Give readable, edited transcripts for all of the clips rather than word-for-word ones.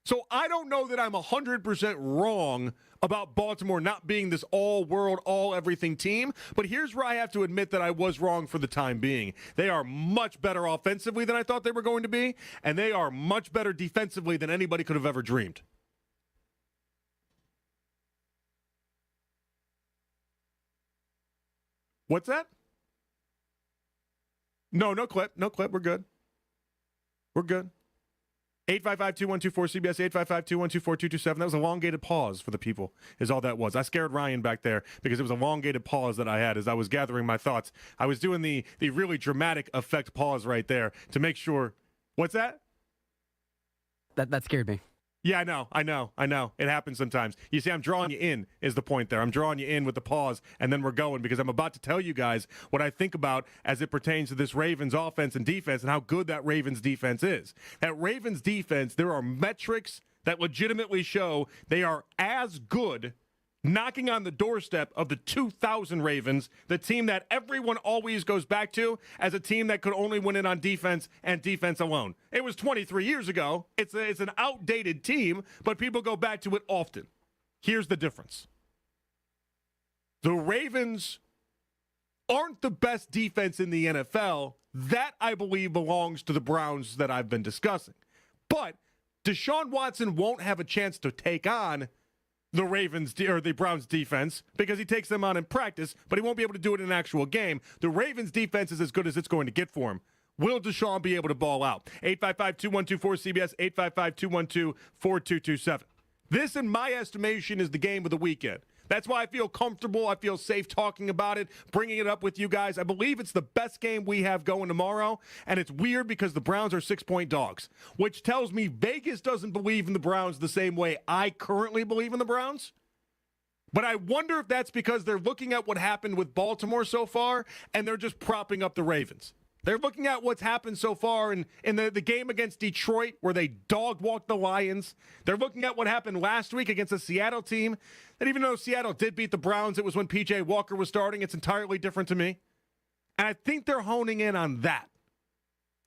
So I don't know that I'm 100% wrong about Baltimore not being this all-world, all-everything team, but here's where I have to admit that I was wrong for the time being. They are much better offensively than I thought they were going to be, and they are much better defensively than anybody could have ever dreamed. What's that? No clip. We're good. 855-2124-CBS, 855-212-4227. That was a elongated pause for the people, is all that was. I scared Ryan back there because it was a elongated pause that I had as I was gathering my thoughts. I was doing the really dramatic effect pause right there to make sure. What's that? That scared me. Yeah, I know. It happens sometimes. You see, I'm drawing you in is the point there. I'm drawing you in with the pause, and then we're going because I'm about to tell you guys what I think about as it pertains to this Ravens offense and defense and how good that Ravens defense is. That Ravens defense, there are metrics that legitimately show they are as good, knocking on the doorstep of the 2000 Ravens, the team that everyone always goes back to as a team that could only win it on defense and defense alone. It was 23 years ago. It's an outdated team, but people go back to it often. Here's the difference. The Ravens aren't the best defense in the NFL. That, I believe, belongs to the Browns that I've been discussing. But Deshaun Watson won't have a chance to take on the Ravens or the Browns defense because he takes them on in practice, but he won't be able to do it in an actual game. The Ravens defense is as good as it's going to get for him. Will Deshaun be able to ball out? 855-2124-CBS, 855-212-4227. This, in my estimation, is the game of the weekend. That's why I feel comfortable. I feel safe talking about it, bringing it up with you guys. I believe it's the best game we have going tomorrow, and it's weird because the Browns are 6-point dogs, which tells me Vegas doesn't believe in the Browns the same way I currently believe in the Browns. But I wonder if that's because they're looking at what happened with Baltimore so far, and they're just propping up the Ravens. They're looking at what's happened so far in the game against Detroit where they dog-walked the Lions. They're looking at what happened last week against a Seattle team that even though Seattle did beat the Browns, it was when P.J. Walker was starting. It's entirely different to me. And I think they're honing in on that.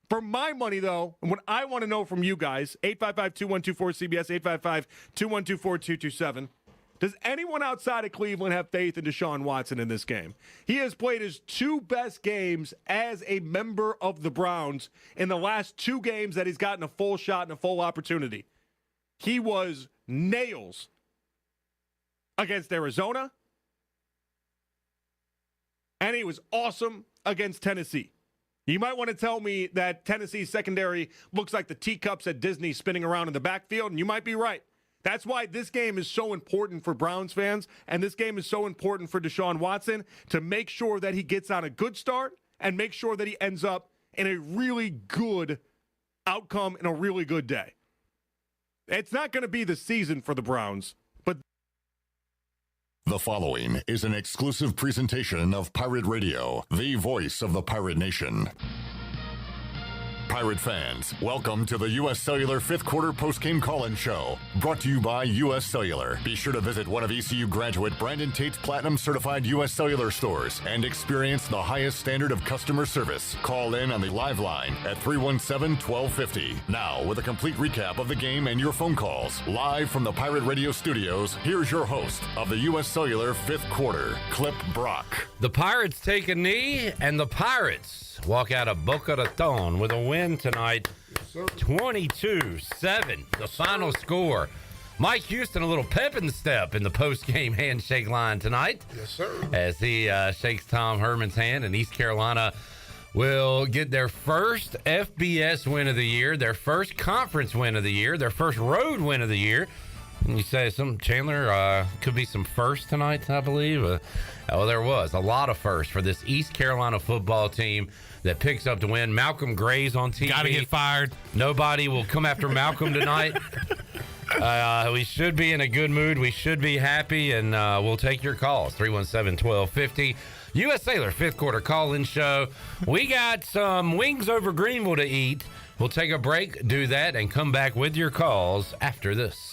For my money, though, and what I want to know from you guys, 855-2124-CBS, 855-212-4227, does anyone outside of Cleveland have faith in Deshaun Watson in this game? He has played his two best games as a member of the Browns in the last two games that he's gotten a full shot and a full opportunity. He was nails against Arizona, and he was awesome against Tennessee. You might want to tell me that Tennessee's secondary looks like the teacups at Disney spinning around in the backfield, and you might be right. That's why this game is so important for Browns fans, and this game is so important for Deshaun Watson to make sure that he gets on a good start and make sure that he ends up in a really good outcome and a really good day. It's not going to be the season for the Browns, but... The following is an exclusive presentation of Pirate Radio, the voice of the Pirate Nation. Pirate fans, welcome to the U.S. Cellular 5th Quarter Postgame Call-In Show, brought to you by U.S. Cellular. Be sure to visit one of ECU graduate Brandon Tate's Platinum-certified U.S. Cellular stores and experience the highest standard of customer service. Call in on the live line at 317-1250. Now, with a complete recap of the game and your phone calls, live from the Pirate Radio studios, here's your host of the U.S. Cellular 5th Quarter, Clip Brock. The Pirates take a knee, and the Pirates walk out of Boca Raton with a win tonight, 22-7, the final score. Mike Houston, a little pep in the step in the post-game handshake line tonight. Yes, sir. As he shakes Tom Herman's hand, and East Carolina will get their first FBS win of the year, their first conference win of the year, their first road win of the year. And you say Chandler, could be some firsts tonight, I believe. There was a lot of firsts for this East Carolina football team that picks up the win. Malcolm Gray's on TV. Got to get fired. Nobody will come after Malcolm tonight. We should be in a good mood. We should be happy, and we'll take your calls. 317-1250. U.S. Sailor 5th Quarter Call-In Show. We got some wings over Greenville to eat. We'll take a break, do that, and come back with your calls after this.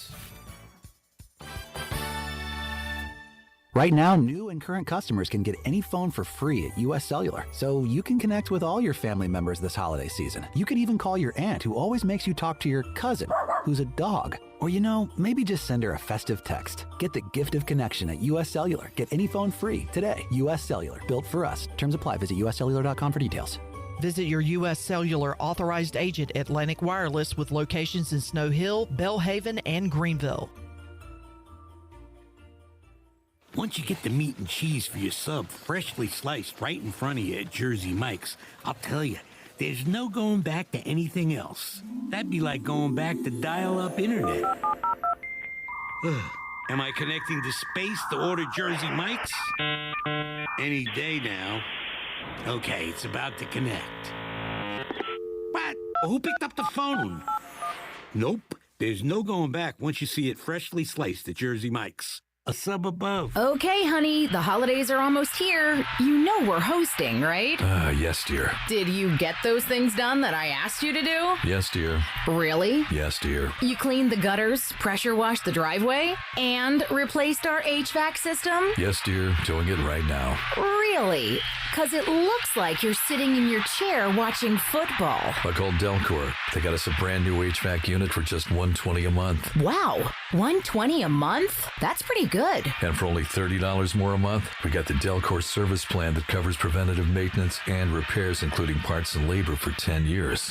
Right now, new and current customers can get any phone for free at U.S. Cellular, so you can connect with all your family members this holiday season. You can even call your aunt who always makes you talk to your cousin, who's a dog. Or, maybe just send her a festive text. Get the gift of connection at US Cellular. Get any phone free today. US Cellular, built for us. Terms apply. Visit uscellular.com for details. Visit your U.S. Cellular authorized agent, Atlantic Wireless, with locations in Snow Hill, Belhaven, and Greenville. Once you get the meat and cheese for your sub freshly sliced right in front of you at Jersey Mike's, I'll tell you, there's no going back to anything else. That'd be like going back to dial-up internet. Am I connecting to space to order Jersey Mike's? Any day now. Okay, it's about to connect. What? Who picked up the phone? Nope, there's no going back once you see it freshly sliced at Jersey Mike's. A sub above. Okay, honey, the holidays are almost here. You know we're hosting, right? Yes, dear. Did you get those things done that I asked you to do? Yes, dear. Really? Yes, dear. You cleaned the gutters, pressure washed the driveway, and replaced our HVAC system? Yes, dear. Doing it right now. Really? Because it looks like you're sitting in your chair watching football. I called Delcor. They got us a brand new HVAC unit for just $120 a month. Wow, $120 a month? That's pretty good. And for only $30 more a month, we got the Delcor service plan that covers preventative maintenance and repairs, including parts and labor for 10 years.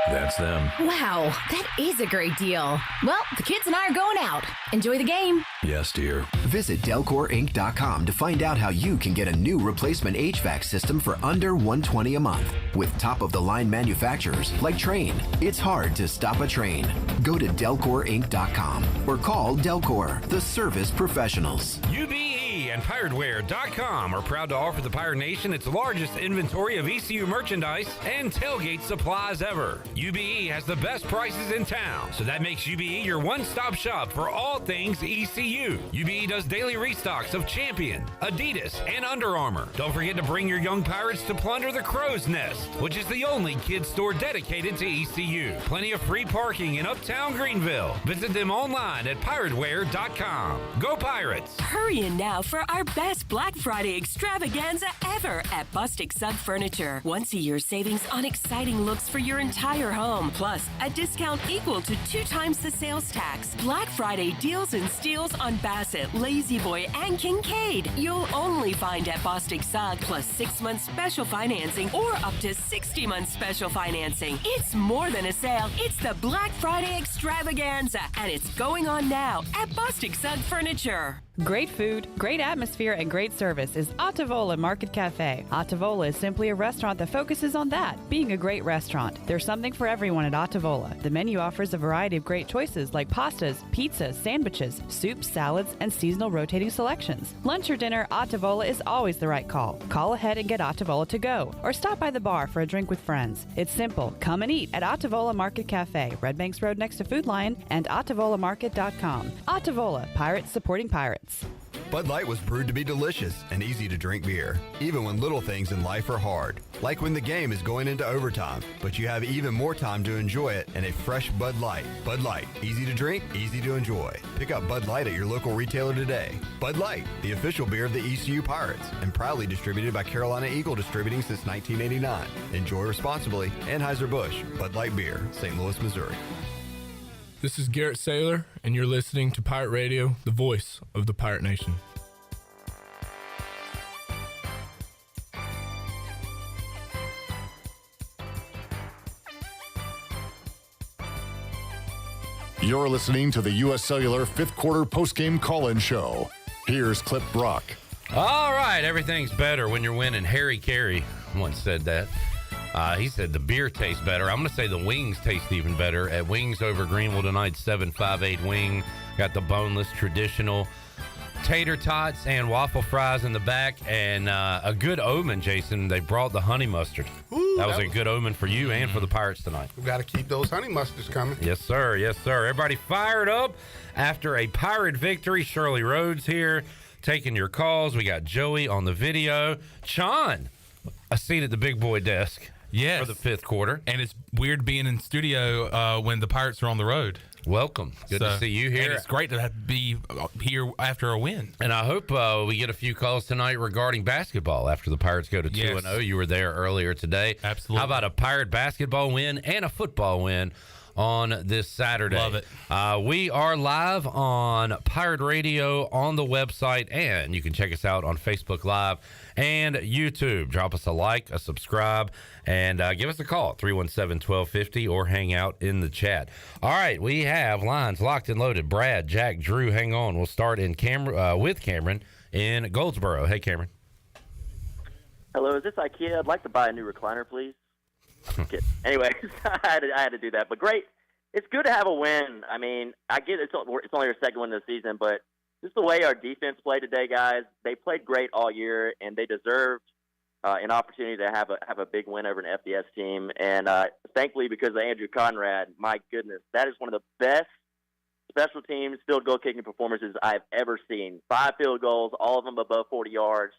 That's them. Wow, that is a great deal. Well, the kids and I are going out. Enjoy the game. Yes, dear. Visit DelcorInc.com to find out how you can get a new replacement HVAC system for under $120 a month with top-of-the-line manufacturers like Trane. It's hard to stop a train. Go to DelcorInc.com or call Delcor, the service professionals. UBE and PirateWear.com are proud to offer the Pirate Nation its largest inventory of ECU merchandise and tailgate supplies ever. UBE has the best prices in town, so that makes UBE your one-stop shop for all things ECU. UBE does daily restocks of Champion, Adidas, and Under Armour. Don't forget to bring your young pirates to plunder the Crow's Nest, which is the only kids store dedicated to ECU. Plenty of free parking in Uptown Greenville. Visit them online at PirateWear.com. Go Pirates! Hurry in now for our best Black Friday extravaganza ever at Bostic Sugg Furniture. Once a year savings on exciting looks for your entire home, plus a discount equal to 2 times the sales tax. Black Friday deals and steals on Bassett, Lazy Boy, and Kincaid. You'll only find at Bostic Sugg, plus 6 months special financing or up to 60 months special financing. It's more than a sale. It's the Black Friday extravaganza, and it's going on now at Bostic Sugg Furniture. Great food, great atmosphere, and great service is Ottavola Market Cafe. Ottavola is simply a restaurant that focuses on that, being a great restaurant. There's something for everyone at Ottavola. The menu offers a variety of great choices like pastas, pizzas, sandwiches, soups, salads, and seasonal rotating selections. Lunch or dinner, Ottavola is always the right call. Call ahead and get Ottavola to go, or stop by the bar for a drink with friends. It's simple. Come and eat at Ottavola Market Cafe, Red Banks Road next to Food Lion, and OttavolaMarket.com. Ottavola, pirates supporting pirates. Bud Light was brewed to be delicious and easy to drink beer, even when little things in life are hard. Like when the game is going into overtime, but you have even more time to enjoy it in a fresh Bud Light. Bud Light, easy to drink, easy to enjoy. Pick up Bud Light at your local retailer today. Bud Light, the official beer of the ECU Pirates, and proudly distributed by Carolina Eagle Distributing since 1989. Enjoy responsibly. Anheuser-Busch, Bud Light Beer, St. Louis, Missouri. This is Garrett Cellular, and you're listening to Pirate Radio, the voice of the Pirate Nation. You're listening to the U.S. Cellular fifth quarter postgame call-in show. Here's Clip Brock. All right, everything's better when you're winning. Harry Carey once said that. He said the beer tastes better. I'm going to say the wings taste even better at Wings Over Greenville tonight. 758 Wing. Got the boneless traditional tater tots and waffle fries in the back, and a good omen, Jason. They brought the honey mustard. Ooh, that was a good omen for you and for the Pirates tonight. We got to keep those honey mustards coming. Yes, sir. Yes, sir. Everybody fired up after a Pirate victory. Shirley Rhodes here taking your calls. We got Joey on the video. Sean, a seat at the big boy desk. Yes. For the fifth quarter. And it's weird being in studio when the Pirates are on the road. Welcome. Good to see you here. And it's great to be here after a win. And I hope we get a few calls tonight regarding basketball after the Pirates go to 2-0. You were there earlier today. Absolutely. How about a Pirate basketball win and a football win on this Saturday. Love it. We are live on Pirate Radio on the website, and you can check us out on Facebook Live and YouTube. Drop us a like, a subscribe, and give us a call at 317-1250 or hang out in the chat. All right, we have lines locked and loaded. Brad, Jack, Drew, hang on. We'll start with Cameron in Goldsboro. Hey, Cameron. Hello, is this IKEA? I'd like to buy a new recliner, please. Anyways, I had to do that. But great. It's good to have a win. I mean, I get it's only our second win of the season, but just the way our defense played today, guys, they played great all year, and they deserved an opportunity to have a big win over an FBS team. And thankfully, because of Andrew Conrad, my goodness, that is one of the best special teams field goal kicking performances I've ever seen. 5 field goals, all of them above 40 yards.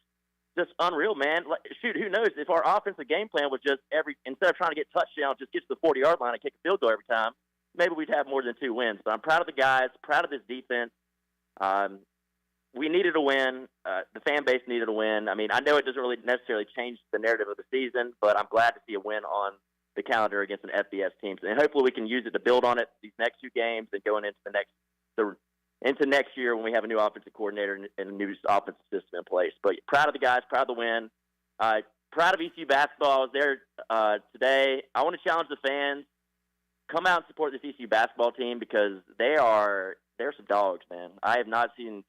Just unreal, man. Shoot, who knows if our offensive game plan was just instead of trying to get touchdowns, just get to the 40-yard line and kick a field goal every time, maybe we'd have more than 2 wins. But I'm proud of the guys, proud of this defense. We needed a win. The fan base needed a win. I mean, I know it doesn't really necessarily change the narrative of the season, but I'm glad to see a win on the calendar against an FBS team. And hopefully we can use it to build on it these next 2 games and going into next year when we have a new offensive coordinator and a new offensive system in place. But proud of the guys, proud of the win. Proud of ECU basketball. I was there today. I want to challenge the fans. Come out and support this ECU basketball team because they're some dogs, man. I have not seen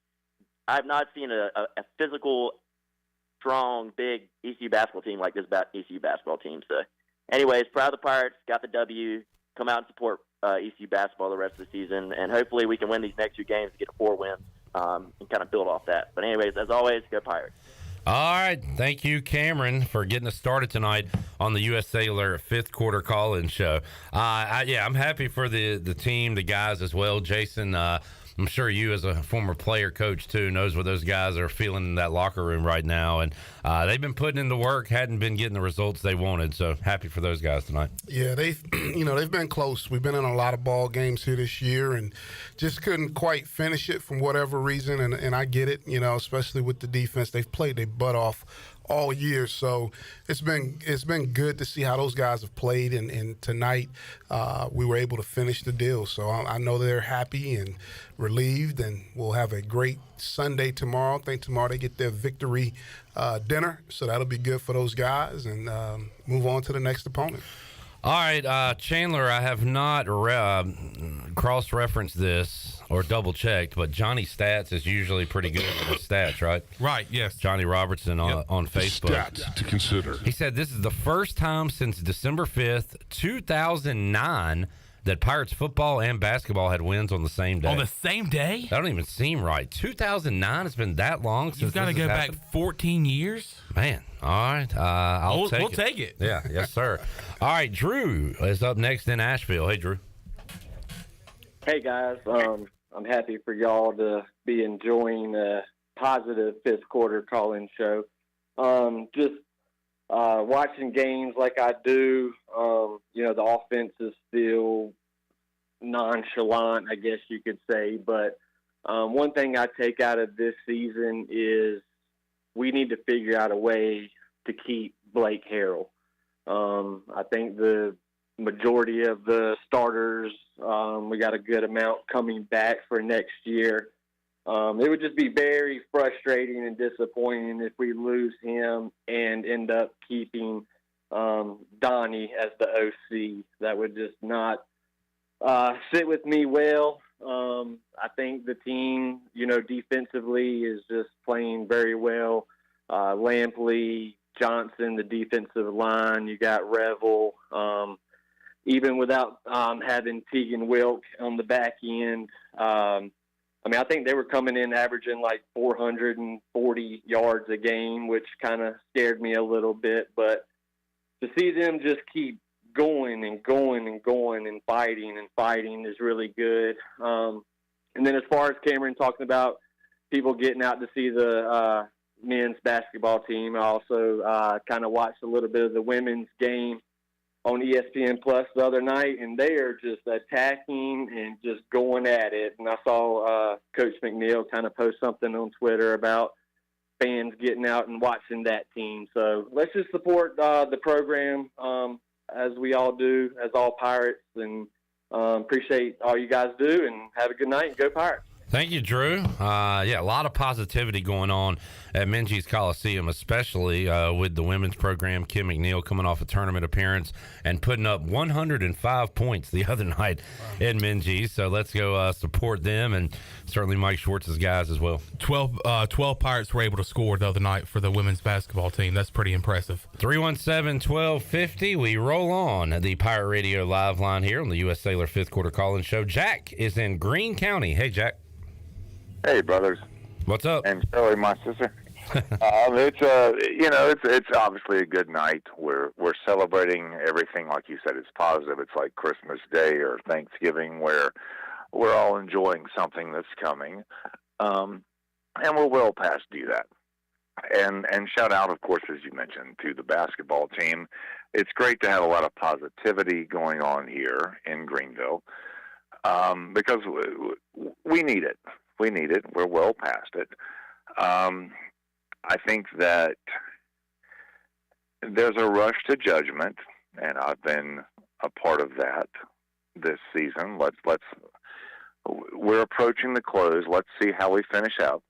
a physical, strong, big ECU basketball team like this ECU basketball team. So, anyways, proud of the Pirates. Got the W. Come out and support ECU basketball the rest of the season, and hopefully we can win these next 2 games to get to 4 wins and kind of build off that. But anyways, as always, go Pirates. All right. Thank you, Cameron, for getting us started tonight on the U.S. Cellular 5th quarter call-in show. I'm happy for the team, the guys as well. Jason, I'm sure you as a former player coach too knows what those guys are feeling in that locker room right now. And they've been putting in the work, hadn't been getting the results they wanted. So happy for those guys tonight. Yeah, they've been close. We've been in a lot of ball games here this year and just couldn't quite finish it from whatever reason. And I get it, especially with the defense. They've played their butt off all year, so it's been good to see how those guys have played, and tonight we were able to finish the deal. So I know they're happy and relieved, and we'll have a great Sunday tomorrow. I think tomorrow they get their victory dinner, so that'll be good for those guys, and move on to the next opponent. All right, Chandler, I have not cross-referenced this or double-checked, but Johnny Stats is usually pretty good with stats, right? Right, yes. Johnny Robertson on Facebook. Stats to consider. He said this is the first time since December 5th, 2009, that Pirates football and basketball had wins on the same day. On the same day? That don't even seem right. 2009, it's been that long since You've got to go back 14 years? Man, all right. We'll take it. Yeah, yes, sir. All right, Drew is up next in Asheville. Hey, Drew. Hey, guys. I'm happy for y'all to be enjoying a positive 5th quarter call-in show. Just watching games like I do, the offense is still nonchalant, I guess you could say. But one thing I take out of this season is we need to figure out a way to keep Blake Harrell. I think the majority of the starters, we got a good amount coming back for next year. It would just be very frustrating and disappointing if we lose him and end up keeping Donnie as the OC. That would just not sit with me well. I think the team, defensively is just playing very well. Lampley, Johnson, the defensive line, you got Revel. Even without having Teagan Wilk on the back end, I think they were coming in averaging like 440 yards a game, which kind of scared me a little bit. But to see them just keep going and going and going and fighting is really good. And then as far as Cameron talking about people getting out to see the men's basketball team, I also kind of watched a little bit of the women's game on ESPN Plus the other night, and they are just attacking and just going at it. And I saw Coach McNeil kind of post something on Twitter about fans getting out and watching that team. So let's just support the program as we all do, as all Pirates, and Appreciate all you guys do, and have a good night, and go Pirates. Thank you, Drew. A lot of positivity going on at Minges Coliseum, especially with the women's program. Kim McNeil coming off a tournament appearance and putting up 105 points the other night in Minges. So let's go support them, and certainly Mike Schwartz's guys as well. 12 Pirates were able to score the other night for the women's basketball team. That's pretty impressive. 317-1250. We roll on the Pirate Radio live line here on the U.S. Sailor Fifth Quarter Call-In Show. Jack is in Greene County. Hey, Jack. Hey, brothers. What's up? And Shirley, my sister. It's obviously a good night. We're celebrating everything, like you said. It's positive. It's like Christmas Day or Thanksgiving, where we're all enjoying something that's coming, and we're well past due that. And shout out, of course, as you mentioned, to the basketball team. It's great to have a lot of positivity going on here in Greenville, because we need it. We need it. We're well past it. I think that there's a rush to judgment, and I've been a part of that this season. We're approaching the close. Let's see how we finish up.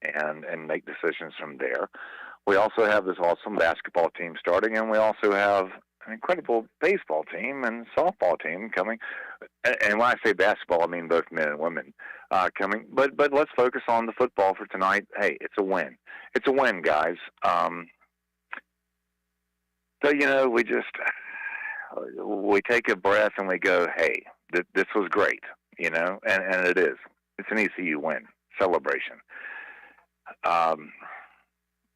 And make decisions from there. We also have this awesome basketball team starting, and we also have an incredible baseball team and softball team coming. And when I say basketball, I mean both men and women coming. But let's focus on the football for tonight. Hey, it's a win. It's a win, guys. So, we take a breath and we go, hey, this was great, and it is. It's an ECU win, celebration.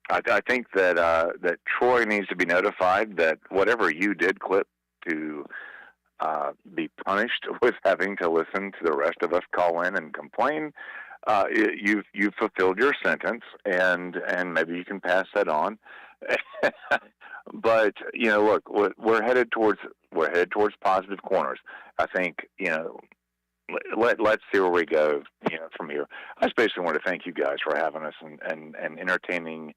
I think that Troy needs to be notified that whatever you did, Clip, to be punished with having to listen to the rest of us call in and complain, you've fulfilled your sentence, and maybe you can pass that on. But look, we're headed towards positive corners. I think let's see where we go from here. I especially want to thank you guys for having us and entertaining,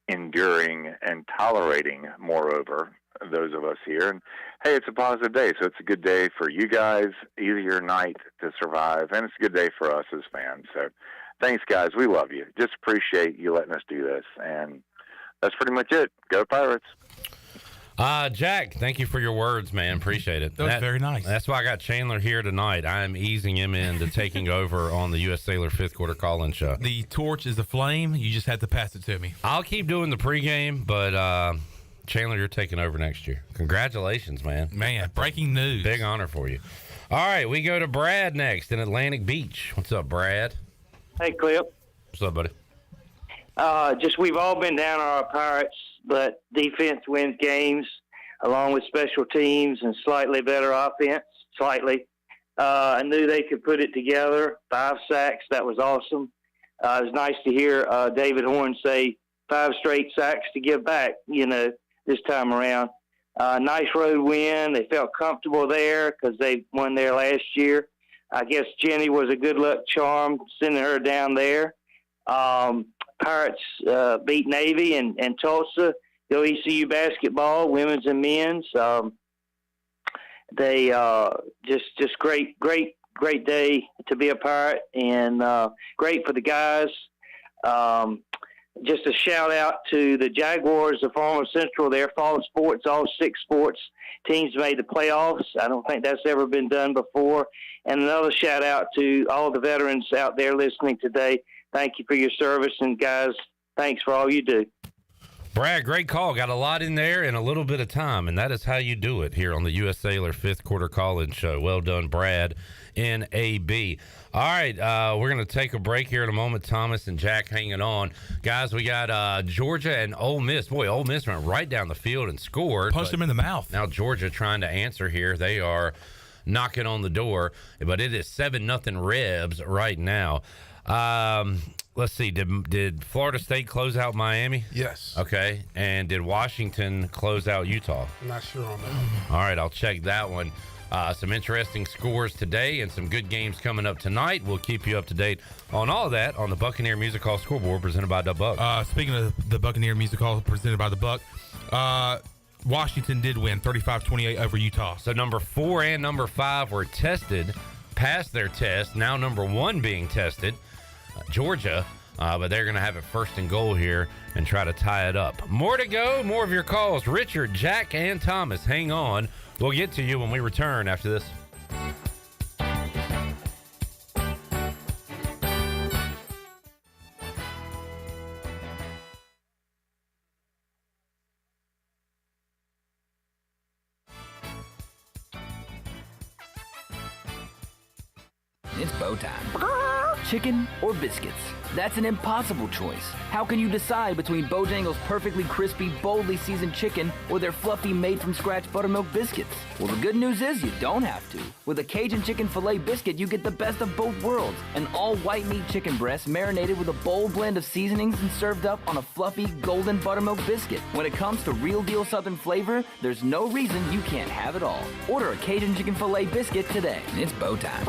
enduring, and tolerating, moreover, those of us here. And hey, it's a positive day, so it's a good day for you guys, easier night to survive, and it's a good day for us as fans. So thanks, guys. We love you. Just appreciate you letting us do this. And that's pretty much it. Go Pirates. Jack, thank you for your words, man. Appreciate it. That was very nice. That's why I got Chandler here tonight. I am easing him into taking over on the U.S. Sailor Fifth Quarter Call-In Show. The torch is aflame. You just had to pass it to me. I'll keep doing the pregame, but Chandler, you're taking over next year. Congratulations, man. Man, breaking news. Big honor for you. All right, we go to Brad next in Atlantic Beach. What's up, Brad? Hey, Clip. What's up, buddy? We've all been down on our Pirates, but defense wins games along with special teams and slightly better offense, slightly. I knew they could put it together. 5 sacks, that was awesome. It was nice to hear David Horn say 5 straight sacks to give back, this time around. Nice road win. They felt comfortable there because they won there last year. I guess Jenny was a good luck charm sending her down there. Pirates beat Navy and Tulsa. Go ECU basketball, women's and men's. They just great day to be a Pirate, and great for the guys. Just a shout out to the Jaguars of Farmville Central. Their fall sports, all 6 sports teams made the playoffs. I don't think that's ever been done before. And another shout out to all the veterans out there listening today. Thank you for your service, and guys, thanks for all you do. Brad, great call. Got a lot in there in a little bit of time, and that is how you do it here on the U.S. Sailor Fifth Quarter Call-In Show. Well done, Brad, NAB. All right, we're going to take a break here in a moment. Thomas and Jack hanging on. Guys, we got Georgia and Ole Miss. Boy, Ole Miss went right down the field and scored. Punched them in the mouth. Now Georgia trying to answer here. They are knocking on the door, but it is 7-0 Rebs right now. Let's see. Did Florida State close out Miami? Yes. Okay. And did Washington close out Utah? I'm not sure on that. All right, I'll check that one. Some interesting scores today and some good games coming up tonight. We'll keep you up to date on all of that on the Buccaneer Music Hall scoreboard presented by the Buck. Speaking of the Buccaneer Music Hall presented by the Buck, Washington did win 35-28 over Utah. So number 4 and number 5 were tested, passed their test. Now number 1 being tested, Georgia. But they're going to have it first and goal here and try to tie it up. More to go. More of your calls. Richard, Jack, and Thomas. Hang on. We'll get to you when we return after this. It's bow time. Chicken or biscuits? That's an impossible choice. How can you decide between Bojangles' perfectly crispy, boldly seasoned chicken or their fluffy, made-from-scratch buttermilk biscuits? Well, the good news is you don't have to. With a Cajun chicken filet biscuit, you get the best of both worlds. An all-white meat chicken breast marinated with a bold blend of seasonings and served up on a fluffy, golden buttermilk biscuit. When it comes to real-deal Southern flavor, there's no reason you can't have it all. Order a Cajun chicken filet biscuit today. It's bow time.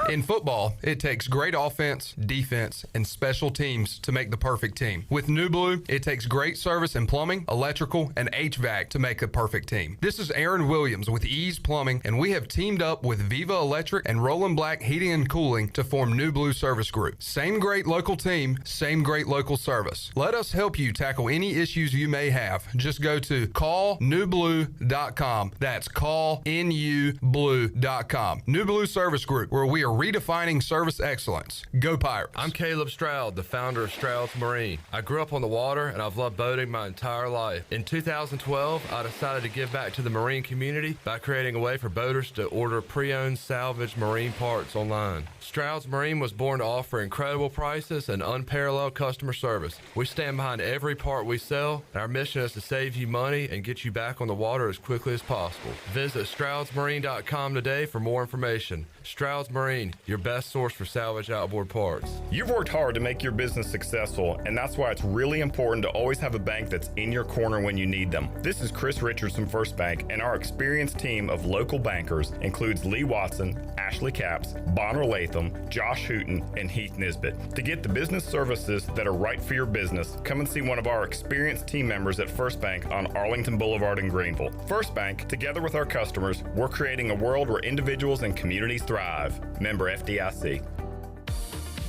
In football, it takes great offense, defense, and special teams to make the perfect team. With New Blue, it takes great service in plumbing, electrical, and HVAC to make the perfect team. This is Aaron Williams with Ease Plumbing, and we have teamed up with Viva Electric and Roland Black Heating and Cooling to form New Blue Service Group. Same great local team, same great local service. Let us help you tackle any issues you may have. Just go to callnewblue.com. That's callnublue.com. New Blue Service Group, where we are redefining service excellence. Go Pirates. I'm Caleb Stroud, the founder of Stroud's Marine. I grew up on the water and I've loved boating my entire life. In 2012, I decided to give back to the marine community by creating a way for boaters to order pre-owned salvage marine parts online. Stroud's Marine was born to offer incredible prices and unparalleled customer service. We stand behind every part we sell, and our mission is to save you money and get you back on the water as quickly as possible. Visit StroudsMarine.com today for more information. Stroud's Marine, your best source for salvage outboard parts. You've worked hard to make your business successful, and that's why it's really important to always have a bank that's in your corner when you need them. This is Chris Richards from First Bank, and our experienced team of local bankers includes Lee Watson, Ashley Capps, Bonner Latham, Josh Hooten, and Heath Nisbet. To get the business services that are right for your business, come and see one of our experienced team members at First Bank on Arlington Boulevard in Greenville. First Bank, together with our customers, we're creating a world where individuals and communities thrive. Member FDIC.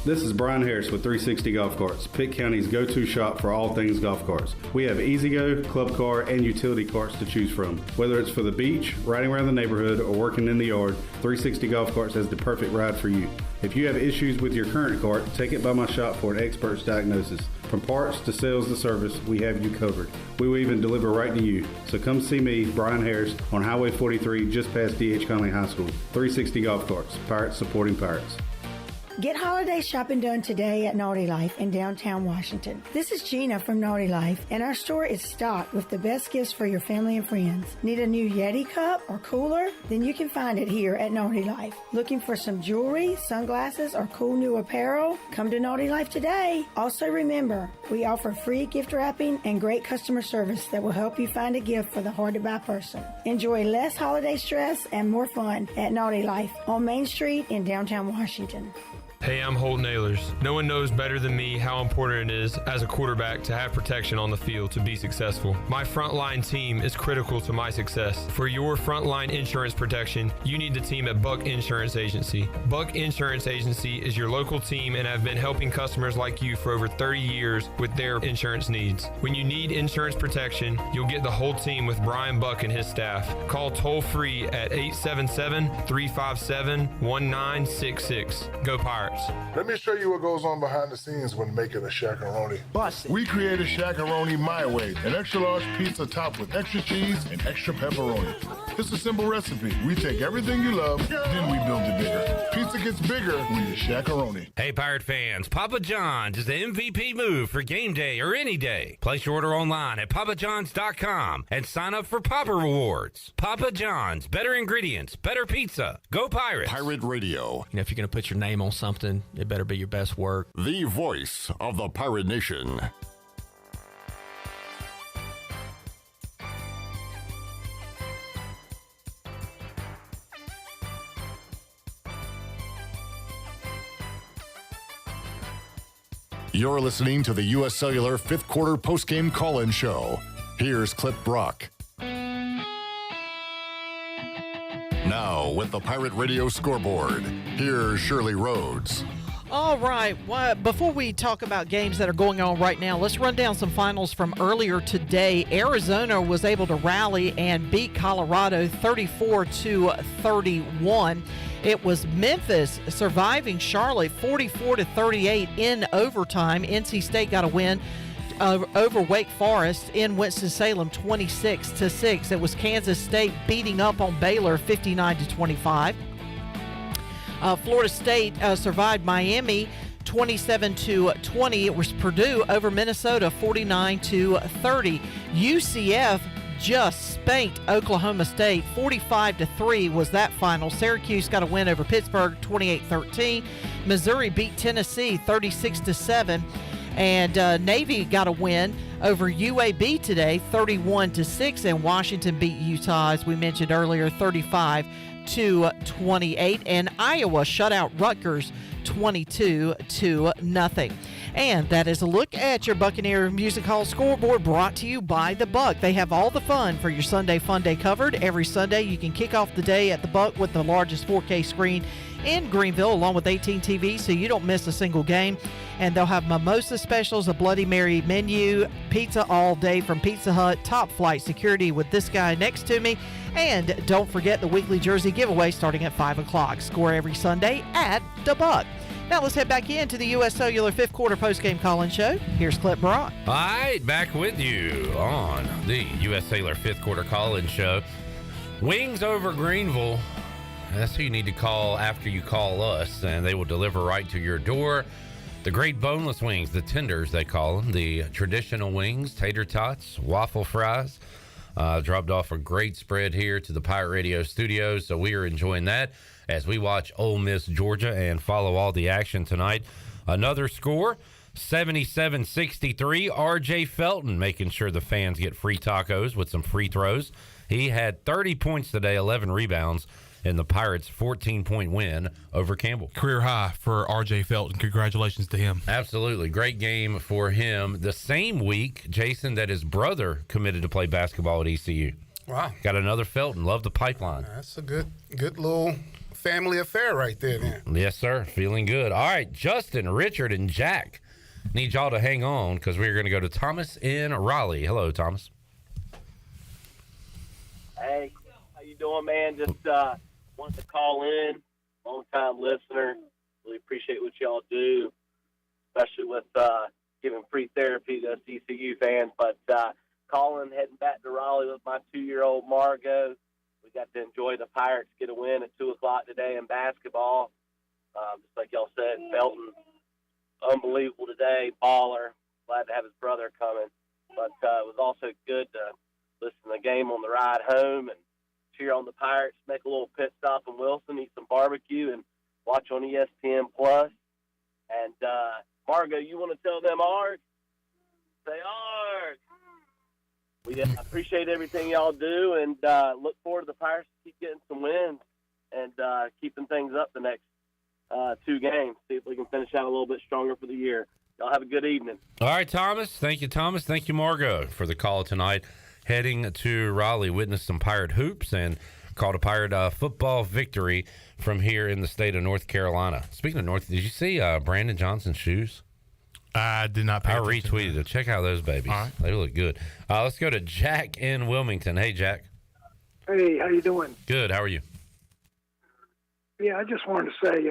This is Brian Harris with 360 Golf Carts, Pitt County's go-to shop for all things golf carts. We have E-Z-Go, club car, and utility carts to choose from. Whether it's for the beach, riding around the neighborhood, or working in the yard, 360 Golf Carts has the perfect ride for you. If you have issues with your current cart, take it by my shop for an expert's diagnosis. From parts to sales to service, we have you covered. We will even deliver right to you. So come see me, Brian Harris, on Highway 43 just past D.H. Conley High School. 360 Golf Carts, Pirates supporting Pirates. Get holiday shopping done today at Naughty Life in downtown Washington. This is Gina from Naughty Life, and our store is stocked with the best gifts for your family and friends. Need a new Yeti cup or cooler? Then you can find it here at Naughty Life. Looking for some jewelry, sunglasses, or cool new apparel? Come to Naughty Life today. Also remember, we offer free gift wrapping and great customer service that will help you find a gift for the hard-to-buy person. Enjoy less holiday stress and more fun at Naughty Life on Main Street in downtown Washington. Hey, I'm Holton Ahlers. No one knows better than me how important it is as a quarterback to have protection on the field to be successful. My frontline team is critical to my success. For your frontline insurance protection, you need the team at Buck Insurance Agency. Buck Insurance Agency is your local team and have been helping customers like you for over 30 years with their insurance needs. When you need insurance protection, you'll get the whole team with Brian Buck and his staff. Call toll-free at 877-357-1966. Go Pirates. Let me show you what goes on behind the scenes when making a Shaq-a-Roni. We created Shaq-a-Roni my way, an extra large pizza topped with extra cheese and extra pepperoni. It's a simple recipe. We take everything you love, then we build it bigger. Pizza gets bigger when you Shaq-a-Roni. Hey, Pirate fans, Papa John's is the MVP move for game day or any day. Place your order online at papajohns.com and sign up for Papa Rewards. Papa John's, better ingredients, better pizza. Go Pirates. Pirate Radio. If you're going to put your name on something, it better be your best work. The voice of the Pirate Nation. You're listening to the U.S. Cellular fifth quarter postgame call-in show. Here's Clip Brock. with the Pirate Radio scoreboard. Here's Shirley Rhodes. All right. Well, before we talk about games that are going on right now, let's run down some finals from earlier today. Arizona was able to rally and beat Colorado 34-31. It was Memphis surviving Charlotte 44-38 in overtime. NC State got a win over Wake Forest in Winston-Salem 26-6. It was Kansas State beating up on Baylor 59-25. Florida State survived Miami 27-20. It was Purdue over Minnesota 49-30. UCF just spanked Oklahoma State 45-3 was that final. Syracuse got a win over Pittsburgh 28-13. Missouri beat Tennessee 36-7. And Navy got a win over UAB today 31-6. And Washington beat Utah, as we mentioned earlier, 35-28, and Iowa shut out Rutgers 22-0. And that is a look at your Buccaneer Music Hall scoreboard, brought to you by The Buck. They have all the fun for your Sunday Fun Day covered. Every Sunday you can kick off the day at The Buck with the largest 4K screen in Greenville, along with 18 TVs, so you don't miss a single game. And they'll have mimosa specials, a Bloody Mary menu, pizza all day from Pizza Hut, top flight security with this guy next to me. And don't forget the weekly jersey giveaway starting at 5 o'clock. Score every Sunday at The Buck. Now let's head back into the U.S. Cellular fifth quarter postgame call-in show. Here's Clip Brock. All right, back with you on the U.S. Cellular fifth quarter call-in show. Wings over Greenville. That's who you need to call after you call us, and they will deliver right to your door. The great boneless wings, the tenders they call them, the traditional wings, tater tots, waffle fries. Dropped off a great spread here to the Pirate Radio studios, so we are enjoying that as we watch Ole Miss Georgia and follow all the action tonight. Another score, 77-63. R.J. Felton making sure the fans get free tacos with some free throws. He had 30 points today, 11 rebounds in the Pirates' 14-point win over Campbell. Career high for R.J. Felton. Congratulations to him. Absolutely. Great game for him. The same week, Jason, that his brother committed to play basketball at ECU. Wow. Got another Felton. Love the pipeline. That's a good little family affair right there, man. Yes, sir. Feeling good. All right, Justin, Richard, and Jack need y'all to hang on because we're going to go to Thomas in Raleigh. Hello, Thomas. Hey, how you doing, man? Just wanted to call in. Long-time listener. Really appreciate what y'all do, especially with giving free therapy to us ECU fans. But calling, heading back to Raleigh with my 2-year-old Margot. We got to enjoy the Pirates get a win at 2 o'clock today in basketball. Just like y'all said, Felton, unbelievable today, baller. Glad to have his brother coming. But it was also good to listen to the game on the ride home and cheer on the Pirates, make a little pit stop in Wilson, eat some barbecue, and watch on ESPN+. And, Margo, you want to tell them ours? Say ours. We appreciate everything y'all do, and look forward to the Pirates to keep getting some wins and keeping things up the next 2 games. See if we can finish out a little bit stronger for the year. Y'all have a good evening. All right, Thomas. Thank you, Thomas. Thank you, Margo, for the call tonight. Heading to Raleigh, witnessed some Pirate hoops and called a Pirate football victory from here in the state of North Carolina. Speaking of North, did you see Brandon Johnson's shoes? I did not pay attention. I retweeted it. Check out those babies. All right. They look good. Let's go to Jack in Wilmington. Hey, Jack. Hey, how you doing? Good. How are you? Yeah, I just wanted to say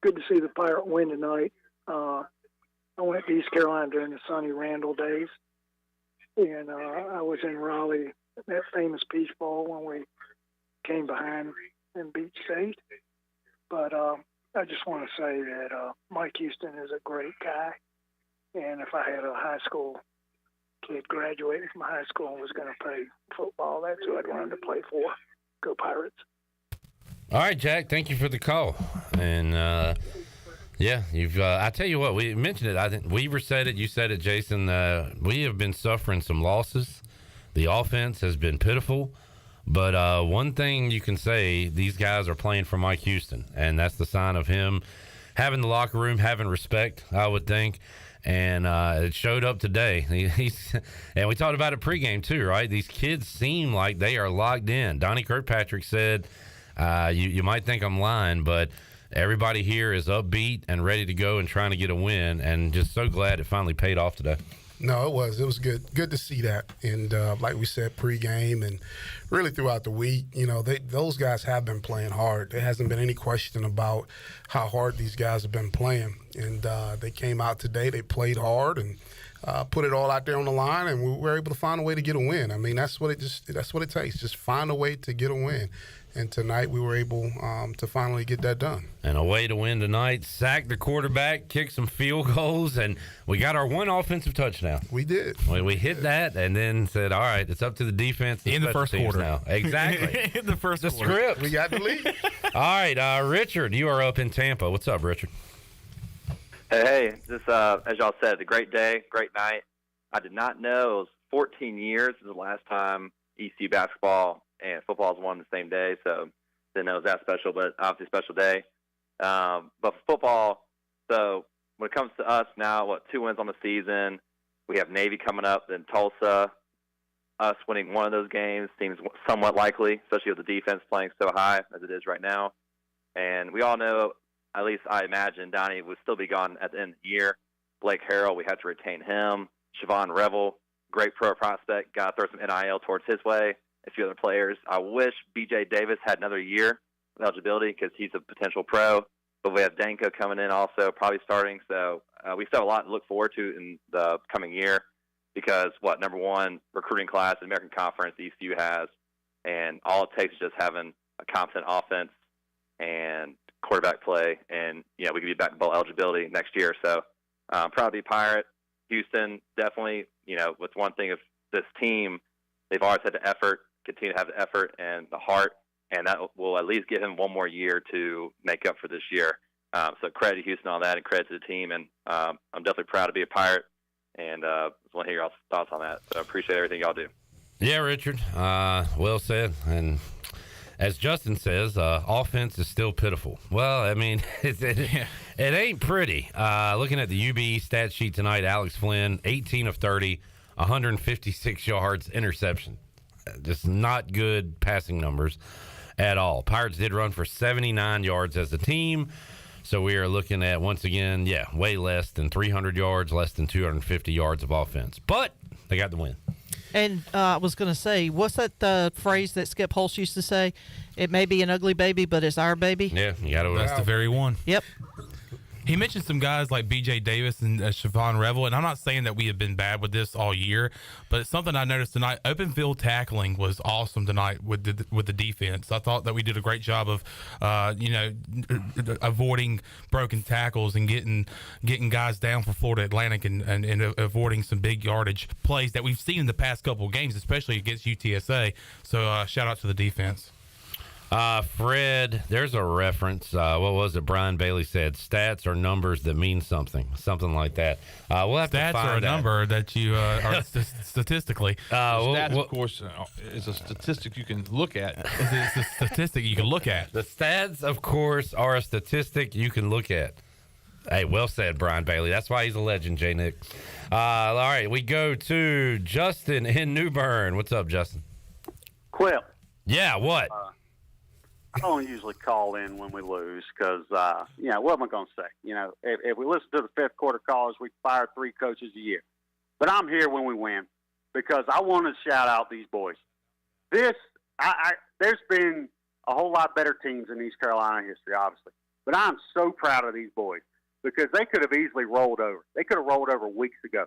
good to see the Pirate win tonight. I went to East Carolina during the Sonny Randall days, and I was in Raleigh at that famous Peach Bowl when we came behind and beat State. But I just want to say that Mike Houston is a great guy, and if I had a high school kid graduating from high school and was going to play football, that's who I'd want him to play for. Go Pirates. All right, Jack, thank you for the call. And, yeah, you've. I tell you what, we mentioned it. I think Weaver said it. You said it, Jason. We have been suffering some losses. The offense has been pitiful. But one thing you can say, these guys are playing for Mike Houston, and that's the sign of him having the locker room, having respect, I would think. And it showed up today. And we talked about it pregame too, right? These kids seem like they are locked in. Donnie Kirkpatrick said You might think I'm lying, but everybody here is upbeat and ready to go and trying to get a win, and just so glad it finally paid off today. No, it was good to see that. And like we said, pregame and really throughout the week, those guys have been playing hard. There hasn't been any question about how hard these guys have been playing. And they came out today, they played hard and put it all out there on the line, and we were able to find a way to get a win. I mean, that's what it takes. Just find a way to get a win. And tonight we were able to finally get that done. And a way to win tonight, sack the quarterback, kick some field goals, and we got our one offensive touchdown. We did. We hit that and then said, all right, it's up to the defense. In the first quarter. Now. Exactly. In the first quarter. Script. We got the lead. All right, Richard, you are up in Tampa. What's up, Richard? Hey, just as y'all said, a great day, great night. I did not know it was 14 years since the last time ECU basketball and football is won the same day, so didn't know it was that special, but obviously a special day. But for football, so when it comes to us now, 2 wins on the season. We have Navy coming up, then Tulsa. Us winning one of those games seems somewhat likely, especially with the defense playing so high as it is right now. And we all know, at least I imagine, Donnie would still be gone at the end of the year. Blake Harrell, we had to retain him. Siobhan Revel, great pro prospect, got to throw some NIL towards his way. A few other players. I wish B.J. Davis had another year of eligibility because he's a potential pro. But we have Danko coming in also, probably starting. So we still have a lot to look forward to in the coming year because, number one, recruiting class in the American Conference the ECU has. And all it takes is just having a competent offense and quarterback play. And, we could be back to bowl eligibility next year. So I'm proud to be a Pirate. Houston, definitely, with one thing of this team, they've always had the effort, continue to have the effort and the heart, and that will at least give him one more year to make up for this year. So credit to Houston on that and credit to the team, and I'm definitely proud to be a Pirate, and just want to hear y'all's thoughts on that. So I appreciate everything y'all do. Yeah, Richard, well said. And as Justin says, offense is still pitiful. Well, I mean, it ain't pretty. Looking at the UB stat sheet tonight, Alex Flynn, 18 of 30, 156 yards, interception. Just not good passing numbers at all. Pirates did run for 79 yards as a team. So we are looking at, once again, way less than 300 yards, less than 250 yards of offense. But they got the win. And I was going to say, what's that phrase that Skip Holtz used to say? It may be an ugly baby, but it's our baby. Yeah, you got to. That's the very one. Yep. He mentioned some guys like B.J. Davis and Siobhan Revel, and I'm not saying that we have been bad with this all year, but it's something I noticed tonight. Open field tackling was awesome tonight with the defense. I thought that we did a great job of, avoiding broken tackles and getting guys down for Florida Atlantic and avoiding some big yardage plays that we've seen in the past couple of games, especially against UTSA. So shout out to the defense. Fred, there's a reference. What was it? Brian Bailey said, stats are numbers that mean something like that. We'll have stats to find are a that. number that you are statistically. Stats, of course, is a statistic you can look at. It's a statistic you can look at. The stats, of course, are a statistic you can look at. Hey, well said, Brian Bailey. That's why he's a legend, J. Nick. All right, we go to Justin in New Bern. What's up, Justin? Quip. Yeah, what? I don't usually call in when we lose because, what am I going to say? If we listen to the fifth quarter calls, we fire 3 coaches a year. But I'm here when we win because I want to shout out these boys. There's been a whole lot better teams in East Carolina history, obviously. But I'm so proud of these boys because they could have easily rolled over. They could have rolled over weeks ago.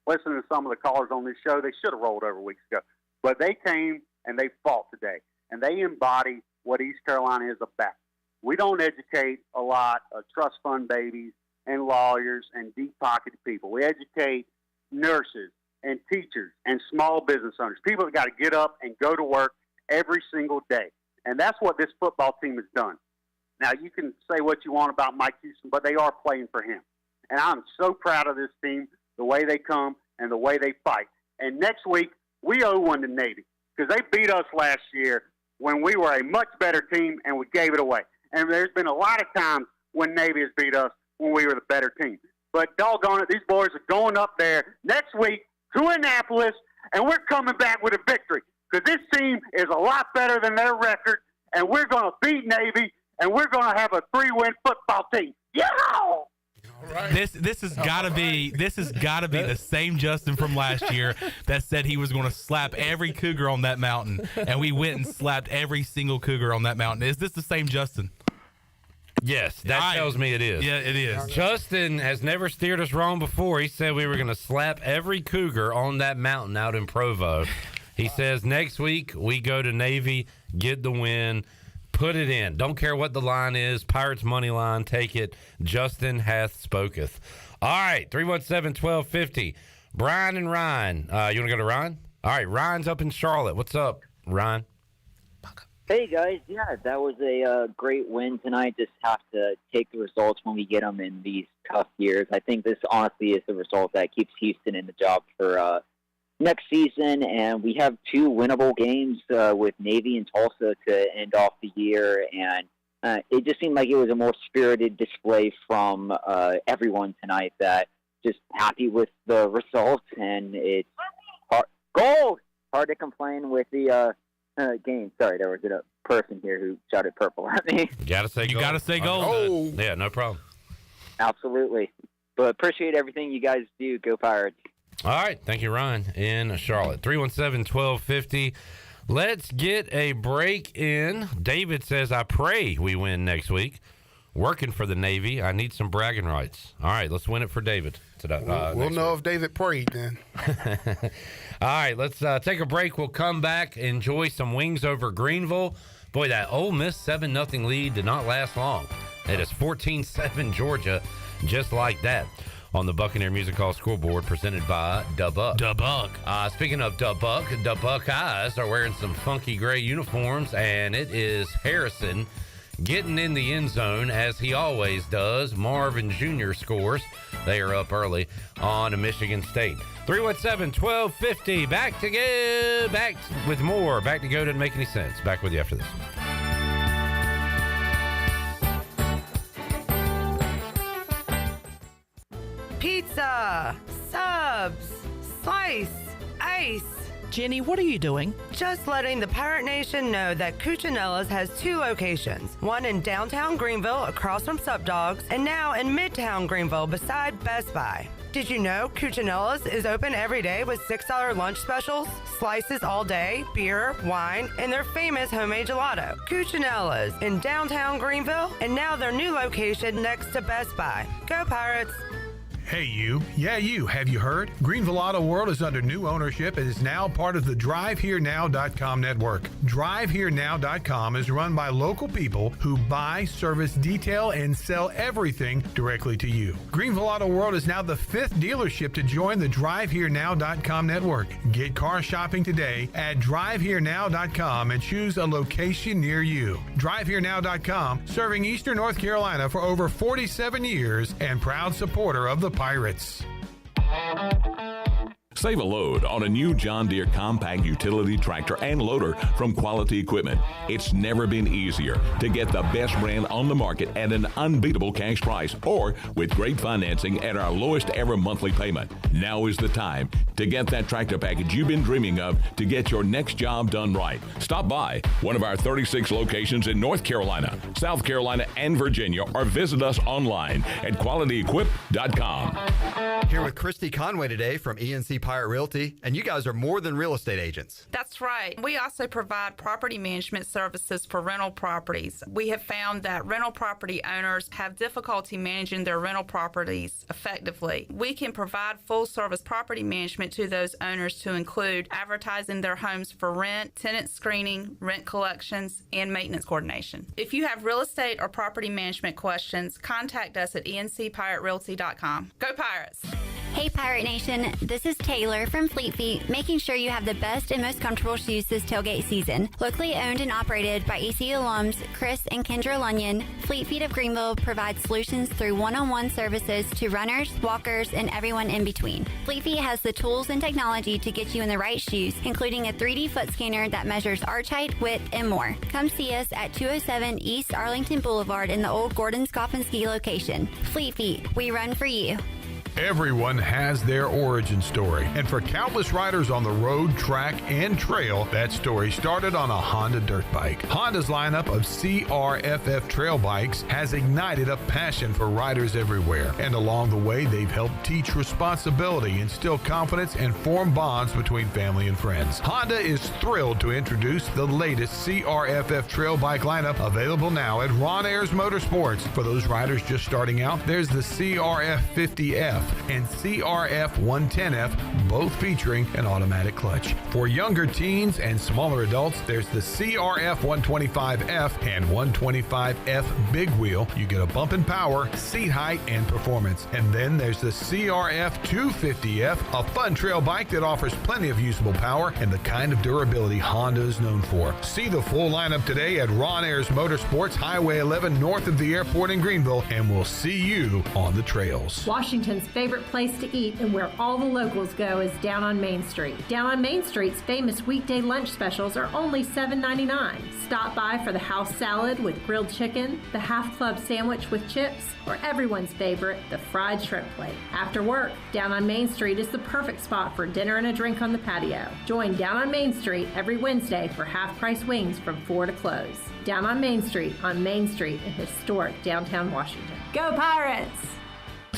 Listening to some of the callers on this show, they should have rolled over weeks ago. But they came and they fought today, and they embody what East Carolina is about. We don't educate a lot of trust fund babies and lawyers and deep-pocketed people. We educate nurses and teachers and small business owners, people that got to get up and go to work every single day. And that's what this football team has done. Now, you can say what you want about Mike Houston, but they are playing for him. And I'm so proud of this team, the way they come and the way they fight. And next week, we owe one to Navy because they beat us last year when we were a much better team and we gave it away. And there's been a lot of times when Navy has beat us when we were the better team. But doggone it, these boys are going up there next week to Annapolis, and we're coming back with a victory because this team is a lot better than their record, and we're going to beat Navy, and we're going to have a 3-win football team. Yeah! This has got to be the same Justin from last year that said he was going to slap every cougar on that mountain, and we went and slapped every single cougar on that mountain. Is this the same Justin? Yes, that tells me it is. Yeah, it is. Justin has never steered us wrong before. He said we were going to slap every cougar on that mountain out in Provo. He says next week we go to Navy, get the win, put it in. Don't care what the line is. Pirates money line, take it. Justin hath spoketh. All right, 317-1250. Brian and Ryan. You want to go to Ryan? All right, Ryan's up in Charlotte. What's up, Ryan? Hey, guys. Yeah, that was a great win tonight. Just have to take the results when we get them in these tough years. I think this honestly is the result that keeps Houston in the job for next season, and we have 2 winnable games with Navy and Tulsa to end off the year, and it just seemed like it was a more spirited display from everyone tonight. That just happy with the results, and it's hard to complain with the game. Sorry, there was a person here who shouted purple at me. You gotta say gold. Oh. Yeah, no problem. Absolutely, but appreciate everything you guys do. Go Pirates. All right. Thank you, Ryan, in Charlotte. 317-1250. Let's get a break in. David says, I pray we win next week. Working for the Navy. I need some bragging rights. All right. Let's win it for David today. We'll know if David prayed then. All right. Let's take a break. We'll come back, enjoy some wings over Greenville. Boy, that Ole Miss 7-0 lead did not last long. It is 14-7 Georgia, just like that. On the Buccaneer Music Hall scoreboard, presented by Da Buck. Da Buck. Speaking of Da Buck, Da Buckeyes are wearing some funky gray uniforms, and it is Harrison getting in the end zone, as he always does. Marvin Jr. scores. They are up early on Michigan State. 317-1250. Back with more. Back to Go Didn't Make Any Sense. Back with you after this. Pizza, subs, slice, ice. Jenny, what are you doing? Just letting the Pirate Nation know that Cuccinella's has 2 locations. One in downtown Greenville across from Sub Dogs, and now in Midtown Greenville beside Best Buy. Did you know Cuccinella's is open every day with $6 lunch specials, slices all day, beer, wine, and their famous homemade gelato? Cuccinella's in downtown Greenville, and now their new location next to Best Buy. Go Pirates! Hey you. Yeah, you. Have you heard? Greenville Auto World is under new ownership and is now part of the DriveHereNow.com network. DriveHereNow.com is run by local people who buy, service, detail, and sell everything directly to you. Greenville Auto World is now the 5th dealership to join the DriveHereNow.com network. Get car shopping today at DriveHereNow.com and choose a location near you. DriveHereNow.com, serving Eastern North Carolina for over 47 years and proud supporter of the Pirates. Save a load on a new John Deere compact utility tractor and loader from Quality Equipment. It's never been easier to get the best brand on the market at an unbeatable cash price or with great financing at our lowest ever monthly payment. Now is the time to get that tractor package you've been dreaming of to get your next job done right. Stop by one of our 36 locations in North Carolina, South Carolina, and Virginia, or visit us online at qualityequip.com. Here with Christy Conway today from ENC Pirate Realty, and you guys are more than real estate agents. That's right. We also provide property management services for rental properties. We have found that rental property owners have difficulty managing their rental properties effectively. We can provide full-service property management to those owners to include advertising their homes for rent, tenant screening, rent collections, and maintenance coordination. If you have real estate or property management questions, contact us at encpiraterealty.com. Go Pirates! Hey Pirate Nation, this is Taylor from Fleet Feet, making sure you have the best and most comfortable shoes this tailgate season. Locally owned and operated by ECU alums Chris and Kendra Lunyon, Fleet Feet of Greenville provides solutions through one-on-one services to runners, walkers, and everyone in between. Fleet Feet has the tools and technology to get you in the right shoes, including a 3D foot scanner that measures arch height, width, and more. Come see us at 207 East Arlington Boulevard in the old Gordon's Golf and Ski location. Fleet Feet, we run for you. Everyone has their origin story, and for countless riders on the road, track, and trail, that story started on a Honda dirt bike. Honda's lineup of CRFF trail bikes has ignited a passion for riders everywhere, and along the way, they've helped teach responsibility, instill confidence, and form bonds between family and friends. Honda is thrilled to introduce the latest CRFF trail bike lineup, available now at Ron Ayers Motorsports. For those riders just starting out, there's the CRF 50F and CRF 110F, both featuring an automatic clutch. For younger teens and smaller adults, there's the CRF 125F and 125F Big Wheel. You get a bump in power, seat height, and performance. And then there's the CRF 250F, a fun trail bike that offers plenty of usable power and the kind of durability Honda is known for. See the full lineup today at Ron Ayers Motorsports, Highway 11 north of the airport in Greenville, and we'll see you on the trails. Washington's favorite place to eat and where all the locals go is down on Main Street. Down on Main Street's famous weekday lunch specials are only $7.99. Stop by for the house salad with grilled chicken, the half club sandwich with chips, or everyone's favorite, the fried shrimp plate. After work, Down on Main Street is the perfect spot for dinner and a drink on the patio. Join Down on Main Street every Wednesday for half-price wings from 4 to close. Down on Main Street in historic downtown Washington. Go Pirates!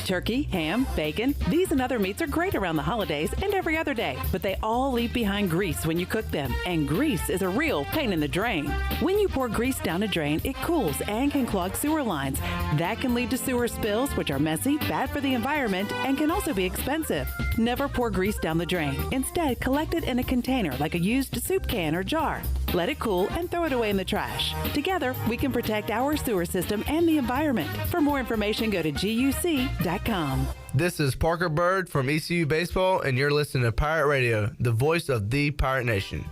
Turkey, ham, bacon, these and other meats are great around the holidays and every other day, but they all leave behind grease when you cook them, and grease is a real pain in the drain. When you pour grease down a drain, it cools and can clog sewer lines. That can lead to sewer spills, which are messy, bad for the environment, and can also be expensive. Never pour grease down the drain. Instead, collect it in a container like a used soup can or jar. Let it cool and throw it away in the trash. Together, we can protect our sewer system and the environment. For more information, go to GUC.com. This is Parker Bird from ECU Baseball, and you're listening to Pirate Radio, the voice of the Pirate Nation.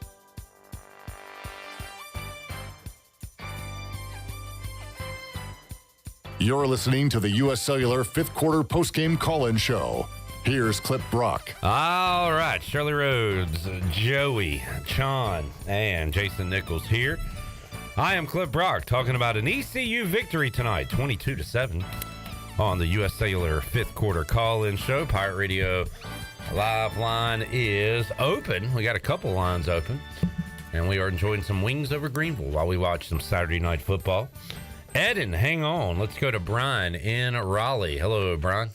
You're listening to the U.S. Cellular fifth quarter postgame call-in show. Here's Clip Brock. All right, Shirley Rhodes, Joey, Sean, and Jason Nichols here. I am Clip Brock, talking about an ECU victory tonight, 22-7, on the U.S. Cellular fifth quarter call-in show. Pirate Radio live line is open. We got a couple lines open, and we are enjoying some wings over Greenville while we watch some Saturday night football. Eden, hang on. Let's go to Brian in Raleigh. Hello, Brian.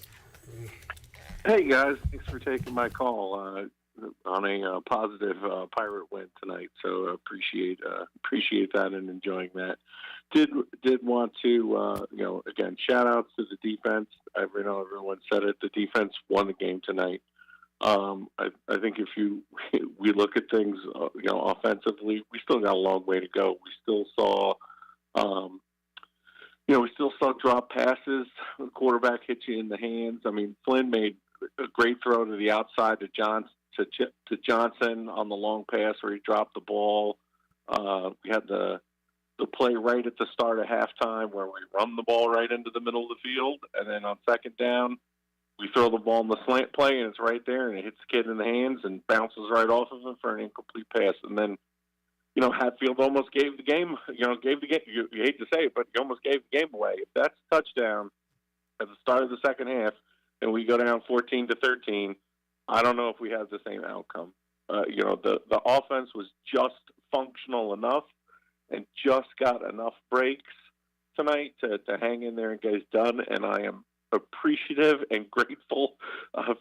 Hey, guys. Thanks for taking my call on a positive Pirate win tonight. So appreciate that and enjoying that. Did want to, again, shout outs to the defense. I know everyone said it. The defense won the game tonight. I think if we look at things, offensively, we still got a long way to go. We still saw, drop passes. The quarterback hit you in the hands. I mean, Flynn made a great throw to the outside to Johnson on the long pass where he dropped the ball. We had the play right at the start of halftime where we run the ball right into the middle of the field, and then on second down, we throw the ball in the slant play, and it's right there, and it hits the kid in the hands and bounces right off of him for an incomplete pass. And then, Hatfield almost gave the game. You hate to say it, but he almost gave the game away. If that's a touchdown at the start of the second half, and we go down 14-13, I don't know if we have the same outcome. The offense was just functional enough and just got enough breaks tonight to hang in there and get it done. And I am appreciative and grateful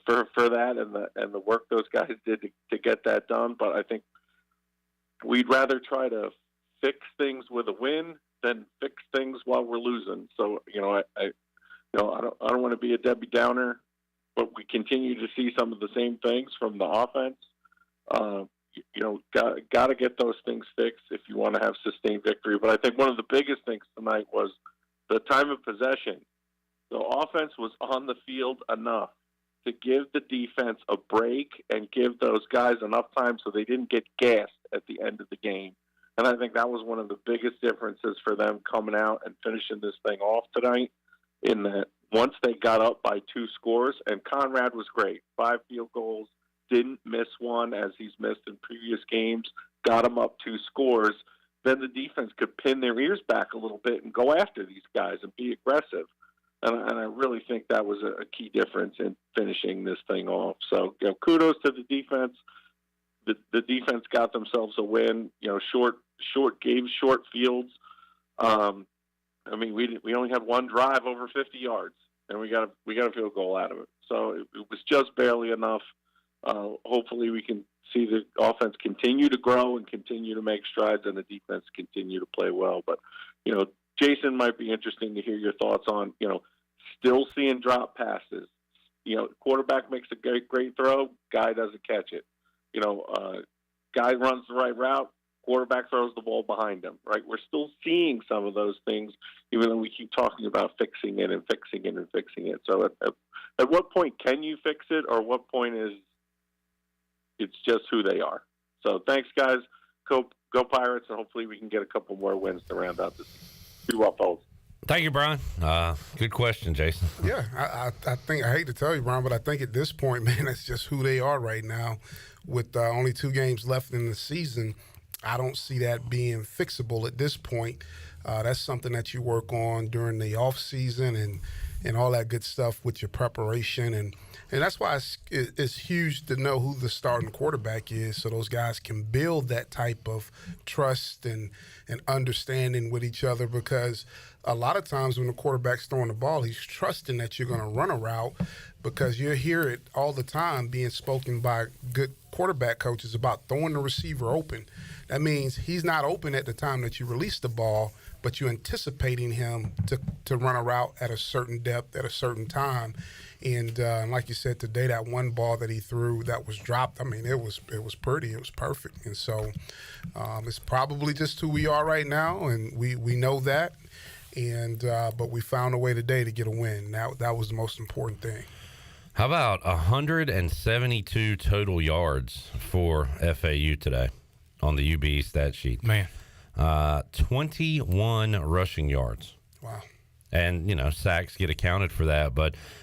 for that and the work those guys did to get that done. But I think we'd rather try to fix things with a win than fix things while we're losing. So, I don't want to be a Debbie Downer, but we continue to see some of the same things from the offense. Got to get those things fixed if you want to have sustained victory. But I think one of the biggest things tonight was the time of possession. The offense was on the field enough to give the defense a break and give those guys enough time so they didn't get gassed at the end of the game. And I think that was one of the biggest differences for them coming out and finishing this thing off tonight, in that once they got up by 2 scores, and Conrad was great, 5 field goals, didn't miss one as he's missed in previous games, got them up 2 scores, then the defense could pin their ears back a little bit and go after these guys and be aggressive. and I really think that was a key difference in finishing this thing off. So, kudos to the defense. The defense got themselves a win. Short games, short fields. I mean, we only had one drive over 50 yards, and we got a field goal out of it. So it was just barely enough. Hopefully, we can see the offense continue to grow and continue to make strides, and the defense continue to play well. But Jason, might be interesting to hear your thoughts on still seeing drop passes. Quarterback makes a great throw, guy doesn't catch it. Guy runs the right route, quarterback throws the ball behind him, right? We're still seeing some of those things, even though we keep talking about fixing it and fixing it and fixing it. So at what point can you fix it, or what point is it's just who they are? So thanks, guys. Go Pirates, and hopefully we can get a couple more wins to round out this. Be well, folks. Thank you, Brian. Good question, Jason. Yeah, I think, I hate to tell you, Brian, but I think at this point, man, that's just who they are right now. With only 2 games left in the season, I don't see that being fixable at this point. That's something that you work on during the off season and all that good stuff with your preparation. And that's why it's huge to know who the starting quarterback is, so those guys can build that type of trust and understanding with each other, because a lot of times when the quarterback's throwing the ball, he's trusting that you're going to run a route, because you hear it all the time being spoken by good quarterback coaches about throwing the receiver open. That means he's not open at the time that you release the ball, but you're anticipating him to run a route at a certain depth at a certain time. And like you said today, that one ball that he threw that was dropped, I mean, it was pretty. It was perfect. And so it's probably just who we are right now, and we know that. And but we found a way today to get a win. That was the most important thing. How about 172 total yards for FAU today on the UB stat sheet? Man. 21 rushing yards. Wow. And, sacks get accounted for that.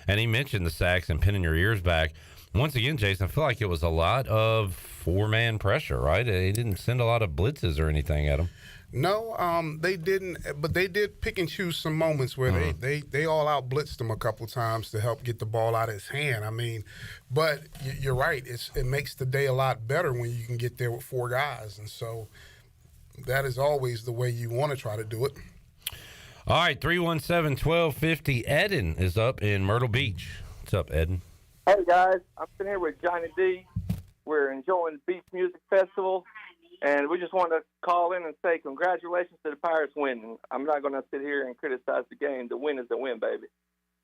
And he mentioned the sacks and pinning your ears back. Once again, Jason, I feel like it was a lot of four-man pressure, right? He didn't send a lot of blitzes or anything at him. No, they didn't, but they did pick and choose some moments where they all out blitzed him a couple times to help get the ball out of his hand. I mean, but you're right. It makes the day a lot better when you can get there with 4 guys. And so that is always the way you want to try to do it. All right, 317-1250. Eden is up in Myrtle Beach. What's up, Eden? Hey, guys. I'm sitting here with Johnny D. We're enjoying the Beach Music Festival. And we just want to call in and say congratulations to the Pirates winning. I'm not going to sit here and criticize the game. The win is the win, baby.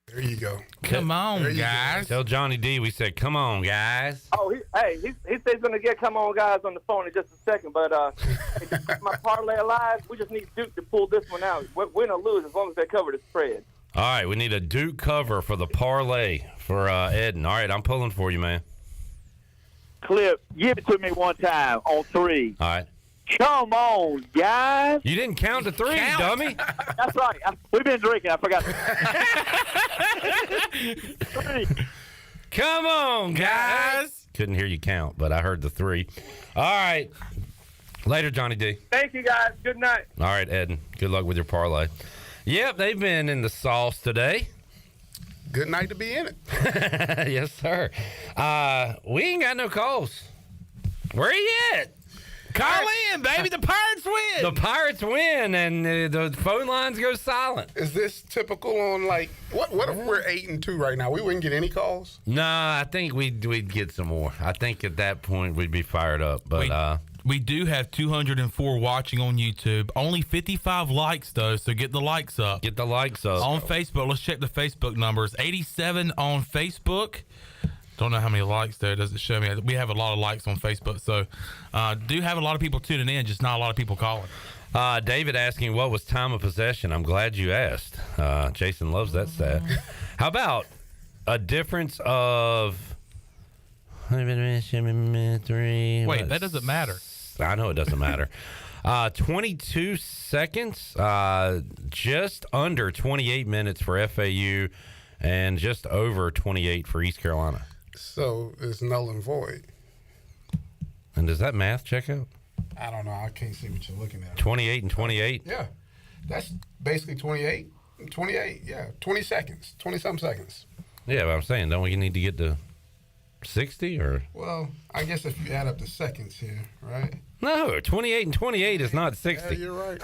There you go. Come on, guys. Tell Johnny D we said, come on, guys. Oh, he said he's going to get come on, guys, on the phone in just a second. But my parlay alive, we just need Duke to pull this one out. Win or lose as long as they cover the spread. All right, we need a Duke cover for the parlay for Eden. All right, I'm pulling for you, man. Clip, give it to me one time on 3. All right. Come on, guys. You didn't count to 3, dummy. That's right. We've been drinking. I forgot. 3. Come on, guys. Couldn't hear you count, but I heard the 3. All right. Later, Johnny D. Thank you, guys. Good night. All right, Eden. Good luck with your parlay. Yep, they've been in the sauce today. Good night to be in it. Yes, sir. We ain't got no calls. Where you at? Call in, baby. The Pirates win. The Pirates win, and the phone lines go silent. Is this typical on, like, what if we're 8-2 right now? We wouldn't get any calls? No, I think we'd get some more. I think at that point we'd be fired up. But we do have 204 watching on YouTube. Only 55 likes, though, so get the likes up. Get the likes up. On Facebook, let's check the Facebook numbers. 87 on Facebook. Don't know how many likes there. Does it show me? We have a lot of likes on Facebook, so do have a lot of people tuning in, just not a lot of people calling. David asking, what was time of possession? I'm glad you asked. Jason loves that stat. How about a difference of 3? Wait, that doesn't matter. I know it doesn't matter. 22 seconds, just under 28 minutes for FAU, and just over 28 for East Carolina. So it's null and void. And does that math check out? I don't know. I can't see what you're looking at. 28 and 28? Yeah. That's basically 28. 28, yeah. 20 seconds. 20-something seconds. Yeah, but I'm saying, don't we need to get to 60 or? Well, I guess if you add up the seconds here, right? No, 28 and 28 is not 60. Yeah, you're right.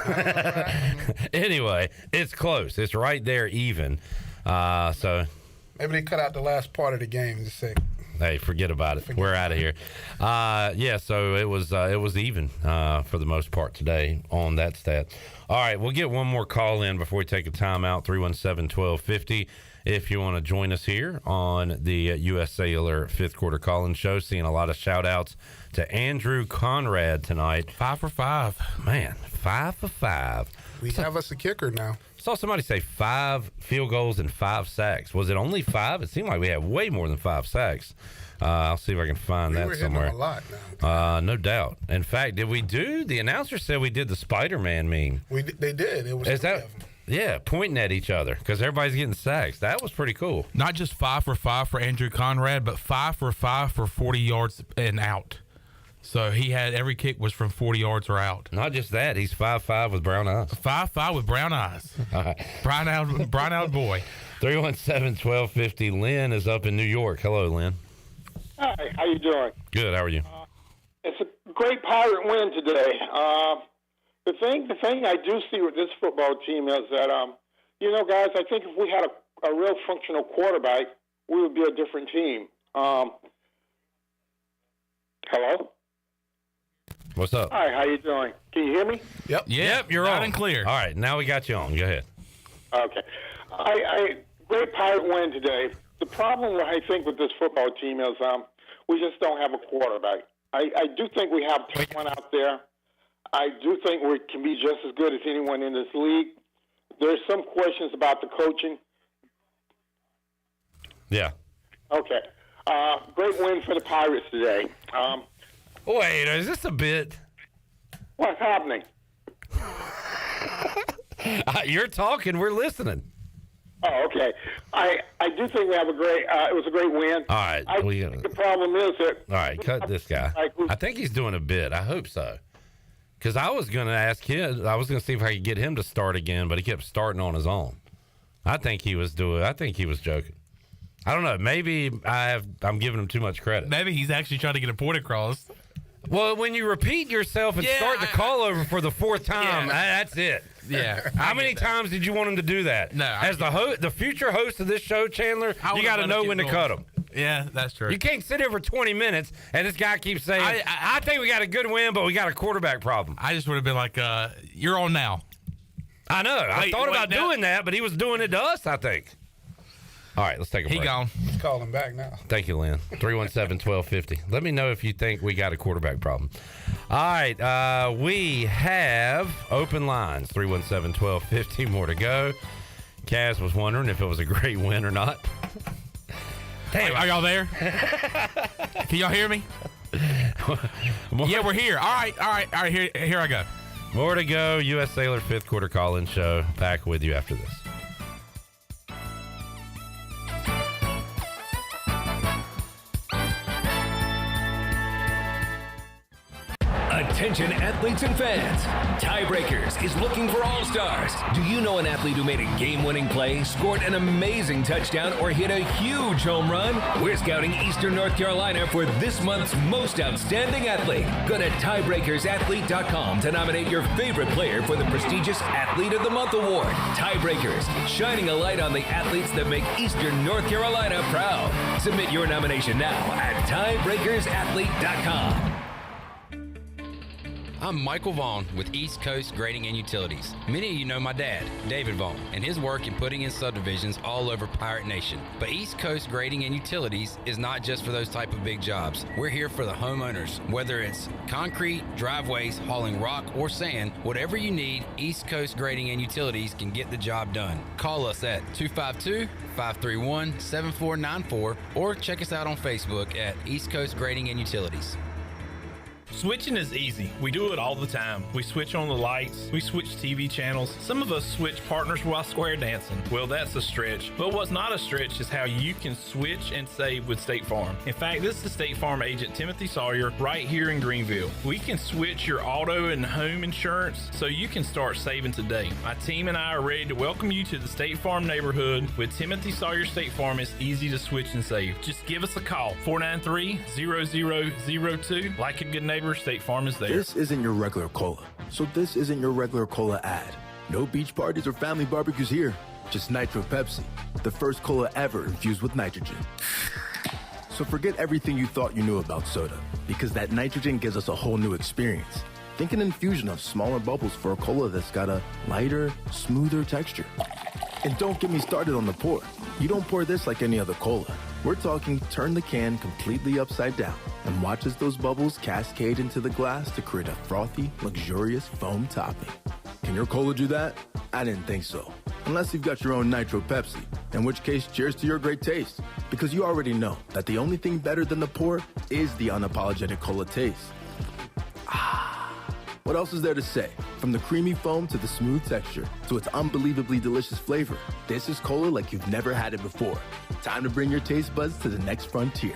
Anyway, it's close. It's right there even. So maybe they cut out the last part of the game just say. Hey, forget about it. We're out of here. So it was even for the most part today on that stat. All right, we'll get one more call in before we take a timeout. 317-1250. If you want to join us here on the U.S. Cellular fifth quarter call-in show, seeing a lot of shout-outs to Andrew Conrad tonight. 5 for 5. Man, 5 for 5. We have us a kicker now. Saw somebody say 5 field goals and 5 sacks. Was it only 5? It seemed like we had way more than 5 sacks. I'll see if I can find that somewhere. We were hitting them a lot now. No doubt. In fact, did we do? The announcer said we did the Spider-Man meme. They did. It was. Is that? Yeah, pointing at each other because everybody's getting sacks. That was pretty cool. Not just 5 for 5 for Andrew Conrad, but 5 for 5 for 40 yards and out. So he had every kick was from 40 yards or out. Not just that, he's 5'5" with brown eyes. 5'5" with brown eyes. All right. Brown out boy. 317-1250. Lynn is up in New York. Hello, Lynn. Hi, how you doing? Good. How are you? It's a great Pirate win today. The thing I do see with this football team is that, guys, I think if we had a real functional quarterback, we would be a different team. Hello? What's up? Hi, how you doing? Can you hear me? Yep, you're loud on. and clear. All right, now we got you on. Go ahead. Okay. Great Pirate win today. The problem, I think, with this football team is we just don't have a quarterback. I do think we have talent out there. I do think we can be just as good as anyone in this league. There's some questions about the coaching. Yeah. Okay. Great win for the Pirates today. Wait, is this a bit? What's happening? You're talking. We're listening. Oh, okay. I do think we have it was a great win. All right. The problem is that... All right, cut this guy. I think he's doing a bit. I hope so. Because I was going to ask him, I was going to see if I could get him to start again, but he kept starting on his own. I think he was joking. I don't know. Maybe I'm giving him too much credit. Maybe he's actually trying to get a point across. Well, when you repeat yourself and start the call over for the 4th time, that's it. Yeah. How many times did you want him to do that? No. As the future host of this show, Chandler, you got to know when to cut him. Yeah, that's true. You can't sit here for 20 minutes and this guy keeps saying, I think we got a good win, but we got a quarterback problem. I just would have been like, you're on now. I know. I thought about doing that, but he was doing it to us, I think. All right, let's take a break. He gone. He's calling back now. Thank you, Lynn. 317-1250. Let me know if you think we got a quarterback problem. All right, we have open lines. 317-1250. More to go. Kaz was wondering if it was a great win or not. Damn, are y'all there? Can y'all hear me? Yeah, we're here. All right. Here I go. More to go. U.S. Cellular fifth quarter call-in show. Back with you after this. Attention athletes and fans. Tiebreakers is looking for all-stars. Do you know an athlete who made a game-winning play, scored an amazing touchdown, or hit a huge home run? We're scouting Eastern North Carolina for this month's most outstanding athlete. Go to tiebreakersathlete.com to nominate your favorite player for the prestigious Athlete of the Month award. Tiebreakers, shining a light on the athletes that make Eastern North Carolina proud. Submit your nomination now at tiebreakersathlete.com. I'm Michael Vaughn with East Coast Grading and Utilities. Many of you know my dad, David Vaughn, and his work in putting in subdivisions all over Pirate Nation. But East Coast Grading and Utilities is not just for those type of big jobs. We're here for the homeowners. Whether it's concrete, driveways, hauling rock, or sand, whatever you need, East Coast Grading and Utilities can get the job done. Call us at 252-531-7494 or check us out on Facebook at East Coast Grading and Utilities. Switching is easy. We do it all the time. We switch on the lights. We switch TV channels. Some of us switch partners while square dancing. Well, that's a stretch. But what's not a stretch is how you can switch and save with State Farm. In fact, this is State Farm agent Timothy Sawyer right here in Greenville. We can switch your auto and home insurance so you can start saving today. My team and I are ready to welcome you to the State Farm neighborhood. With Timothy Sawyer State Farm, it's easy to switch and save. Just give us a call, 493-0002. Like a good neighbor, State Farm is there. This isn't your regular cola, so this isn't your regular cola ad. No beach parties or family barbecues here, just Nitro Pepsi, the first cola ever infused with nitrogen. So forget everything you thought you knew about soda, because that nitrogen gives us a whole new experience. Think an infusion of smaller bubbles for a cola that's got a lighter, smoother texture. And don't get me started on the pour. You don't pour this like any other cola. We're talking turn the can completely upside down and watch as those bubbles cascade into the glass to create a frothy, luxurious foam topping. Can your cola do that? I didn't think so. Unless you've got your own Nitro Pepsi, in which case, cheers to your great taste. Because you already know that the only thing better than the pour is the unapologetic cola taste. What else is there to say? From the creamy foam to the smooth texture to its unbelievably delicious flavor, this is cola like you've never had it before. Time to bring your taste buds to the next frontier.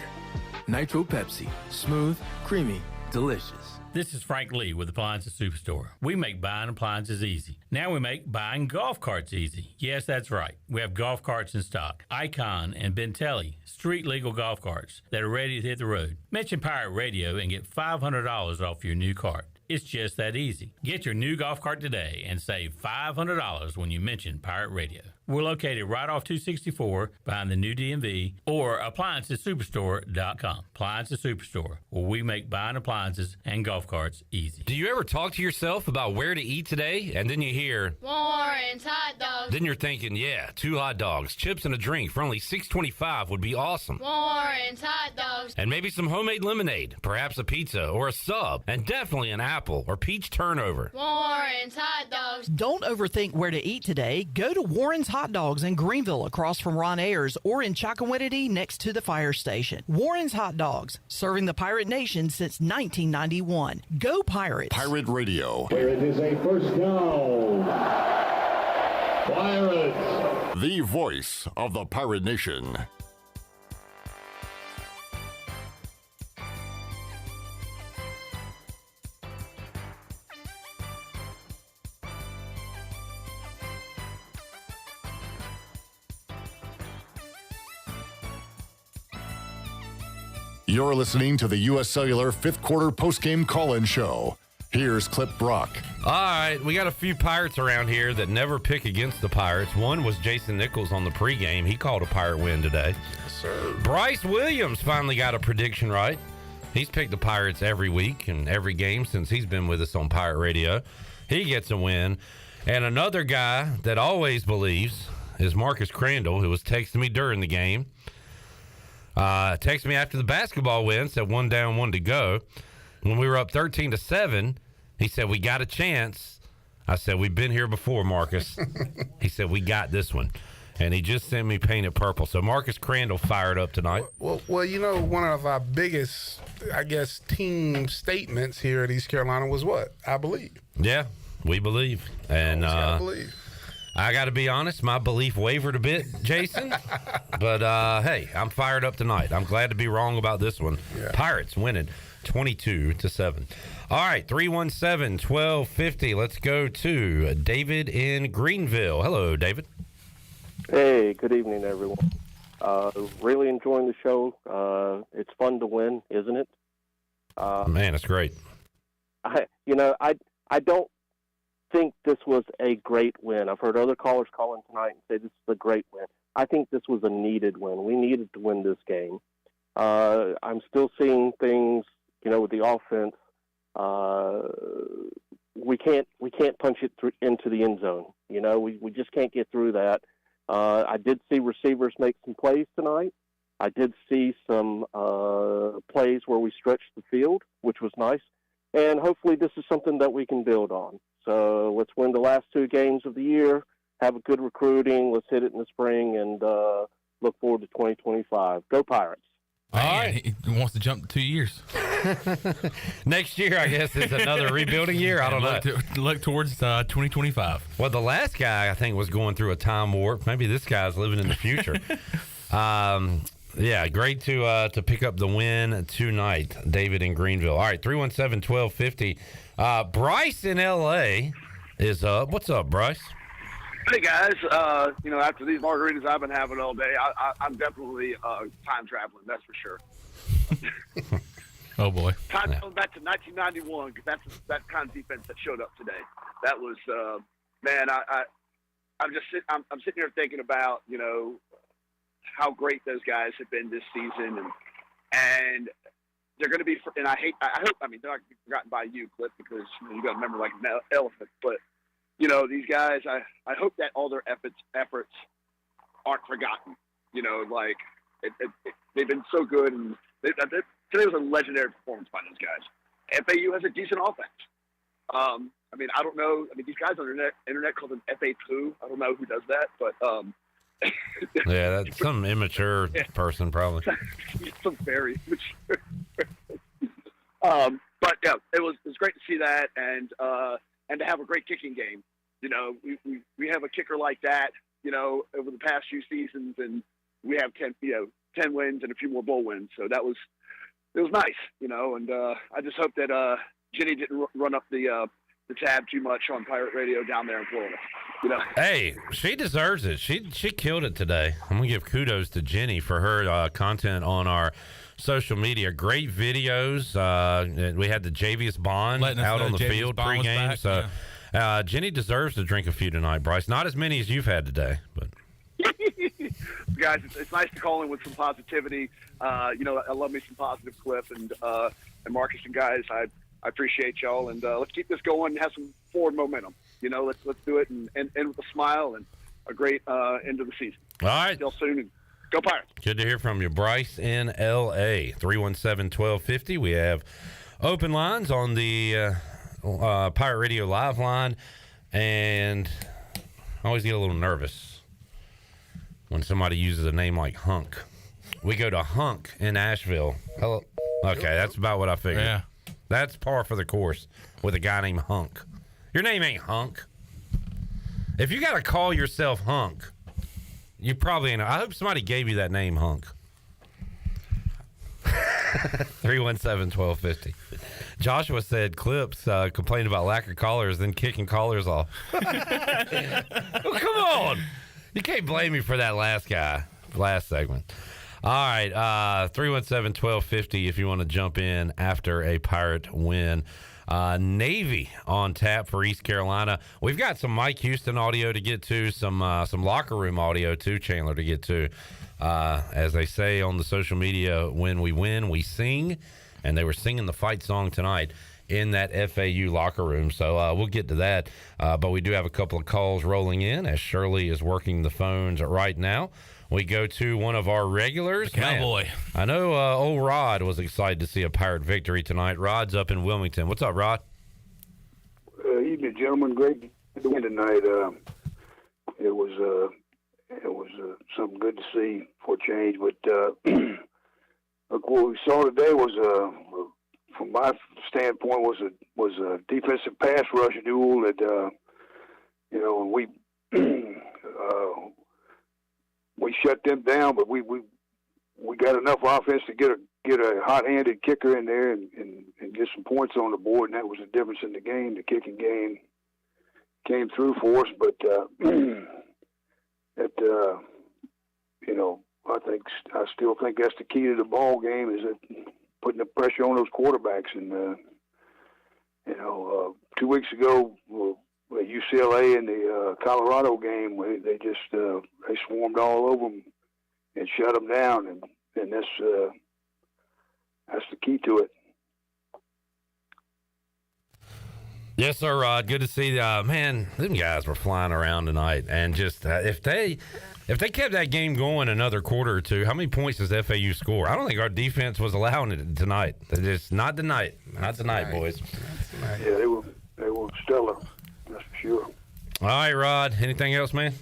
Nitro Pepsi. Smooth, creamy, delicious. This is Frank Lee with Appliances Superstore. We make buying appliances easy. Now we make buying golf carts easy. Yes, that's right. We have golf carts in stock. Icon and Bentelli, street legal golf carts that are ready to hit the road. Mention Pirate Radio and get $500 off your new cart. It's just that easy. Get your new golf cart today and save $500 when you mention Pirate Radio. We're located right off 264 behind the new DMV or AppliancesSuperstore.com. Appliances Superstore, where we make buying appliances and golf carts easy. Do you ever talk to yourself about where to eat today? And then you hear, Warren's Hot Dogs. Then you're thinking, yeah, 2 hot dogs, chips, and a drink for only $6.25 would be awesome. Warren's Hot Dogs. And maybe some homemade lemonade, perhaps a pizza or a sub, and definitely an apple or peach turnover. Warren's Hot Dogs. Don't overthink where to eat today. Go to Warren's Hot Dogs in Greenville across from Ron Ayers or in Chocowinity next to the fire station. Warren's Hot Dogs, serving the Pirate Nation since 1991. Go Pirates! Pirate Radio. Here it is a first down. Pirates. The voice of the Pirate Nation. You're listening to the U.S. Cellular fifth quarter postgame call-in show. Here's Clip Brock. All right, we got a few Pirates around here that never pick against the Pirates. One was Jason Nichols on the pregame. He called a Pirate win today. Yes, sir. Bryce Williams finally got a prediction right. He's picked the Pirates every week and every game since he's been with us on Pirate Radio. He gets a win. And another guy that always believes is Marcus Crandall, who was texting me during the game. Texted me after the basketball win, said 1 down, 1 to go. When we were up 13-7, he said, we got a chance. I said, we've been here before, Marcus. He said, we got this one. And he just sent me painted purple. So Marcus Crandall fired up tonight. Well, you know, one of our biggest, I guess, team statements here at East Carolina was what? I believe. Yeah, we believe. And I believe. I got to be honest, my belief wavered a bit, Jason. But, hey, I'm fired up tonight. I'm glad to be wrong about this one. Yeah. Pirates winning 22-7. All right, 317-1250. Let's go to David in Greenville. Hello, David. Hey, good evening, everyone. Really enjoying the show. It's fun to win, isn't it? Man, it's great. I don't think this was a great win. I've heard other callers call in tonight and say this is a great win. I think this was a needed win. We needed to win this game. I'm still seeing things, with the offense. We can't punch it into the end zone. We just can't get through that. I did see receivers make some plays tonight. I did see some plays where we stretched the field, which was nice. And hopefully this is something that we can build on. So let's win the last 2 games of the year, have a good recruiting, let's hit it in the spring, and look forward to 2025. Go Pirates. Man, he wants to jump 2 years. Next year, I guess, is another rebuilding year. I don't know. Look towards 2025. Well, the last guy, I think, was going through a time warp. Maybe this guy's living in the future. Yeah, great to pick up the win tonight, David in Greenville. All right, 317-1250. Bryce in L.A. is up. What's up, Bryce? Hey guys, after these margaritas I've been having all day, I'm definitely time traveling. That's for sure. Oh boy! Time going back to 1991 because that's that kind of defense that showed up today. That was man. I'm sitting here thinking about how great those guys have been this season, and they're going to be. And I hope. I mean, they're not going to be forgotten by you, Cliff, because you got to remember like an elephant, but. These guys, I hope that all their efforts aren't forgotten. They've been so good. And today was a legendary performance by those guys. FAU has a decent offense. I don't know. These guys on the internet call them FAU. I don't know who does that, but yeah, that's some immature person probably. Some very immature. But yeah, it was great to see that and to have a great kicking game. We have a kicker like that, over the past few seasons, and we have 10 wins and a few more bowl wins. So it was nice, and I just hope that Jenny didn't run up the tab too much on Pirate Radio down there in Florida. Hey, she deserves it. She killed it today. I'm gonna give kudos to Jenny for her content on our social media. Great videos. We had the Javius Bond out on the field pregame. So Jenny deserves to drink a few tonight, Bryce. Not as many as you've had today, but guys, it's nice to call in with some positivity. I love me some positive Cliff and Marcus and guys. I appreciate y'all, and let's keep this going and have some forward momentum. Let's do it and end with a smile and a great end of the season. All right. See y'all soon. And go Pirates. Good to hear from you, Bryce in L.A. 317-1250. We have open lines on the Pirate Radio live line, and I always get a little nervous when somebody uses a name like Hunk. We go to Hunk in Asheville. Hello. Okay, that's about what I figured. Yeah. That's par for the course with a guy named Hunk. Your name ain't Hunk. If you got to call yourself Hunk, you probably ain't. I hope somebody gave you that name, Hunk. 317-1250. Joshua said Clips complained about lack of callers, then kicking callers off. Well, come on. You can't blame me for that last segment. All right, 317-1250 if you want to jump in after a Pirate win. Navy on tap for East Carolina. We've got some Mike Houston audio to get to, some locker room audio too, Chandler, to get to. As they say on the social media, when we win, we sing. And they were singing the fight song tonight in that FAU locker room. So we'll get to that. But we do have a couple of calls rolling in as Shirley is working the phones right now. We go to one of our regulars. The Cowboy. Man, I know old Rod was excited to see a Pirate victory tonight. Rod's up in Wilmington. What's up, Rod? Evening, gentlemen. Great to win tonight. It was something good to see for a change. But look, what we saw today was, from my standpoint, was a defensive pass rush duel that we shut them down, but we got enough offense to get a hot-handed kicker in there and get some points on the board, and that was the difference in the game. The kicking game came through for us, but I still think that's the key to the ball game, is that putting the pressure on those quarterbacks. And 2 weeks ago, at UCLA in the Colorado game, they swarmed all over them and shut them down, and that's the key to it. Yes, sir, Rod. Good to see. Man, them guys were flying around tonight, and just if they kept that game going another quarter or two, how many points does FAU score? I don't think our defense was allowing it tonight. Just not tonight, boys. Yeah, they were stellar. That's for sure. All right, Rod. Anything else, man?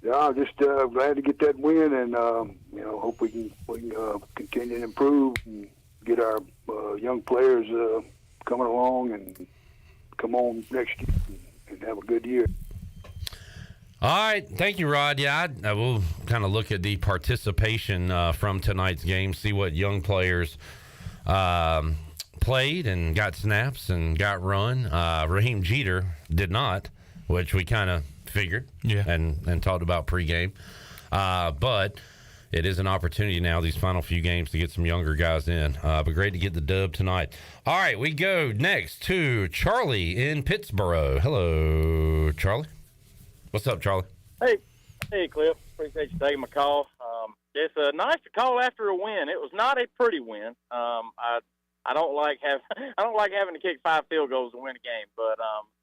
Yeah, I'm just glad to get that win, and hope we can continue to improve and get our young players coming along and come on next year and have a good year. All right. Thank you, Rod. Yeah, I will kind of look at the participation from tonight's game, see what young players played and got snaps and got run. Raheem Jeter did not, which we kind of figured and talked about pregame. But it is an opportunity now, these final few games, to get some younger guys in. But great to get the dub tonight. All right, we go next to Charlie in Pittsburgh. Hello, Charlie. What's up, Charlie? Hey, Cliff. Appreciate you taking my call. It's nice to call after a win. It was not a pretty win. I don't like having to kick 5 field goals to win a game, but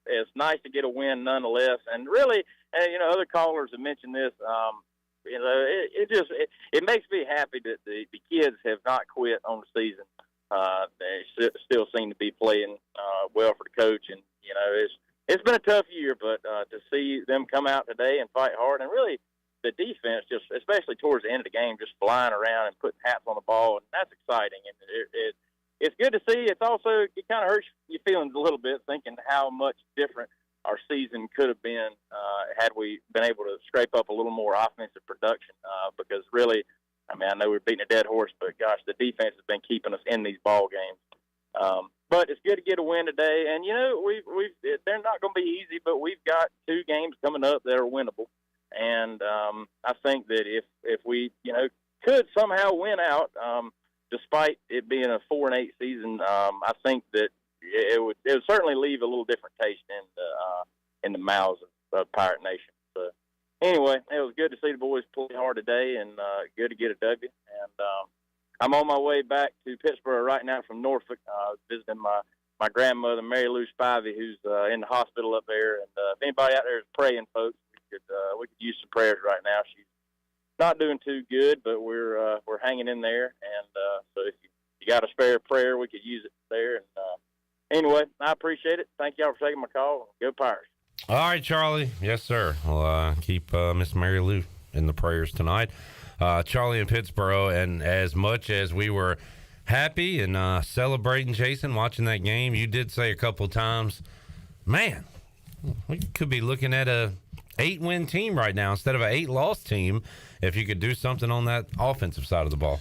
it's nice to get a win nonetheless. And really, other callers have mentioned this. It makes me happy that the kids have not quit on the season. They still seem to be playing well for the coach, and it's been a tough year, but to see them come out today and fight hard, and really the defense, just especially towards the end of the game, just flying around and putting hats on the ball, and that's exciting. And it's good to see. It's also, it kind of hurts your feelings a little bit, thinking how much different our season could have been had we been able to scrape up a little more offensive production. Because really, I know we're beating a dead horse, but gosh, the defense has been keeping us in these ball games. But it's good to get a win today, and they're not going to be easy, but we've got 2 games coming up that are winnable, and I think that if we could somehow win out, despite it being a 4-8 season, I think that it would certainly leave a little different taste in the mouths of Pirate Nation. So anyway, it was good to see the boys play hard today, and good to get a W. And I'm on my way back to Pittsburgh right now from Norfolk, visiting my grandmother, Mary Lou Spivey, who's in the hospital up there. And if anybody out there is praying, folks, we could use some prayers right now. She's not doing too good, but we're hanging in there. And so if you got a spare prayer, we could use it there. And anyway, I appreciate it. Thank y'all for taking my call. Go Pirates. All right, Charlie. Yes, sir. We'll keep Miss Mary Lou in the prayers tonight. Charlie in Pittsburgh, and as much as we were happy and celebrating, Jason, watching that game, you did say a couple of times, man, we could be looking at a 8-win team right now instead of an 8-loss team if you could do something on that offensive side of the ball.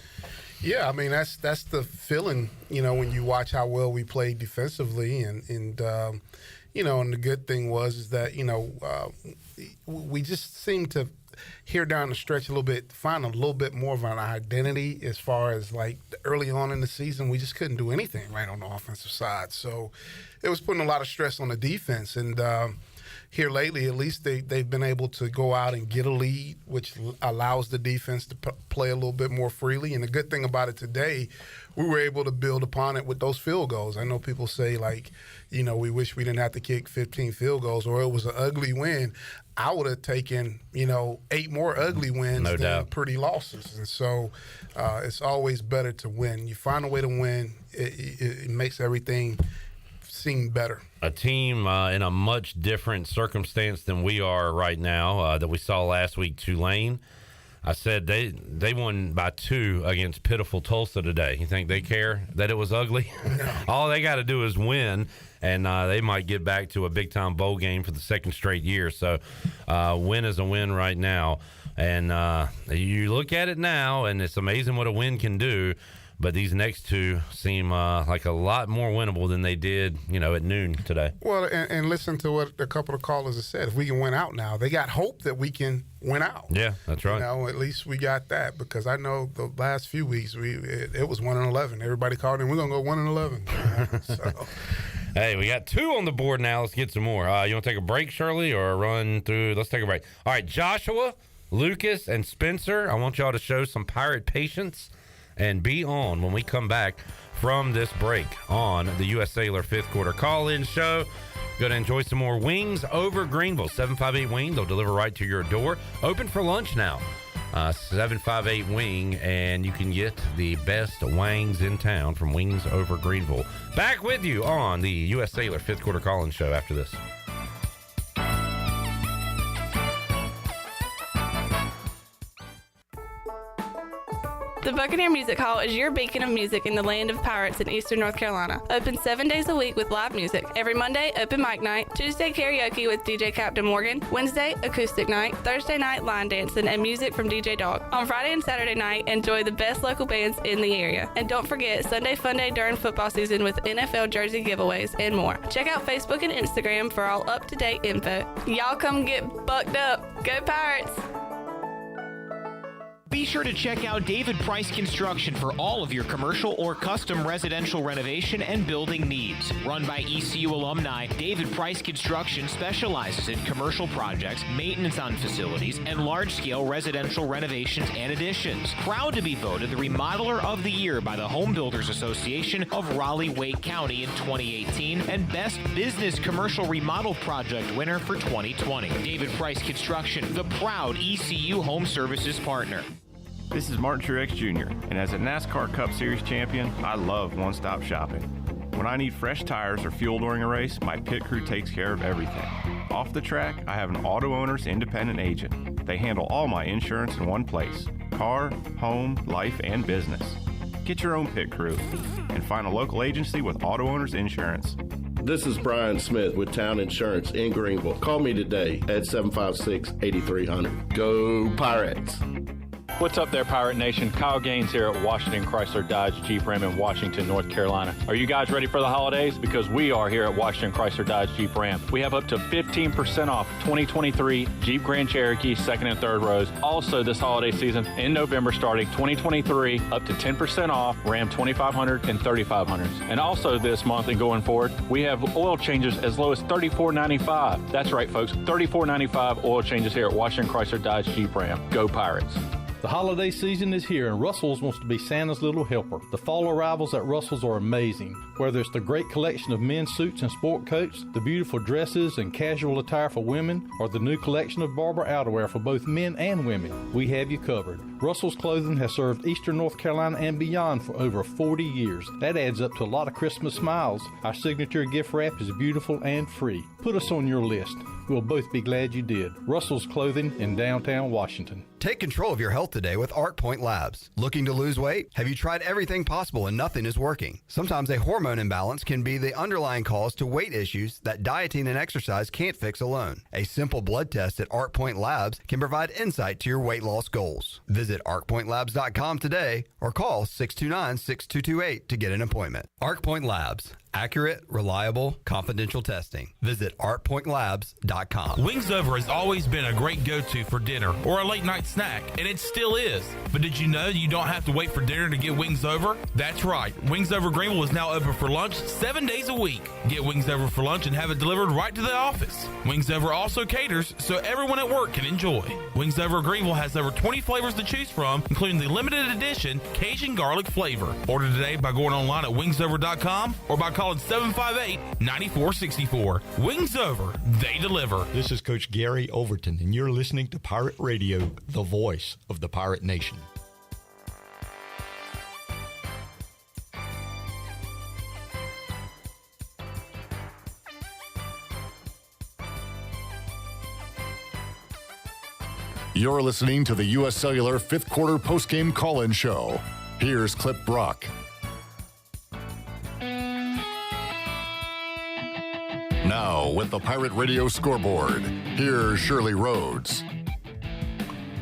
Yeah, that's the feeling, when you watch how well we played defensively, and and the good thing is that, we just seemed to here down the stretch a little bit, find a little bit more of an identity as far as like early on in the season. We just couldn't do anything right on the offensive side. So it was putting a lot of stress on the defense. And here lately, at least they've been able to go out and get a lead, which allows the defense to play a little bit more freely. And the good thing about it today, we were able to build upon it with those field goals. I know people say, we wish we didn't have to kick 15 field goals or it was an ugly win. I would have taken, 8 more ugly wins than pretty losses. And so it's always better to win. You find a way to win, it makes everything seem better. A team in a much different circumstance than we are right now that we saw last week, Tulane. I said they won by 2 against pitiful Tulsa today. You think they care that it was ugly? No. All they got to do is win, and they might get back to a big-time bowl game for the second straight year. So win is a win right now. And you look at it now, and it's amazing what a win can do. But these next 2 seem like a lot more winnable than they did, at noon today. Well, and listen to what a couple of callers have said. If we can win out now, they got hope that we can win out. Yeah, that's right. At least we got that, because I know the last few weeks it was 1-11. Everybody called in, we're gonna go 1-11. So. Hey, we got 2 on the board now. Let's get some more. You want to take a break, Shirley, or run through? Let's take a break. All right, Joshua, Lucas, and Spencer, I want y'all to show some Pirate patience and be on when we come back from this break on the U.S. Cellular 5th Quarter Call-In Show. Going to enjoy some more Wings over Greenville. 758 Wing, they'll deliver right to your door. Open for lunch now. 758 Wing, and you can get the best wangs in town from Wings over Greenville. Back with you on the U.S. Cellular 5th Quarter Call-In Show after this. The Buccaneer Music Hall is your beacon of music in the land of pirates in eastern North Carolina. Open 7 days a week with live music. Every Monday, open mic night. Tuesday, karaoke with DJ Captain Morgan. Wednesday, acoustic night. Thursday night, line dancing and music from DJ Dog. On Friday and Saturday night, enjoy the best local bands in the area. And don't forget, Sunday Fun Day during football season with NFL jersey giveaways and more. Check out Facebook and Instagram for all up-to-date info. Y'all come get bucked up. Go Pirates! Be sure to check out David Price Construction for all of your commercial or custom residential renovation and building needs. Run by ECU alumni, David Price Construction specializes in commercial projects, maintenance on facilities, and large-scale residential renovations and additions. Proud to be voted the Remodeler of the Year by the Home Builders Association of Raleigh-Wake County in 2018 and Best Business Commercial Remodel Project winner for 2020. David Price Construction, the proud ECU Home Services partner. This is Martin Truex Jr., and as a NASCAR Cup Series champion, I love one-stop shopping. When I need fresh tires or fuel during a race, my pit crew takes care of everything. Off the track, I have an Auto Owners independent agent. They handle all my insurance in one place: car, home, life, and business. Get your own pit crew and find a local agency with Auto Owners Insurance. This is Brian Smith with Town Insurance in Greenville. Call me today at 756-8300. Go Pirates! What's up there, Pirate Nation? Kyle Gaines here at Washington Chrysler Dodge Jeep Ram in Washington, North Carolina. Are you guys ready for the holidays? Because we are here at Washington Chrysler Dodge Jeep Ram. We have up to 15% off 2023 Jeep Grand Cherokee second and third rows. Also this holiday season in November starting 2023, up to 10% off Ram 2500 and 3500s. And also this month and going forward, we have oil changes as low as $34.95. That's right, folks, $34.95 oil changes here at Washington Chrysler Dodge Jeep Ram. Go Pirates! The holiday season is here, and Russell's wants to be Santa's little helper. The fall arrivals at Russell's are amazing. Whether it's the great collection of men's suits and sport coats, the beautiful dresses and casual attire for women, or the new collection of Barber outerwear for both men and women, we have you covered. Russell's Clothing has served Eastern North Carolina and beyond for over 40 years. That adds up to a lot of Christmas smiles. Our signature gift wrap is beautiful and free. Put us on your list. We'll both be glad you did. Russell's Clothing in downtown Washington. Take control of your health today with Arc Point Labs. Looking to lose weight? Have you tried everything possible and nothing is working? Sometimes a hormone imbalance can be the underlying cause to weight issues that dieting and exercise can't fix alone. A simple blood test at Arc Point Labs can provide insight to your weight loss goals. Visit arcpointlabs.com today or call 629-6228 to get an appointment. Arc Point Labs. Accurate, reliable, confidential testing. Visit artpointlabs.com. Wings Over has always been a great go-to for dinner or a late-night snack, and it still is. But did you know you don't have to wait for dinner to get Wings Over? That's right. Wings Over Greenville is now open for lunch 7 days a week. Get Wings Over for lunch and have it delivered right to the office. Wings Over also caters so everyone at work can enjoy. Wings Over Greenville has over 20 flavors to choose from, including the limited edition Cajun garlic flavor. Order today by going online at wingsover.com or by calling 758-9464. Wings Over, they deliver. This is Coach Gary Overton, and you're listening to Pirate Radio, the voice of the Pirate Nation. You're listening to the U.S. Cellular fifth quarter postgame call-in show. Here's Clip Brock. Now, with the Pirate Radio scoreboard, here's Shirley Rhodes.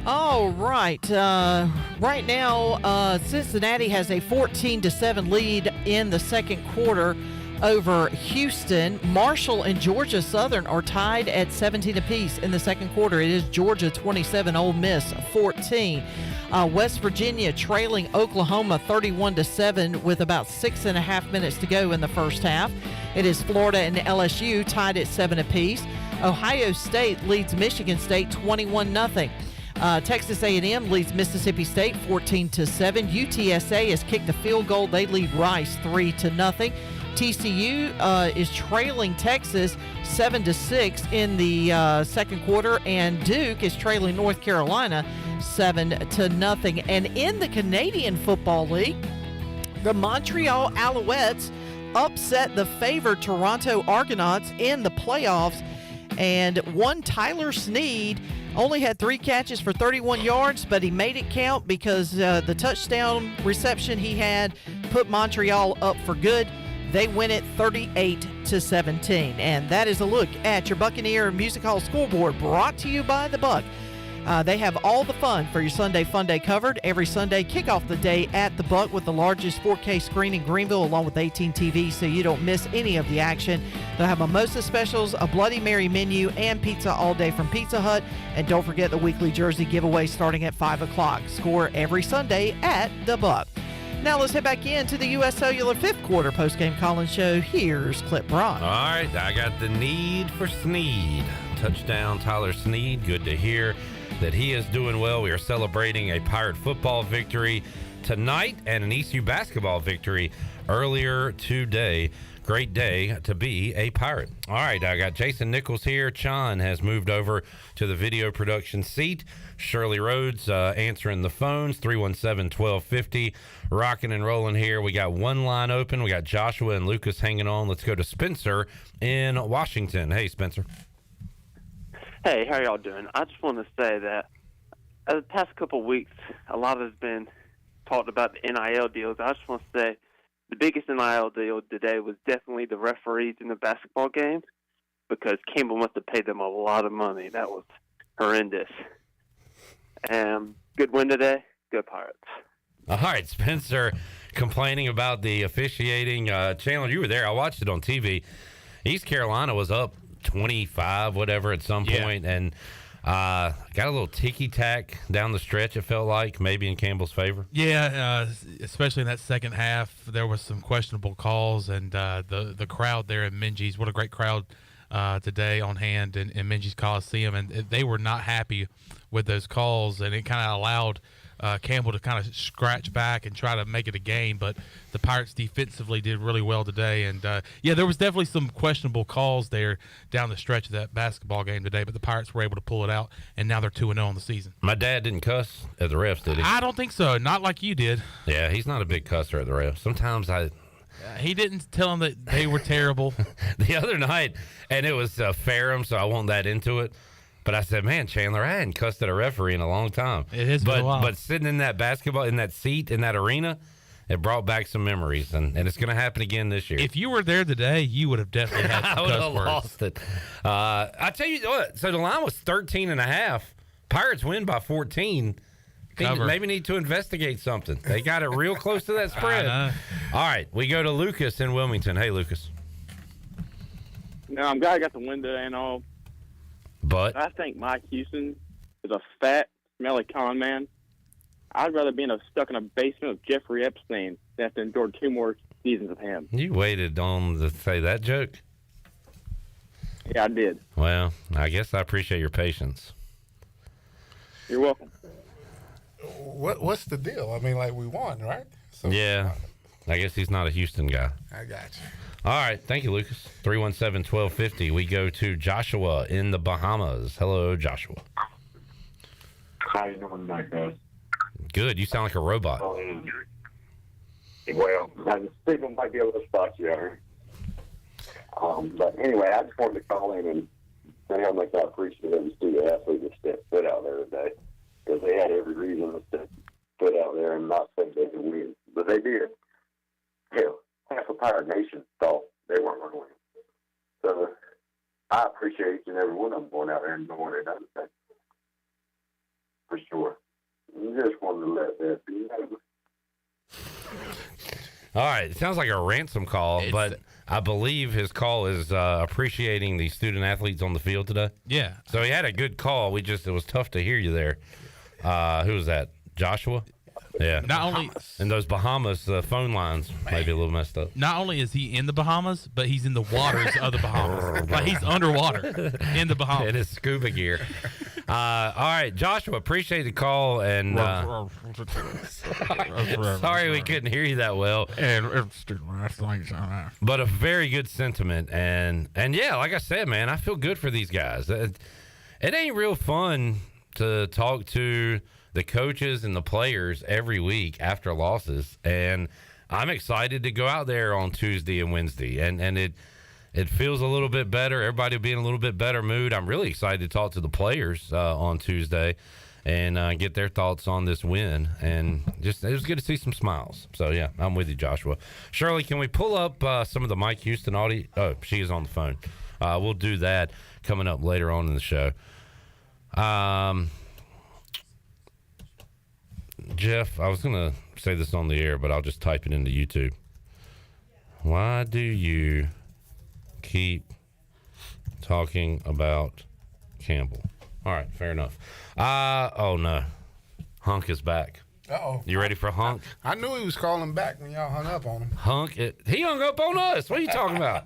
All right. Right now, Cincinnati has a 14-7 lead in the second quarter over Houston. Marshall and Georgia Southern are tied at 17 apiece in the second quarter. It is Georgia 27, Ole Miss 14. West Virginia trailing Oklahoma 31-7 with about 6.5 minutes to go in the first half. It is Florida and LSU tied at 7 apiece. Ohio State leads Michigan State 21-0. Texas A&M leads Mississippi State 14-7. UTSA has kicked a field goal. They lead Rice 3-0. TCU is trailing Texas 7-6 in the second quarter, and Duke is trailing North Carolina 7-0. And in the Canadian Football League, the Montreal Alouettes upset the favored Toronto Argonauts in the playoffs And one Tyler Sneed only had 3 catches for 31 yards, but he made it count because the touchdown reception he had put Montreal up for good. They win it 38-17. And that is a look at your Buccaneer Music Hall scoreboard, brought to you by The Buck. They have all the fun for your Sunday Fun Day covered. Every Sunday, kick off the day at The Buck with the largest 4K screen in Greenville, along with 18 TVs, so you don't miss any of the action. They'll have mimosa specials, a Bloody Mary menu, and pizza all day from Pizza Hut. And don't forget the weekly jersey giveaway starting at 5 o'clock. Score every Sunday at The Buck. Now let's head back into the U.S. Cellular 5th quarter postgame call-in show. Here's Clip Braun. All right, I got the need for Sneed. Touchdown, Tyler Sneed. Good to hear that he is doing well. We are celebrating a Pirate football victory tonight and an ECU basketball victory earlier today. Great day to be a Pirate. All right, I got Jason Nichols here. Chon has moved over to the video production seat. Shirley Rhodes answering the phones, 317-1250. Rocking and rolling here. We got one line open. We got Joshua and Lucas hanging on. Let's go to Spencer in Washington. Hey, Spencer. Hey, how y'all doing? I just want to say that the past couple of weeks, a lot has been talked about the NIL deals. I just want to say the biggest NIL deal today was definitely the referees in the basketball games, because Campbell must have paid them a lot of money. That was horrendous. Good win today. Go Pirates. All right, Spencer complaining about the officiating. Chandler, you were there. I watched it on TV. East Carolina was up 25, whatever, at some point, and got a little ticky-tack down the stretch, it felt like, maybe in Campbell's favor. Yeah, especially in that second half, there was some questionable calls, and the crowd there at Minji's, what a great crowd today on hand in Minji's Coliseum, and they were not happy with those calls, and it kind of allowed Campbell to kind of scratch back and try to make it a game, but the Pirates defensively did really well today. And, there was definitely some questionable calls there down the stretch of that basketball game today, but the Pirates were able to pull it out, and now they're 2-0 on the season. My dad didn't cuss at the refs, did he? I don't think so. Not like you did. Yeah, he's not a big cusser at the refs. Sometimes he didn't tell them that they were terrible. The other night, and it was Ferrum, so I won't that into it. But I said, man, Chandler, I hadn't cussed at a referee in a long time. It has been a while. But sitting in that basketball, in that seat, in that arena, it brought back some memories, and it's going to happen again this year. If you were there today, you would have definitely had some I would cuss have words. lost it. I tell you what, so the line was 13.5. Pirates win by 14. Maybe need to investigate something. They got it real close to that spread. All right, we go to Lucas in Wilmington. Hey, Lucas. Now, I'm glad I got the win today and all. But I think Mike Houston is a fat, smelly con man. I'd rather be stuck in a basement of Jeffrey Epstein than have to endure 2 more seasons of him. You waited on to say that joke? Yeah, I did. Well, I guess I appreciate your patience. You're welcome. What's the deal? I mean, like, we won, right? So, yeah. I guess he's not a Houston guy. I got you. All right. Thank you, Lucas. 317-1250. We go to Joshua in the Bahamas. Hello, Joshua. How you doing tonight, guys? Good. You sound like a robot. Well, people might be able to spot you out here. But anyway, I just wanted to call in and say how much I appreciate every student athlete that stepped foot out there today, because they had every reason to step foot out there and not think they could win. But they did. Hell, half of Pirate Nation thought they weren't going to win. So I appreciate each and every one of them going out there and doing it other thing. For sure. Just wanted to let that be known. All right. It sounds like a ransom call, but I believe his call is appreciating the student athletes on the field today. Yeah. So he had a good call. It was tough to hear you there. Who was that? Joshua? Yeah. Not only in those Bahamas, the phone lines might be a little messed up. Not only is he in the Bahamas, but he's in the waters of the Bahamas. Like, he's underwater in the Bahamas. In his scuba gear. All right, Joshua, appreciate the call, and sorry we couldn't hear you that well. But a very good sentiment, and yeah, like I said, man, I feel good for these guys. It ain't real fun to talk to the coaches and the players every week after losses, and I'm excited to go out there on Tuesday and Wednesday, and it it feels a little bit better. Everybody will be in a little bit better mood. I'm really excited to talk to the players on Tuesday and get their thoughts on this win. And just it was good to see some smiles. So, yeah, I'm with you, Joshua. Shirley, can we pull up some of the Mike Houston audio? Oh, she is on the phone. We'll do that coming up later on in the show. Jeff, I was going to say this on the air, but I'll just type it into YouTube. Why do you keep talking about Campbell? All right, fair enough. Oh, no. Hunk is back. Uh-oh. You ready for Hunk? I knew he was calling back when y'all hung up on him. Hunk, he hung up on us. What are you talking about?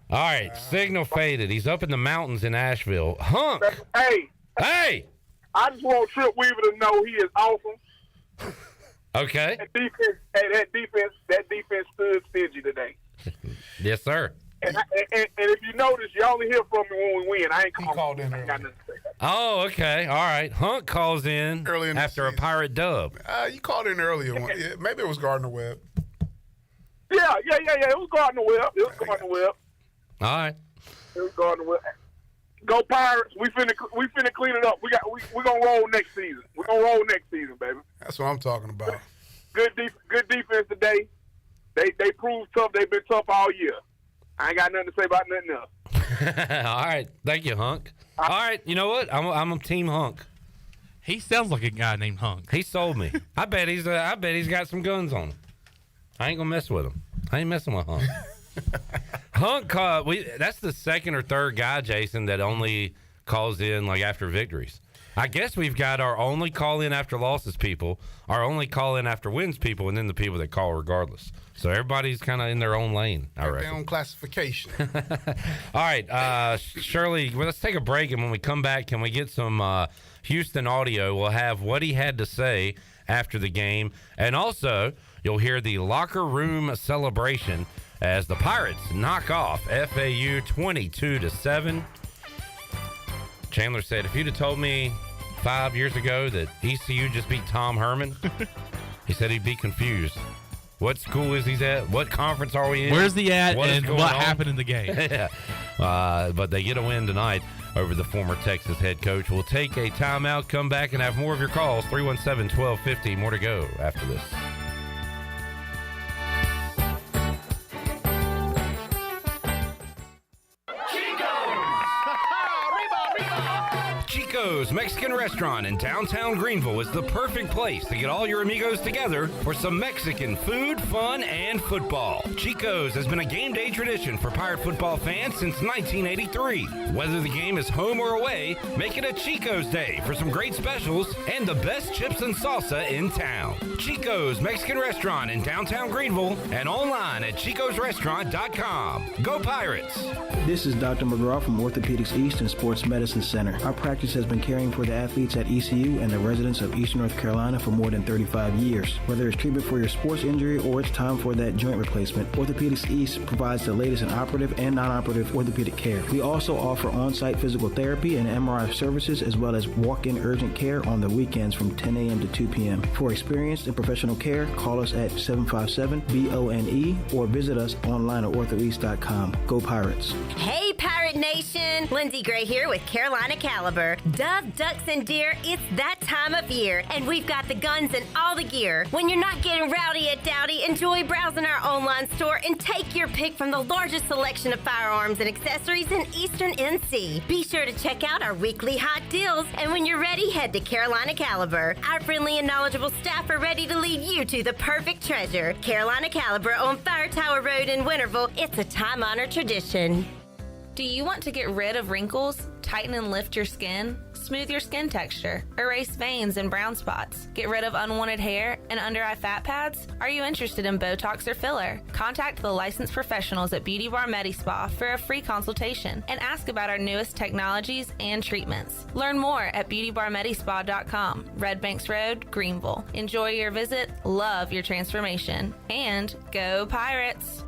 All right, signal faded. He's up in the mountains in Asheville. Hunk. Hey. I just want Trip Weaver to know he is awesome. Okay. That defense stood stingy today. Yes, sir. And if you notice, you only hear from me when we win. I ain't called in early. Oh, okay. All right. Hunt calls in early after a Pirate dub. You called in earlier. Yeah, maybe it was Gardner Webb. Yeah. It was Gardner Webb. All right. It was Gardner Webb. Go Pirates! We finna clean it up. We gonna roll next season. We gonna roll next season, baby. That's what I'm talking about. Good defense today. They proved tough. They've been tough all year. I ain't got nothing to say about nothing else. All right, thank you, Hunk. All right, you know what? I'm a team Hunk. He sounds like a guy named Hunk. He sold me. I bet he's got some guns on him. I ain't gonna mess with him. I ain't messing with Hunk. Hunk, that's the second or third guy, Jason, that only calls in like after victories. I guess we've got our only call in after losses people, our only call in after wins people, and then the people that call regardless. So everybody's kind of in their own lane, I reckon. Their own classification. All right, Shirley, let's take a break, and when we come back, can we get some Houston audio? We'll have what he had to say after the game, and also you'll hear the locker room celebration as the Pirates knock off FAU 22-7. Chandler said, if you'd have told me 5 years ago that ECU just beat Tom Herman, he said he'd be confused. What school is he at? What conference are we in? Where's he at, and what happened in the game? Yeah. But they get a win tonight over the former Texas head coach. We'll take a timeout, come back, and have more of your calls. 317-1250. More to go after this. Chico's Mexican Restaurant in downtown Greenville is the perfect place to get all your amigos together for some Mexican food, fun, and football. Chico's has been a game day tradition for Pirate football fans since 1983. Whether the game is home or away, make it a Chico's Day for some great specials and the best chips and salsa in town. Chico's Mexican Restaurant in downtown Greenville and online at chicosrestaurant.com. Go Pirates! This is Dr. McGraw from Orthopedics East and Sports Medicine Center. Our practice has been caring for the athletes at ECU and the residents of Eastern North Carolina for more than 35 years. Whether it's treatment for your sports injury or it's time for that joint replacement, Orthopedics East provides the latest in operative and non-operative orthopedic care. We also offer on-site physical therapy and MRI services as well as walk-in urgent care on the weekends from 10 a.m. to 2 p.m. For experienced and professional care, call us at 757-BONE or visit us online at orthoeast.com. Go Pirates! Hey, Pirate Nation! Lindsey Gray here with Carolina Caliber. Dove, ducks, and deer, it's that time of year, and we've got the guns and all the gear. When you're not getting rowdy at Dowdy, enjoy browsing our online store and take your pick from the largest selection of firearms and accessories in Eastern NC. Be sure to check out our weekly hot deals, and when you're ready, head to Carolina Caliber. Our friendly and knowledgeable staff are ready to lead you to the perfect treasure. Carolina Caliber on Fire Tower Road in Winterville. It's a time-honored tradition. Do you want to get rid of wrinkles, tighten and lift your skin, smooth your skin texture, erase veins and brown spots, get rid of unwanted hair and under-eye fat pads? Are you interested in Botox or filler? Contact the licensed professionals at Beauty Bar MediSpa for a free consultation and ask about our newest technologies and treatments. Learn more at beautybarmedispa.com, Red Banks Road, Greenville. Enjoy your visit, love your transformation, and go Pirates!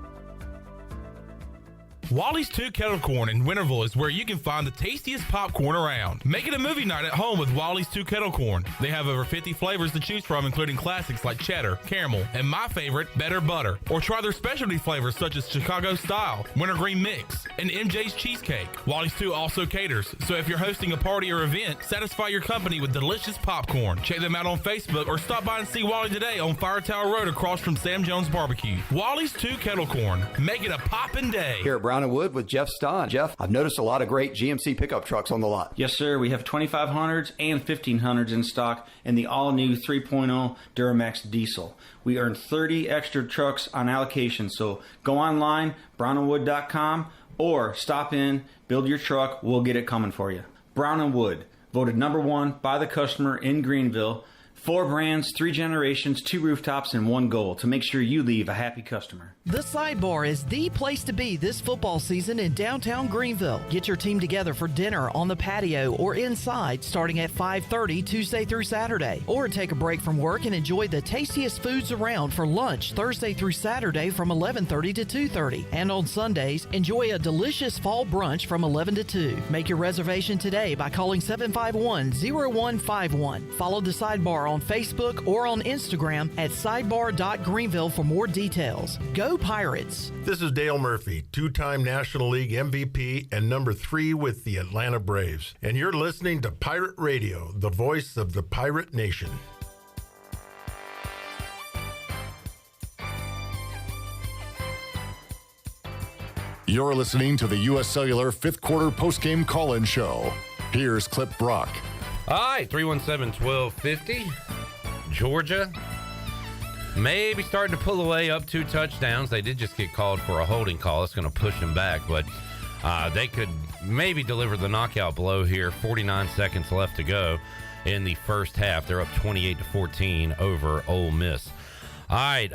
Wally's 2 Kettle Corn in Winterville is where you can find the tastiest popcorn around. Make it a movie night at home with Wally's 2 Kettle Corn. They have over 50 flavors to choose from, including classics like cheddar, caramel, and my favorite, better butter. Or try their specialty flavors such as Chicago Style, Wintergreen Mix, and MJ's Cheesecake. Wally's 2 also caters, so if you're hosting a party or event, satisfy your company with delicious popcorn. Check them out on Facebook or stop by and see Wally today on Fire Tower Road across from Sam Jones Barbecue. Wally's 2 Kettle Corn. Make it a poppin' day. Here at Brown & Wood with Jeff Stein. Jeff, I've noticed a lot of great GMC pickup trucks on the lot. Yes, sir. We have 2500s and 1500s in stock and the all-new 3.0 Duramax diesel. We earn 30 extra trucks on allocation, so go online, brownandwood.com, or stop in, build your truck, we'll get it coming for you. Brown & Wood, voted #1 by the customer in Greenville. 4 brands, 3 generations, 2 rooftops, and 1 goal to make sure you leave a happy customer. The Sidebar is the place to be this football season in downtown Greenville. Get your team together for dinner on the patio or inside starting at 5:30 Tuesday through Saturday. Or take a break from work and enjoy the tastiest foods around for lunch Thursday through Saturday from 11:30 to 2:30. And on Sundays, enjoy a delicious fall brunch from 11 to 2. Make your reservation today by calling 751-0151. Follow the Sidebar on Facebook or on Instagram at sidebar.greenville for more details. Go Pirates! This is Dale Murphy, 2-time National League MVP and number 3 with the Atlanta Braves. And you're listening to Pirate Radio, the voice of the Pirate Nation. You're listening to the U.S. Cellular 5th quarter postgame call-in show. Here's Clip Brock. All right, 317-1250. Georgia maybe starting to pull away up 2 touchdowns. They did just get called for a holding call. It's going to push them back, but they could maybe deliver the knockout blow here. 49 seconds left to go in the first half. They're up 28-14 over Ole Miss. All right,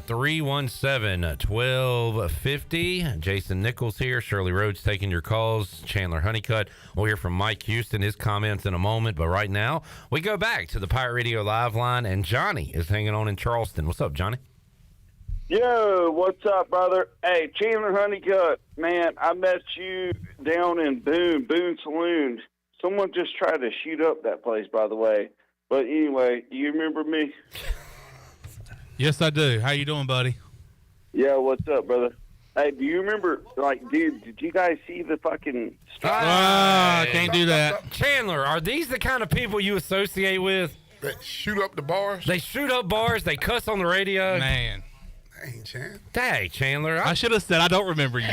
317-1250. Jason Nichols here. Shirley Rhodes taking your calls. Chandler Honeycutt. We'll hear from Mike Houston, his comments in a moment. But right now, we go back to the Pirate Radio Live line, and Johnny is hanging on in Charleston. What's up, Johnny? Yo, what's up, brother? Hey, Chandler Honeycutt, man, I met you down in Boone Saloon. Someone just tried to shoot up that place, by the way. But anyway, do you remember me? Yes, I do. How you doing, buddy? Yeah, what's up, brother? Hey, do you remember, dude, did you guys see the fucking... Can't do that. Chandler, are these the kind of people you associate with? That shoot up the bars? They shoot up bars. They cuss on the radio. Man. Dang, Chan. Dang, Chandler. I should have said I don't remember you.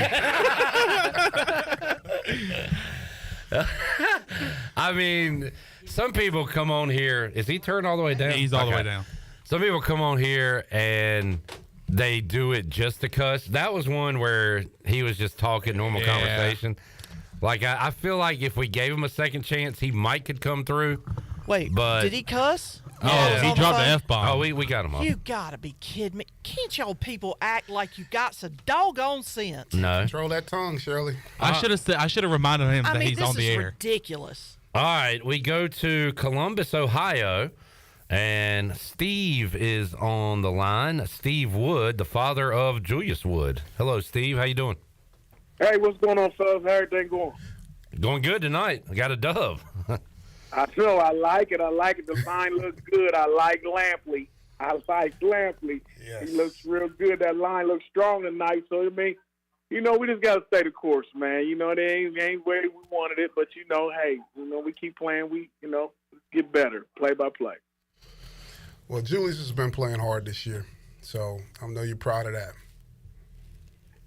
I mean, some people come on here. Is he turned all the way down? He's all the way down. Some people come on here and they do it just to cuss. That was one where he was just talking normal conversation. Like, I feel like if we gave him a second chance, he might could come through. Wait, but did he cuss? Oh, he dropped the F-bomb. Oh, we got him off. You gotta be kidding me. Can't y'all people act like you got some doggone sense? No. Control that tongue, Shirley. I should have reminded him that he's on the air. This is ridiculous. All right, we go to Columbus, Ohio, and Steve is on the line. Steve Wood, the father of Julius Wood. Hello, Steve. How you doing? Hey, what's going on, fellas? How everything going? Going good tonight. I got a dove. I like it. The line looks good. I like Lampley. Yes. He looks real good. That line looks strong tonight. So, I mean, we just got to stay the course, man. It ain't where we wanted it, but, hey, we keep playing. We, get better, play by play. Well, Julius has been playing hard this year, so I know you're proud of that.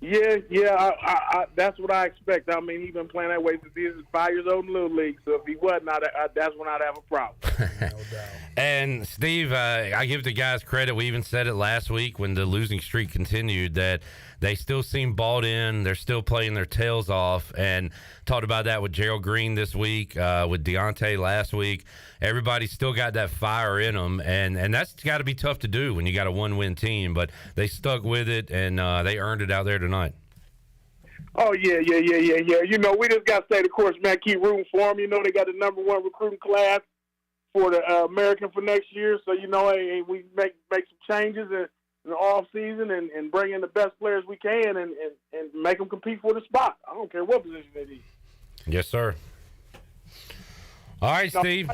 Yeah, I that's what I expect. I mean, he's been playing that way since he was 5 years old in Little League, so if he wasn't, that's when I'd have a problem. No doubt. And, Steve, I give the guys credit. We even said it last week when the losing streak continued that they still seem bought in. They're still playing their tails off, and talked about that with Gerald Green this week, with Deontay last week. Everybody's still got that fire in them, and that's got to be tough to do when you got a one-win team. But they stuck with it, and they earned it out there tonight. Oh, yeah. We just got to stay the course, man. Keep rooting for them. They got the #1 recruiting class for the American for next year. So, hey, we make some changes and the off season and bring in the best players we can and make them compete for the spot. I don't care what position they be. Yes, sir. All right, Steve.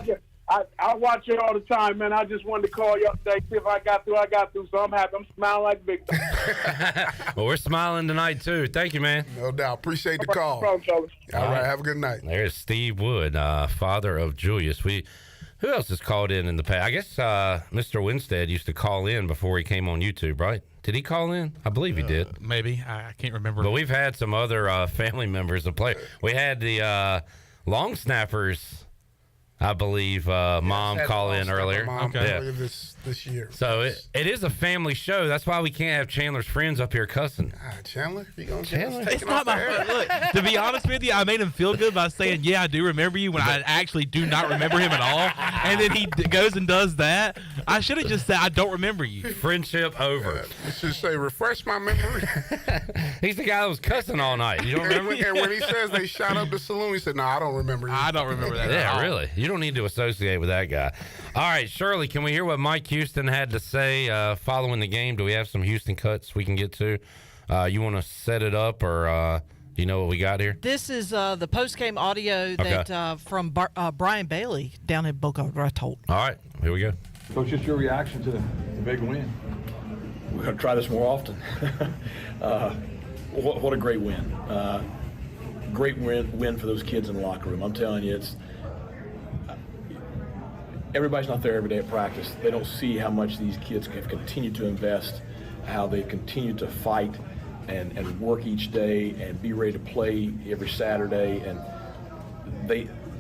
I watch you all the time, man. I just wanted to call you up today, see if I got through. So I'm happy. I'm smiling like Big Dog. Well, we're smiling tonight, too. Thank you, man. No doubt. Appreciate the call. No problem, fellas. All right. Have a good night. There's Steve Wood, father of Julius. Who else has called in the past? I guess Mr. Winstead used to call in before he came on YouTube, right? Did he call in? I believe he did. Maybe. I can't remember. But we've had some other family members that play. We had the long snappers, I believe, mom call in earlier. Earlier this year. So it is a family show. That's why we can't have Chandler's friends up here cussing. Chandler? You gonna Chandler? It's not my look. To be honest with you, I made him feel good by saying, "Yeah, I do remember you," when I actually do not remember him at all. And then he goes and does that. I should have just said, "I don't remember you." Friendship over. You should say, "Refresh my memory." He's the guy that was cussing all night. You don't remember? And when he says they shot up the saloon, he said, "No, I don't remember you." I don't remember that. Yeah, really. You don't need to associate with that guy. All right, Shirley, can we hear what Mike Houston had to say following the game? Do we have some Houston cuts we can get to? You want to set it up, or do you know what we got here? This is the post-game audio that from Brian Bailey down in Boca Raton. All right, here we go. Coach, just your reaction to the big win. We're going to try this more often. What a great win. Great win for those kids in the locker room. I'm telling you, everybody's not there every day at practice. They don't see how much these kids have continued to invest, how they continue to fight and work each day and be ready to play every Saturday. And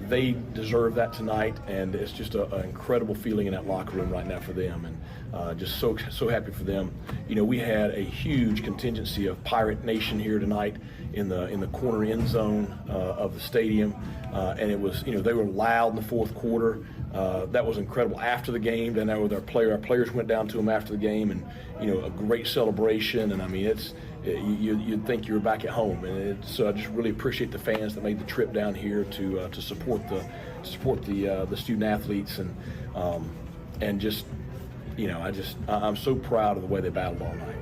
they deserve that tonight, and it's just an incredible feeling in that locker room right now for them, and just so happy for them. You know, we had a huge contingency of Pirate Nation here tonight in the corner end zone of the stadium, and it was, they were loud in the fourth quarter. That was incredible. After the game, then there with our players went down to them after the game, and a great celebration. And I mean, you'd think you were back at home, and so I just really appreciate the fans that made the trip down here to support the student athletes, and just I'm so proud of the way they battled all night.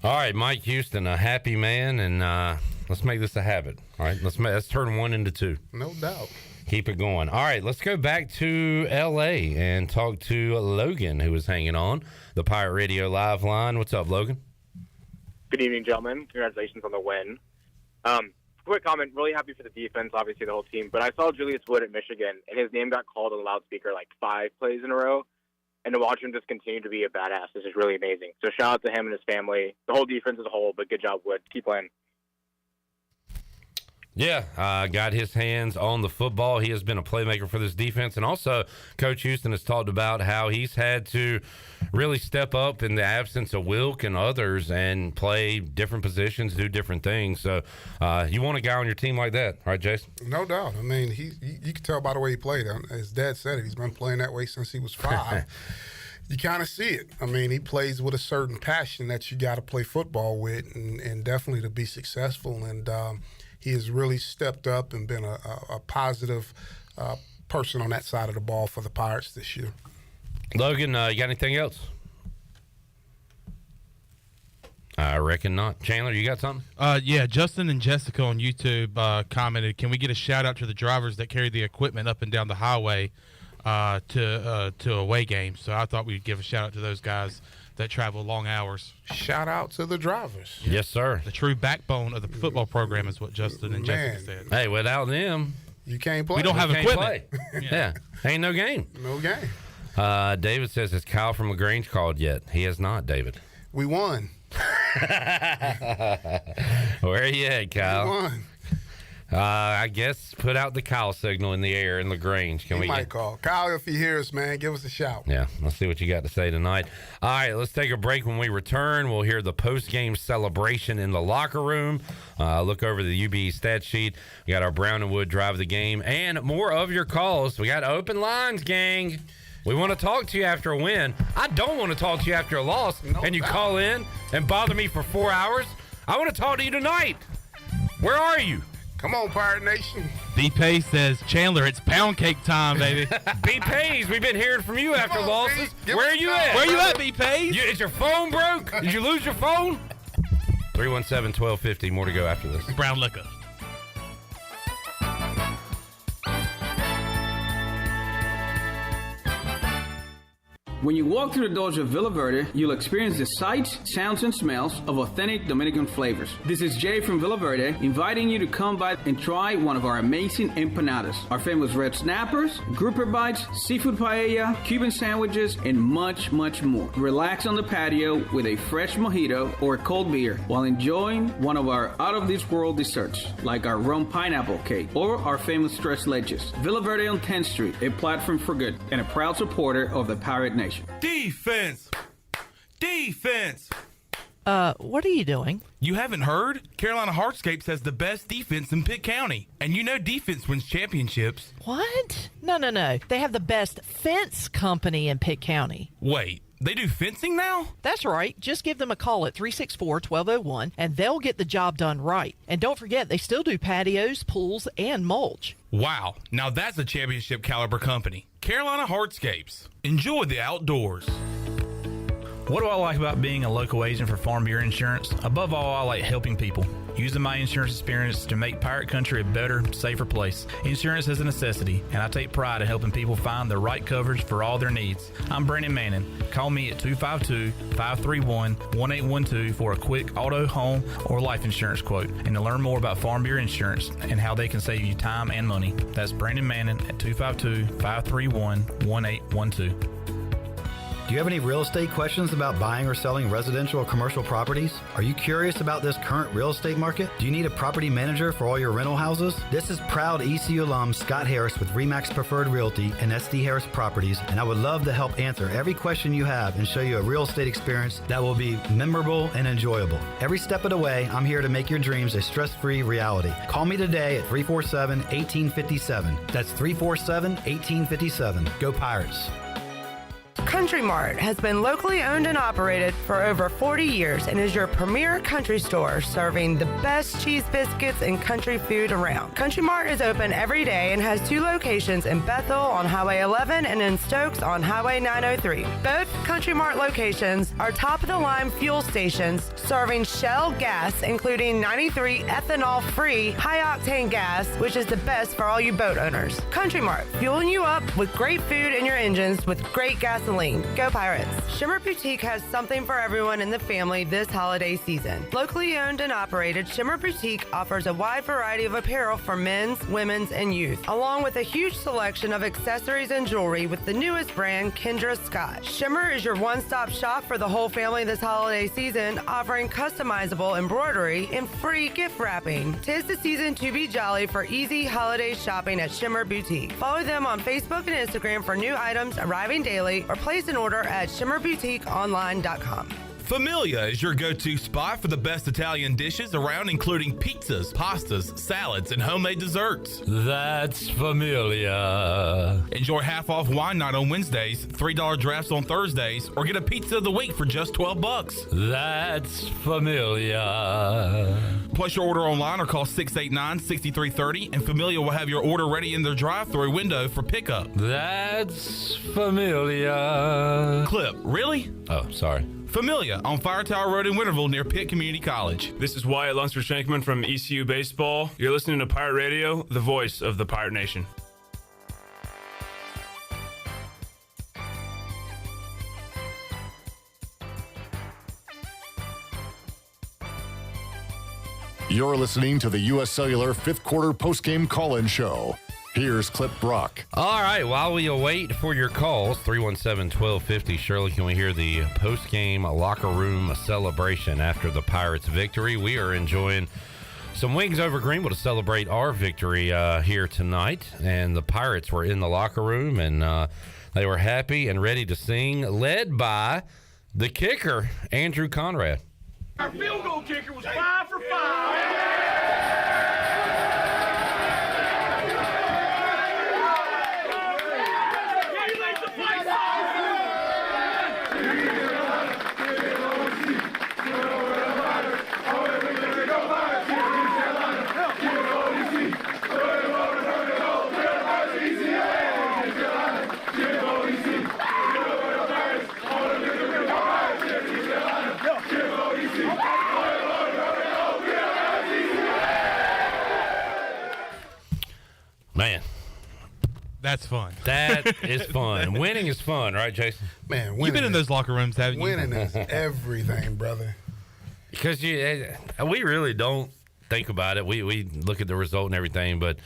All right, Mike Houston, a happy man, and let's make this a habit. All right, let's turn one into two. No doubt. Keep it going. All right, let's go back to L.A. and talk to Logan, who was hanging on the Pirate Radio Live line. What's up, Logan? Good evening, gentlemen. Congratulations on the win. Quick comment, really happy for the defense, obviously the whole team, but I saw Julius Wood at Michigan, and his name got called on the loudspeaker like 5 plays in a row, and to watch him just continue to be a badass is just really amazing. So shout out to him and his family, the whole defense as a whole, but good job, Wood. Keep playing. Yeah, got his hands on the football. He has been a playmaker for this defense. And also, Coach Houston has talked about how he's had to really step up in the absence of Wilk and others and play different positions, do different things. So you want a guy on your team like that, right, Jason? No doubt. I mean, you can tell by the way he played. His dad said it. He's been playing that way since he was 5. You kind of see it. I mean, he plays with a certain passion that you got to play football with, and definitely to be successful. And he has really stepped up and been a positive person on that side of the ball for the Pirates this year. Logan, you got anything else? I reckon not. Chandler, you got something? Yeah, Justin and Jessica on YouTube commented, can we get a shout-out to the drivers that carry the equipment up and down the highway to away games? So I thought we'd give a shout-out to those guys that travel long hours. Shout out to the drivers. Yes, sir. The true backbone of the football program is what Justin and Jessica said. Hey, without them, you can't play. We don't have equipment. Yeah, ain't no game. No game. David says, has Kyle from LaGrange called yet? He has not, David. We won. Where are you at, Kyle? We won. I guess put out the Kyle signal in the air in LaGrange. He might call. Kyle, if you hear us, man, give us a shout. Yeah, let's see what you got to say tonight. All right, let's take a break. When we return, we'll hear the post-game celebration in the locker room. Look over the UB stat sheet. We got our Brown and Wood drive of the game and more of your calls. We got open lines, gang. We want to talk to you after a win. I don't want to talk to you after a loss, and you call in and bother me for 4 hours. I want to talk to you tonight. Where are you? Come on, Pirate Nation. B-Pay says, Chandler, it's pound cake time, baby. B-Pays, we've been hearing from you after losses. Where are you at? Where you at, B-Pays? Is your phone broke? Did you lose your phone? 317-1250. More to go after this. Brown liquor. When you walk through the doors of Villa Verde, you'll experience the sights, sounds, and smells of authentic Dominican flavors. This is Jay from Villa Verde, inviting you to come by and try one of our amazing empanadas, our famous red snappers, grouper bites, seafood paella, Cuban sandwiches, and much, much more. Relax on the patio with a fresh mojito or a cold beer while enjoying one of our out-of-this-world desserts, like our rum pineapple cake or our famous tres leches. Villa Verde on 10th Street, a platform for good, and a proud supporter of the Pirate Nation. Defense! What are you doing? You haven't heard? Carolina Hardscapes has the best defense in Pitt County. And you know defense wins championships. What? No. They have the best fence company in Pitt County. Wait, they do fencing now? That's right. Just give them a call at 364-1201 and they'll get the job done right. And don't forget, they still do patios, pools, and mulch. Wow, now that's a championship caliber company. Carolina Hardscapes. Enjoy the outdoors. What do I like about being a local agent for Farm Bureau Insurance? Above all, I like helping people. Using my insurance experience to make Pirate Country a better, safer place. Insurance is a necessity, and I take pride in helping people find the right coverage for all their needs. I'm Brandon Manning. Call me at 252-531-1812 for a quick auto, home, or life insurance quote, and to learn more about Farm Bureau Insurance and how they can save you time and money. That's Brandon Manning at 252-531-1812. Do you have any real estate questions about buying or selling residential or commercial properties? Are you curious about this current real estate market? Do you need a property manager for all your rental houses? This is proud ECU alum Scott Harris with RE/MAX Preferred Realty and SD Harris Properties, and I would love to help answer every question you have and show you a real estate experience that will be memorable and enjoyable. Every step of the way, I'm here to make your dreams a stress-free reality. Call me today at 347-1857. That's 347-1857. Go Pirates. Country Mart has been locally owned and operated for over 40 years and is your premier country store serving the best cheese biscuits and country food around. Country Mart is open every day and has 2 locations in Bethel on Highway 11 and in Stokes on Highway 903. Both Country Mart locations are top-of-the-line fuel stations serving Shell gas, including 93 ethanol-free high-octane gas, which is the best for all you boat owners. Country Mart, fueling you up with great food in your engines with great gasoline. Go Pirates. Shimmer Boutique has something for everyone in the family this holiday season. Locally owned and operated, Shimmer Boutique offers a wide variety of apparel for men's, women's, and youth, along with a huge selection of accessories and jewelry with the newest brand, Kendra Scott. Shimmer is your one-stop shop for the whole family this holiday season, offering customizable embroidery and free gift wrapping. 'Tis the season to be jolly for easy holiday shopping at Shimmer Boutique. Follow them on Facebook and Instagram for new items arriving daily, or place an order at shimmerboutiqueonline.com. Familia is your go-to spot for the best Italian dishes around, including pizzas, pastas, salads, and homemade desserts. That's Familia. Enjoy half-off wine night on Wednesdays, $3 drafts on Thursdays, or get a pizza of the week for just $12. That's Familia. Place your order online or call 689-6330, and Familia will have your order ready in their drive-thru window for pickup. That's Familia. Clip, really? Oh, sorry. Familia on Fire Tower Road in Winterville near Pitt Community College. This is Wyatt Lunsford-Shankman from ECU Baseball. You're listening to Pirate Radio, the voice of the Pirate Nation. You're listening to the U.S. Cellular 5th Quarter Postgame Call-In Show. Here's Clip Brock. All right, while we await for your calls, 317-1250. Shirley, can we hear the post-game locker room celebration after the Pirates' victory? We are enjoying some wings over Greenville to celebrate our victory here tonight. And the Pirates were in the locker room, and they were happy and ready to sing, led by the kicker, Andrew Conrad. Our field goal kicker was 5 for 5. Man. That's fun. That is fun. Winning is fun, right, Jason? Man, you've been in those locker rooms, haven't you? Winning is everything, brother. Because we really don't think about it. We look at the result and everything, but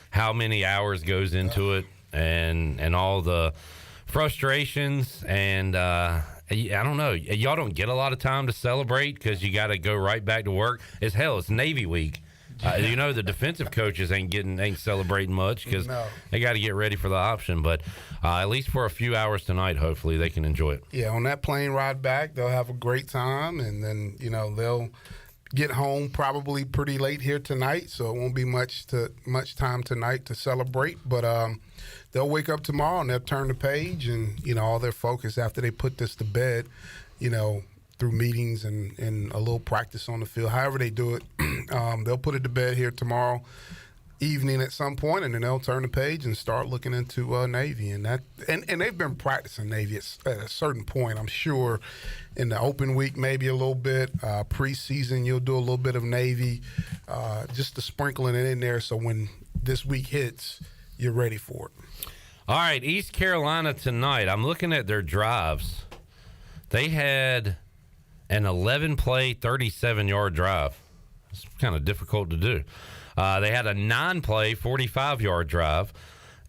how many hours goes into it, and all the frustrations, and I don't know. Y'all don't get a lot of time to celebrate because you got to go right back to work. It's Navy week. The defensive coaches ain't celebrating much because they got to get ready for the option. But at least for a few hours tonight, hopefully they can enjoy it. Yeah, on that plane ride back, they'll have a great time, and then they'll get home probably pretty late here tonight, so it won't be much time tonight to celebrate. But they'll wake up tomorrow and they'll turn the page, and all their focus after they put this to bed, through meetings and a little practice on the field, however they do it. They'll put it to bed here tomorrow evening at some point, and then they'll turn the page and start looking into Navy. And they've been practicing Navy at a certain point, I'm sure, in the open week maybe a little bit. Preseason, you'll do a little bit of Navy, just to sprinkling it in there so when this week hits, you're ready for it. All right, East Carolina tonight. I'm looking at their drives. They had an 11-play, 37-yard drive. It's kind of difficult to do. They had a 9-play, 45-yard drive,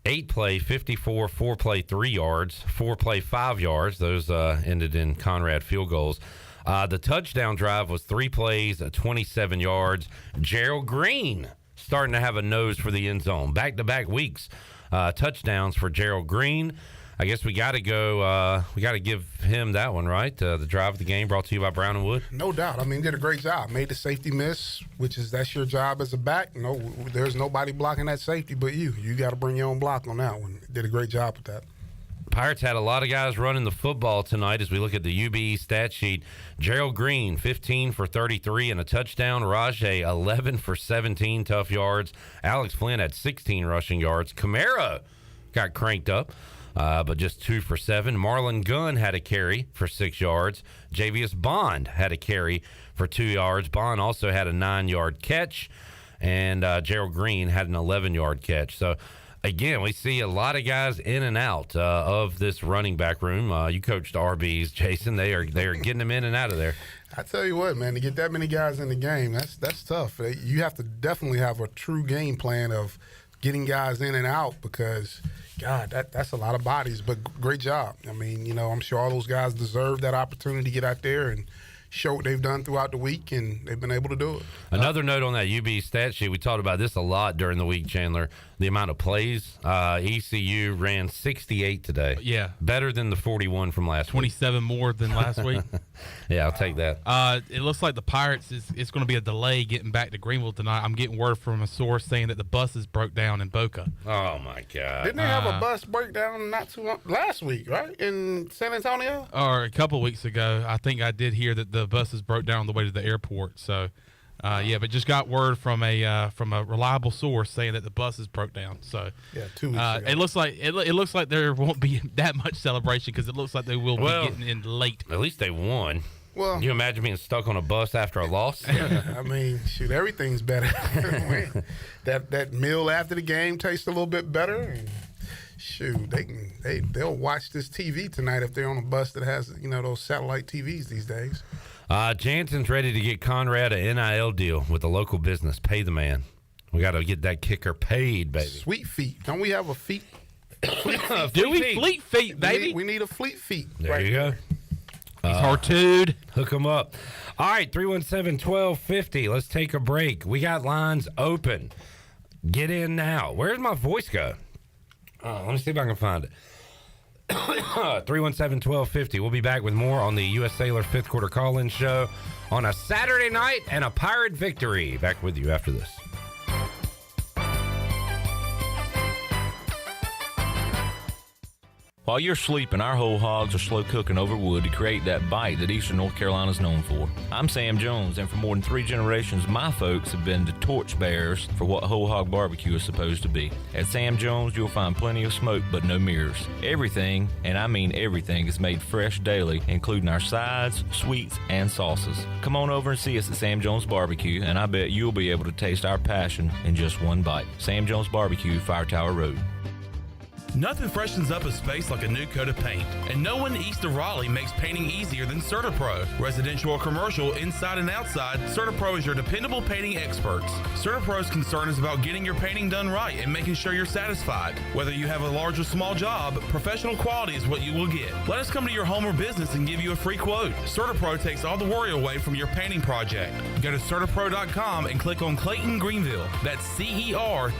8-play, 54, 4-play, 3 yards, 4-play, 5 yards. Those ended in Conrad field goals. The touchdown drive was 3 plays, 27 yards. Gerald Green starting to have a nose for the end zone. Back-to-back weeks, touchdowns for Gerald Green. I guess we got to go. We got to give him that one, right? The drive of the game brought to you by Brown and Wood. No doubt. I mean, did a great job. Made the safety miss, that's your job as a back. No, there's nobody blocking that safety but you. You got to bring your own block on that one. Did a great job with that. Pirates had a lot of guys running the football tonight as we look at the UBE stat sheet. Gerald Green, 15 for 33 and a touchdown. Rajay, 11 for 17 tough yards. Alex Flynn had 16 rushing yards. Camaro got cranked up. But just 2 for 7. Marlon Gunn had a carry for 6 yards. Javius Bond had a carry for 2 yards. Bond also had a 9-yard catch. And Gerald Green had an 11-yard catch. So, again, we see a lot of guys in and out of this running back room. You coached RBs, Jason. They are getting them in and out of there. I tell you what, man, to get that many guys in the game, that's tough. You have to definitely have a true game plan of getting guys in and out because – God, that's a lot of bodies, but great job. I mean, I'm sure all those guys deserve that opportunity to get out there and show what they've done throughout the week, and they've been able to do it. Another note on that UB stat sheet, we talked about this a lot during the week, Chandler, the amount of plays. ECU ran 68 today. Yeah. Better than the 41 from last week. 27 more than last week. Yeah, I'll take that. It looks like the Pirates, it's going to be a delay getting back to Greenville tonight. I'm getting word from a source saying that the buses broke down in Boca. Oh, my God. Didn't they have a bus breakdown not too long last week, right, in San Antonio? Or a couple of weeks ago. I think I did hear that the buses broke down on the way to the airport. So, but just got word from a reliable source saying that the buses broke down. So, 2 weeks ago. It looks like there won't be that much celebration because it looks like they will be getting in late. At least they won. Well, can you imagine being stuck on a bus after a loss? I mean, shoot, everything's better. that meal after the game tastes a little bit better. And shoot, they'll watch this TV tonight if they're on a bus that has those satellite TVs these days. Jansen's ready to get Conrad an NIL deal with a local business. Pay the man. We got to get that kicker paid, baby. Sweet feet. Don't we have a feet? Do we? Fleet feet, baby. We need a fleet feet. There you go. He's hard-toed. Hook them up. All right, 317-1250. Let's take a break. We got lines open. Get in now. Where's my voice go? Let me see if I can find it. 317-1250. We'll be back with more on the U.S. Cellular 5th Quarter Call-In Show on a Saturday night and a Pirate victory. Back with you after this. While you're sleeping, our whole hogs are slow cooking over wood to create that bite that Eastern North Carolina is known for. I'm Sam Jones, and for more than 3 generations, my folks have been the torchbearers for what whole hog barbecue is supposed to be. At Sam Jones, you'll find plenty of smoke, but no mirrors. Everything, and I mean everything, is made fresh daily, including our sides, sweets, and sauces. Come on over and see us at Sam Jones Barbecue, and I bet you'll be able to taste our passion in just one bite. Sam Jones Barbecue, Fire Tower Road. Nothing freshens up a space like a new coat of paint. And no one east of Raleigh makes painting easier than CertaPro. Residential or commercial, inside and outside, CertaPro is your dependable painting experts. CertaPro's concern is about getting your painting done right and making sure you're satisfied. Whether you have a large or small job, professional quality is what you will get. Let us come to your home or business and give you a free quote. CertaPro takes all the worry away from your painting project. Go to CertaPro.com and click on Clayton Greenville. That's CERTAPRO.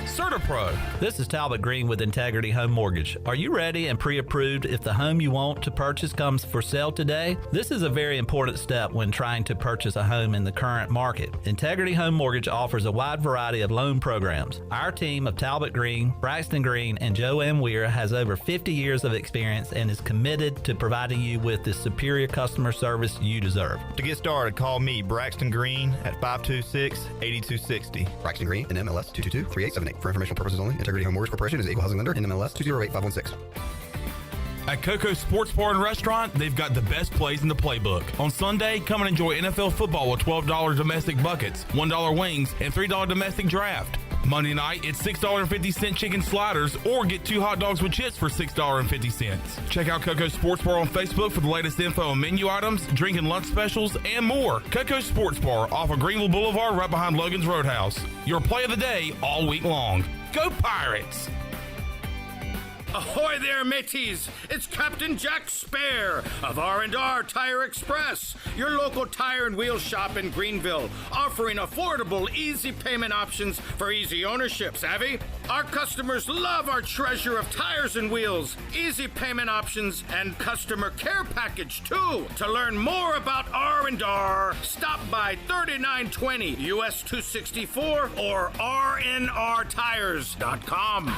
CertaPro. This is Talbot Green with Integrity Home Mortgage. Are you ready and pre-approved if the home you want to purchase comes for sale today? This is a very important step when trying to purchase a home in the current market. Integrity Home Mortgage offers a wide variety of loan programs. Our team of Talbot Green, Braxton Green, and Joanne Weir has over 50 years of experience and is committed to providing you with the superior customer service you deserve. To get started, call me, Braxton Green, at 526-8260. Braxton Green, NMLS 222-3878. For informational purposes only, Integrity Home Mortgage Corporation is equal housing lender, NMLS 208-516. At Coco's Sports Bar and Restaurant, they've got the best plays in the playbook. On Sunday, come and enjoy NFL football with $12 domestic buckets, $1 wings, and $3 domestic draft. Monday night, it's $6.50 chicken sliders, or get 2 hot dogs with chips for $6.50. Check out Coco's Sports Bar on Facebook for the latest info on menu items, drink and lunch specials, and more. Coco's Sports Bar off of Greenville Boulevard right behind Logan's Roadhouse. Your play of the day all week long. Go Pirates! Ahoy there, mateys! It's Captain Jack Spare of R&R Tire Express, your local tire and wheel shop in Greenville, offering affordable, easy payment options for easy ownership, savvy? Our customers love our treasure of tires and wheels, easy payment options, and customer care package, too. To learn more about R&R, stop by 3920 US 264 or rnrtires.com.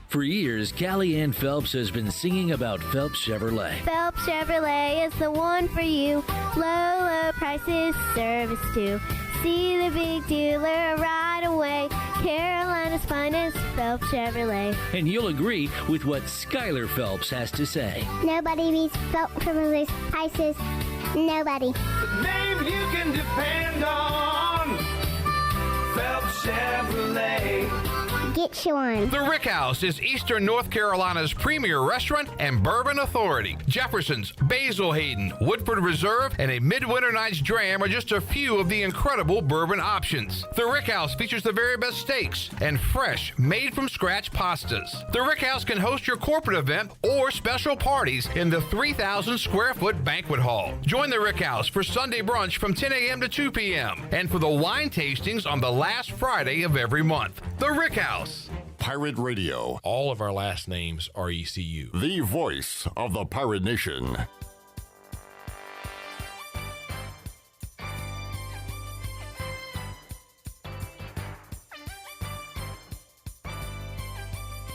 For years, Callie Ann Phelps has been singing about Phelps Chevrolet. Phelps Chevrolet is the one for you. Low, low prices, service too. See the big dealer right away. Carolina's finest, Phelps Chevrolet. And you'll agree with what Skylar Phelps has to say. Nobody beats Phelps Chevrolet's prices. Nobody. The name you can depend on. Phelps Chevrolet. Get you one. The Rick House is Eastern North Carolina's premier restaurant and bourbon authority. Jefferson's, Basil Hayden, Woodford Reserve, and a Midwinter Night's Dram are just a few of the incredible bourbon options. The Rick House features the very best steaks and fresh, made-from-scratch pastas. The Rick House can host your corporate event or special parties in the 3,000-square-foot banquet hall. Join the Rick House for Sunday brunch from 10 a.m. to 2 p.m. and for the wine tastings on the last Friday of every month. The Rick House. Pirate Radio. All of our last names are ECU. The voice of the Pirate Nation.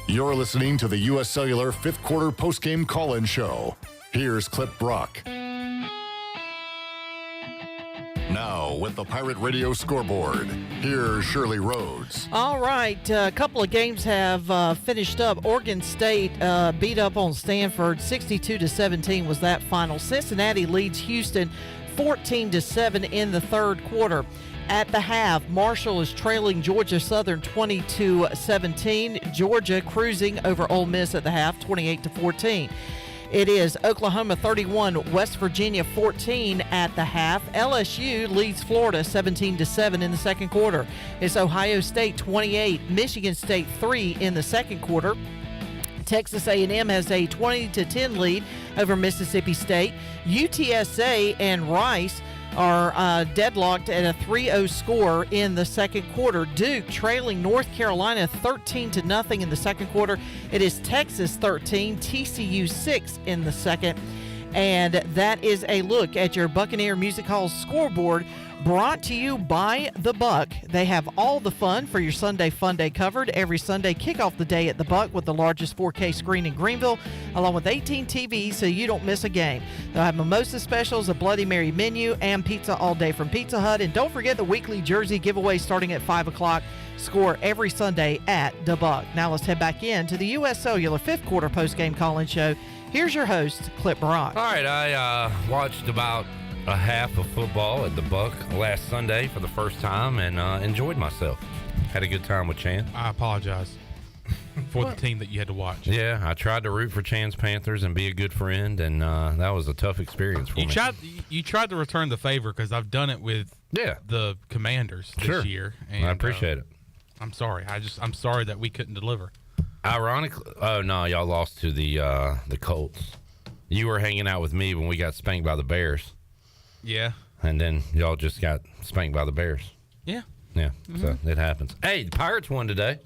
You're listening to the U.S. Cellular 5th Quarter Postgame Call-In Show. Here's Clip Brock. Now, with the Pirate Radio scoreboard, here's Shirley Rhodes. All right, a couple of games have finished up. Oregon State beat up on Stanford, 62-17 was that final. Cincinnati leads Houston 14-7 in the third quarter. At the half, Marshall is trailing Georgia Southern 20-17. Georgia cruising over Ole Miss at the half, 28-14. It is Oklahoma 31, West Virginia 14 at the half. LSU leads Florida 17-7 in the second quarter. It's Ohio State 28, Michigan State 3 in the second quarter. Texas A&M has a 20-10 lead over Mississippi State. UTSA and Rice are deadlocked at a 3-0 score in the second quarter. Duke trailing North Carolina 13-0 in the second quarter. It is Texas 13, TCU 6 in the second. And that is a look at your Buccaneer Music Hall scoreboard Brought to you by The Buck. They have all the fun for your Sunday Fun Day covered. Every Sunday, kick off the day at The Buck with the largest 4K screen in Greenville, along with 18 TVs so you don't miss a game. They'll have mimosa specials, a Bloody Mary menu, and pizza all day from Pizza Hut. And don't forget the weekly jersey giveaway starting at 5 o'clock. Score every Sunday at The Buck. Now let's head back in to the U.S. Cellular fifth quarter post-game call-in show. Here's your host, Clip Barak. All right, I watched about a half of football at the Buck last Sunday for the first time and enjoyed myself. Had a good time with Chan. I apologize for the team that you had to watch. Yeah, I tried to root for Chan's Panthers and be a good friend, and that was a tough experience for me. You tried to return the favor because I've done it with the Commanders this year. And, I appreciate it. I'm sorry. I'm sorry that we couldn't deliver. Ironically, oh no, y'all lost to the Colts. You were hanging out with me when we got spanked by the Bears. Yeah. And then y'all just got spanked by the Bears. Yeah. Yeah. So it happens. Hey, the Pirates won today.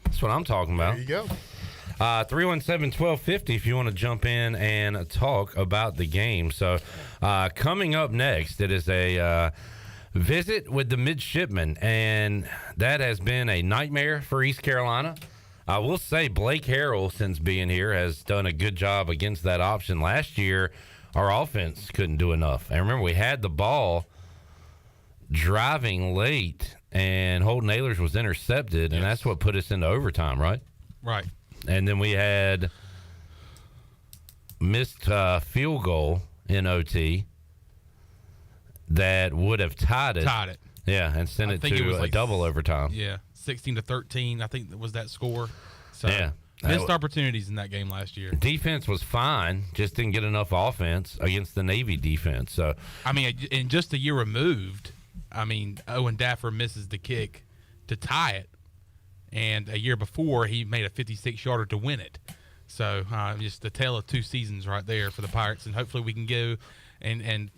That's what I'm talking about. There you go. 317-1250 if you want to jump in and talk about the game. So coming up next, it is a visit with the midshipmen, and that has been a nightmare for East Carolina. I will say Blake Harrell, since being here, has done a good job against that option. Last year, our offense couldn't do enough. And remember, we had the ball driving late, and Holden Ahlers was intercepted, and that's what put us into overtime, right? Right. And then we had missed field goal in OT that would have tied it. Yeah, and sent it to a double overtime. Yeah, 16-13, I think was that score. So yeah. Missed opportunities in that game last year. Defense was fine, just didn't get enough offense against the Navy defense. So I mean, in just a year removed, I mean, Owen Daffer misses the kick to tie it, and a year before he made a 56-yarder to win it. So just the tale of two seasons right there for the Pirates, and hopefully we can go and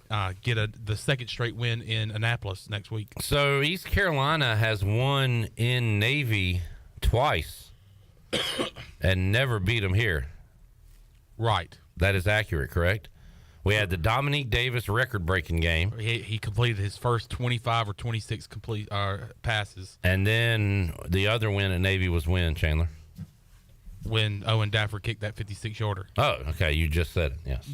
get the second straight win in Annapolis next week. So East Carolina has won in Navy twice and never beat them here. Right. That is accurate, correct? We had the Dominique Davis record-breaking game. He completed his first 25 or 26 complete passes. And then the other win at Navy was when, Chandler? When Owen Daffer kicked that 56-yarder. Oh, okay. You just said it, yes.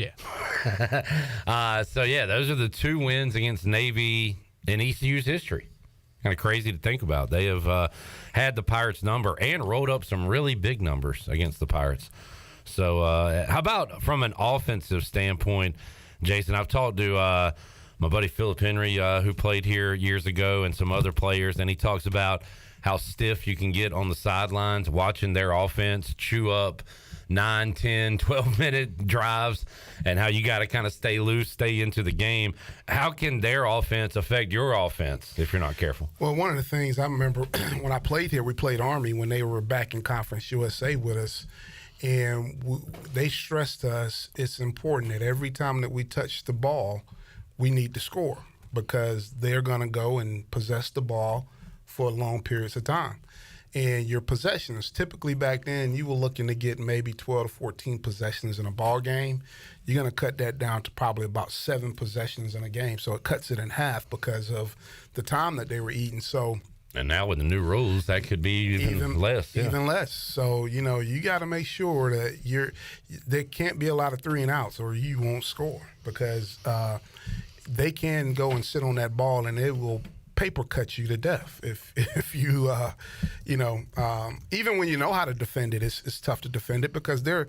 Yeah. So, yeah, those are the two wins against Navy in ECU's history. Kind of crazy to think about. They have had the Pirates' number and rolled up some really big numbers against the Pirates. So how about from an offensive standpoint, Jason? I've talked to my buddy Philip Henry, who played here years ago, and some other players, and he talks about how stiff you can get on the sidelines watching their offense chew up 9, 10, 12-minute drives, and how you got to kind of stay loose, stay into the game. How can their offense affect your offense if you're not careful? Well, one of the things I remember when I played here, we played Army when they were back in Conference USA with us, and they stressed to us it's important that every time that we touch the ball, we need to score because they're going to go and possess the ball for long periods of time. And your possessions, typically back then, you were looking to get maybe 12 to 14 possessions in a ball game. You're going to cut that down to probably about 7 possessions in a game. So it cuts it in half because of the time that they were eating. So, and now with the new rules, that could be even less. Yeah. Even less. So, you got to make sure that there can't be a lot of 3 and outs or you won't score because they can go and sit on that ball and it will paper cut you to death if you even when you know how to defend it, it's tough to defend it because they're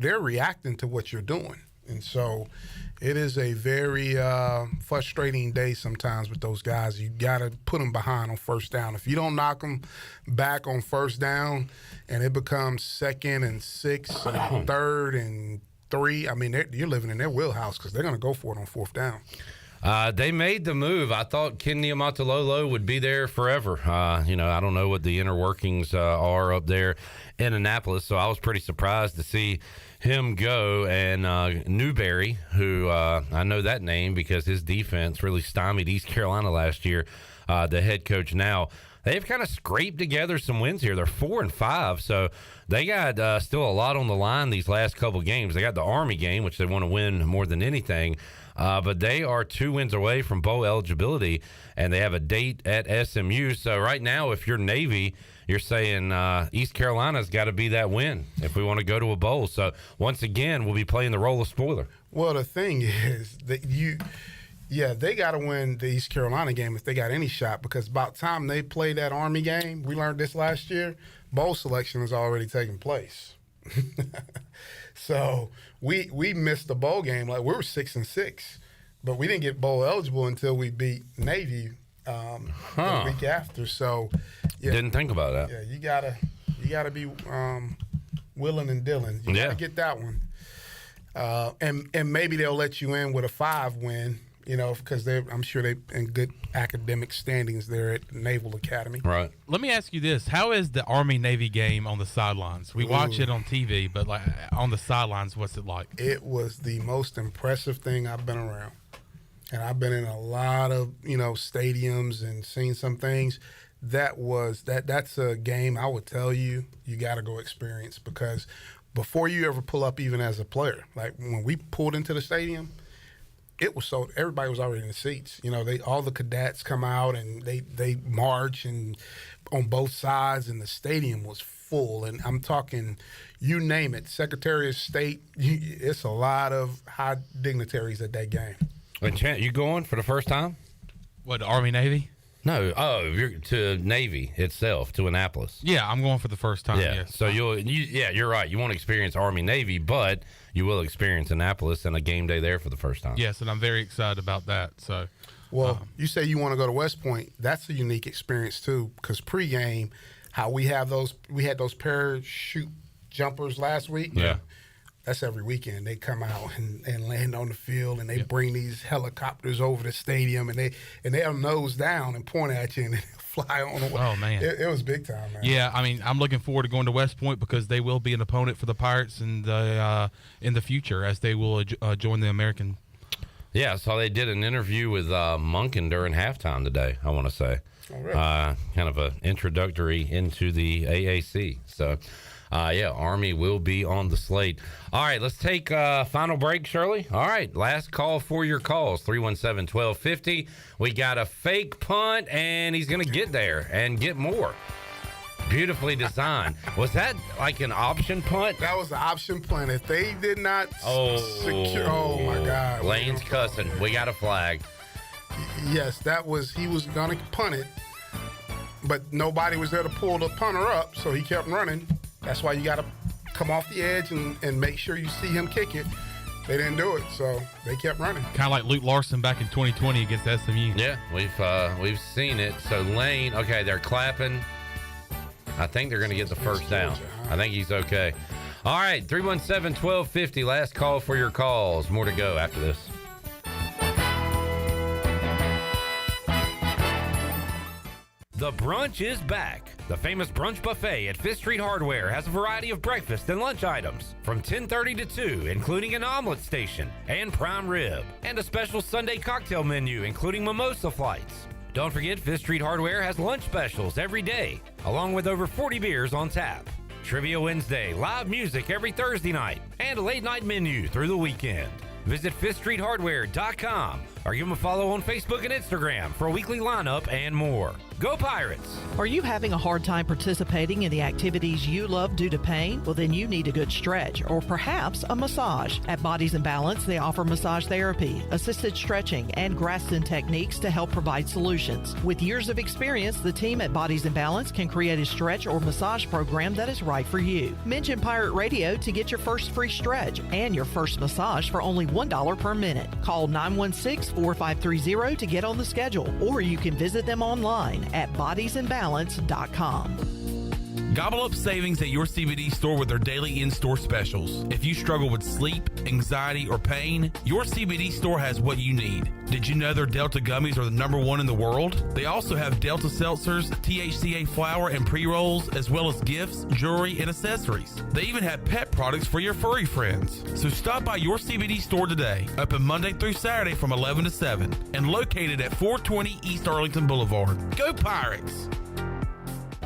reacting to what you're doing, and so it is a very frustrating day sometimes with those guys. You got to put them behind on first down. If you don't knock them back on first down, and it becomes 2nd and 6, and 3rd and 3, I mean you're living in their wheelhouse because they're going to go for it on 4th down. They made the move. I thought Kenya Matalolo would be there forever. I don't know what the inner workings are up there in Annapolis, so I was pretty surprised to see him go. And Newberry, who I know that name because his defense really stymied East Carolina last year, the head coach now. they've kind of scraped together some wins here. They're 4-5, so they got still a lot on the line these last couple games. They got the Army game, which they want to win more than anything, but they are 2 wins away from bowl eligibility, and they have a date at SMU. So right now, if you're Navy, you're saying East Carolina's got to be that win if we want to go to a bowl. So once again, we'll be playing the role of spoiler. Well, the thing is that they got to win the East Carolina game if they got any shot, because about time they play that Army game, we learned this last year, bowl selection has already taken place. So we missed the bowl game. Like, we were 6-6, but we didn't get bowl eligible until we beat Navy the week after. So didn't think about that. Yeah, you gotta be willing and dealing. You gotta get that one. And maybe they'll let you in with a 5 win, because I'm sure they're in good academic standings there at Naval Academy. Right. Let me ask you this. How is the Army-Navy game on the sidelines? We watch it on TV, but like on the sidelines, what's it like? It was the most impressive thing I've been around. And I've been in a lot of, stadiums and seen some things. That's a game I would tell you got to go experience, because before you ever pull up, even as a player, like when we pulled into the stadium, it was everybody was already in the seats. All the cadets come out and they march and on both sides, and the stadium was full. And I'm talking, you name it, Secretary of State, it's a lot of high dignitaries at that game. And Chant, you going for the first time? What, Army-Navy? No, you're to Navy itself, to Annapolis. Yeah, I'm going for the first time. Yeah, yes. so you're right. You won't experience Army-Navy, but you will experience Annapolis and a game day there for the first time. Yes, and I'm very excited about that. So, well, you say you want to go to West Point. That's a unique experience too, because pregame, how we had those parachute jumpers last week. Yeah. That's every weekend. They come out and land on the field, and they bring these helicopters over the stadium, and they have nose down and point at you, and they fly on the way. Oh, man. It was big time, man. Yeah, I mean, I'm looking forward to going to West Point, because they will be an opponent for the Pirates in the future, as they will join the American. Yeah, so they did an interview with Monken during halftime today, I want to say. Oh, really? Kind of an introductory into the AAC. So, Army will be on the slate. All right, let's take a final break, Shirley. All right, last call for your calls, 317-1250. We got a fake punt, and he's going to get there and get more. Beautifully designed. Was that like an option punt? That was an option punt. If they did not secure, oh my God. Lane's cussing. We got a flag. Yes, he was going to punt it, but nobody was there to pull the punter up, so he kept running. That's why you got to come off the edge and make sure you see him kick it. They didn't do it, so they kept running. Kind of like Luke Larson back in 2020 against SMU. Yeah, we've seen it. So Lane, okay, they're clapping. I think they're going to get the first down. I think he's okay. All right, 317-1250, last call for your calls. More to go after this. The brunch is back. The famous brunch buffet at Fifth Street Hardware has a variety of breakfast and lunch items from 10:30 to 2, including an omelet station and prime rib, and a special Sunday cocktail menu, including mimosa flights. Don't forget, Fifth Street Hardware has lunch specials every day, along with over 40 beers on tap. Trivia Wednesday, live music every Thursday night, and a late night menu through the weekend. Visit FifthStreetHardware.com or give them a follow on Facebook and Instagram for a weekly lineup and more. Go Pirates! Are you having a hard time participating in the activities you love due to pain? Well, then you need a good stretch or perhaps a massage. At Bodies in Balance, they offer massage therapy, assisted stretching, and Graston techniques to help provide solutions. With years of experience, the team at Bodies in Balance can create a stretch or massage program that is right for you. Mention Pirate Radio to get your first free stretch and your first massage for only $1 per minute. Call 916-4530 to get on the schedule, or you can visit them online at bodiesinbalance.com. Gobble up savings at your CBD store with their daily in-store specials. If you struggle with sleep, anxiety, or pain, your CBD store has what you need. Did you know their Delta gummies are the #1 in the world? They also have Delta seltzers, THCA flower, and pre-rolls, as well as gifts, jewelry, and accessories. They even have pet products for your furry friends. So stop by your CBD store today, open Monday through Saturday from 11 to 7, and located at 420 East Arlington Boulevard. Go Pirates!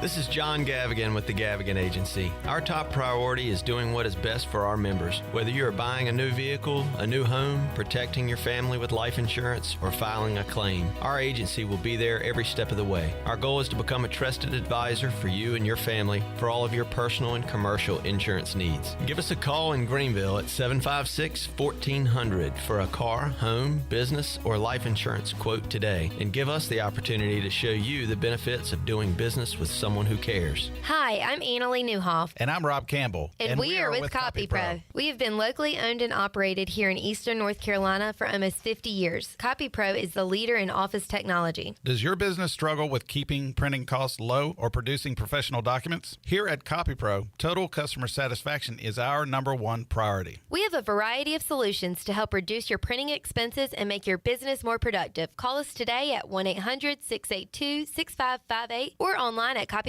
This is John Gavigan with the Gavigan Agency. Our top priority is doing what is best for our members. Whether you are buying a new vehicle, a new home, protecting your family with life insurance, or filing a claim, our agency will be there every step of the way. Our goal is to become a trusted advisor for you and your family for all of your personal and commercial insurance needs. Give us a call in Greenville at 756-1400 for a car, home, business, or life insurance quote today, and give us the opportunity to show you the benefits of doing business with someone who cares. Hi, I'm Annalie Newhoff. And I'm Rob Campbell. And we are with CopyPro. We have been locally owned and operated here in Eastern North Carolina for almost 50 years. CopyPro is the leader in office technology. Does your business struggle with keeping printing costs low or producing professional documents? Here at CopyPro, total customer satisfaction is our #1 priority. We have a variety of solutions to help reduce your printing expenses and make your business more productive. Call us today at 1-800-682-6558 or online at copypro.net.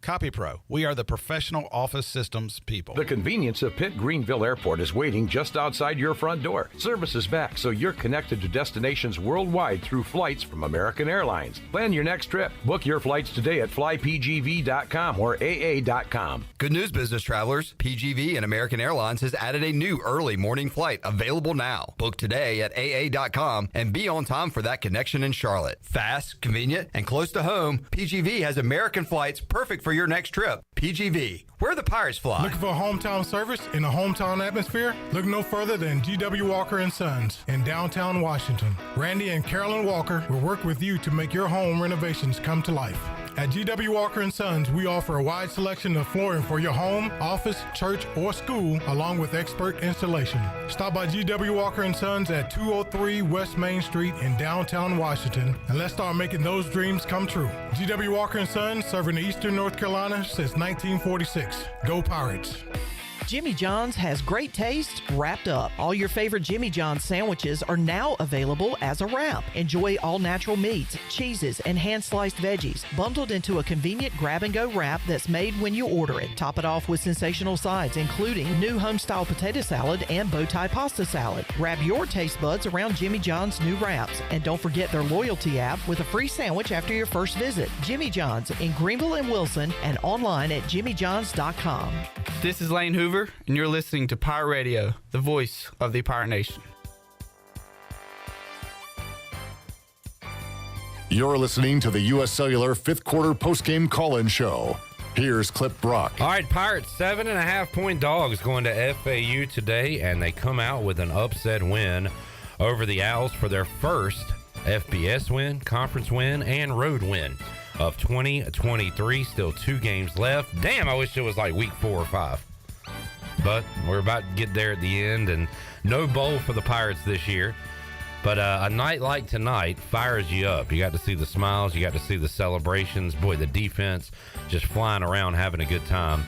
CopyPro, we are the professional office systems people. The convenience of Pitt Greenville Airport is waiting just outside your front door. Service is back, so you're connected to destinations worldwide through flights from American Airlines. Plan your next trip. Book your flights today at flypgv.com or aa.com. Good news, business travelers. PGV and American Airlines has added a new early morning flight available now. Book today at aa.com and be on time for that connection in Charlotte. Fast, convenient, and close to home, PGV has American flights perfect for your next trip. PGV, where the Pirates fly. Looking for a hometown service in a hometown atmosphere? Look no further than G.W. Walker & Sons in downtown Washington. Randy and Carolyn Walker will work with you to make your home renovations come to life. At G.W. Walker & Sons, we offer a wide selection of flooring for your home, office, church, or school, along with expert installation. Stop by G.W. Walker & Sons at 203 West Main Street in downtown Washington, and let's start making those dreams come true. G.W. Walker & Sons, serving Eastern North Carolina since 1946. Go Pirates! Jimmy John's has great taste wrapped up. All your favorite Jimmy John's sandwiches are now available as a wrap. Enjoy all natural meats, cheeses, and hand-sliced veggies, bundled into a convenient grab-and-go wrap that's made when you order it. Top it off with sensational sides, including new home-style potato salad and bow tie pasta salad. Wrap your taste buds around Jimmy John's new wraps. And don't forget their loyalty app with a free sandwich after your first visit. Jimmy John's in Greenville and Wilson, and online at jimmyjohns.com. This is Lane Hoover, and you're listening to Pirate Radio, the voice of the Pirate Nation. You're listening to the U.S. Cellular fifth quarter postgame call-in show. Here's Clip Brock. All right, Pirates, 7.5-point dogs going to FAU today, and they come out with an upset win over the Owls for their first FBS win, conference win, and road win of 2023. Still 2 games left. Damn, I wish it was like week 4 or 5. But we're about to get there at the end, and no bowl for the Pirates this year. But a night like tonight fires you up. You got to see the smiles. You got to see the celebrations. Boy, the defense just flying around having a good time.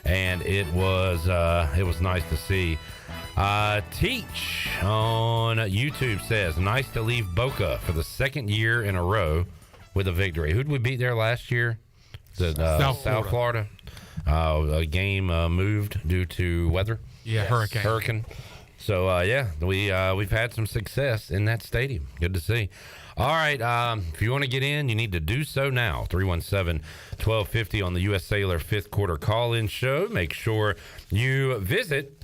And it was nice to see. Teach on YouTube says, nice to leave Boca for the second year in a row with a victory. Who did we beat there last year? South Florida. A game moved due to weather. Yeah, yes. Hurricane. So, we've had some success in that stadium. Good to see. All right, if you want to get in, you need to do so now. 317-1250 on the U.S. Cellular fifth quarter call-in show. Make sure you visit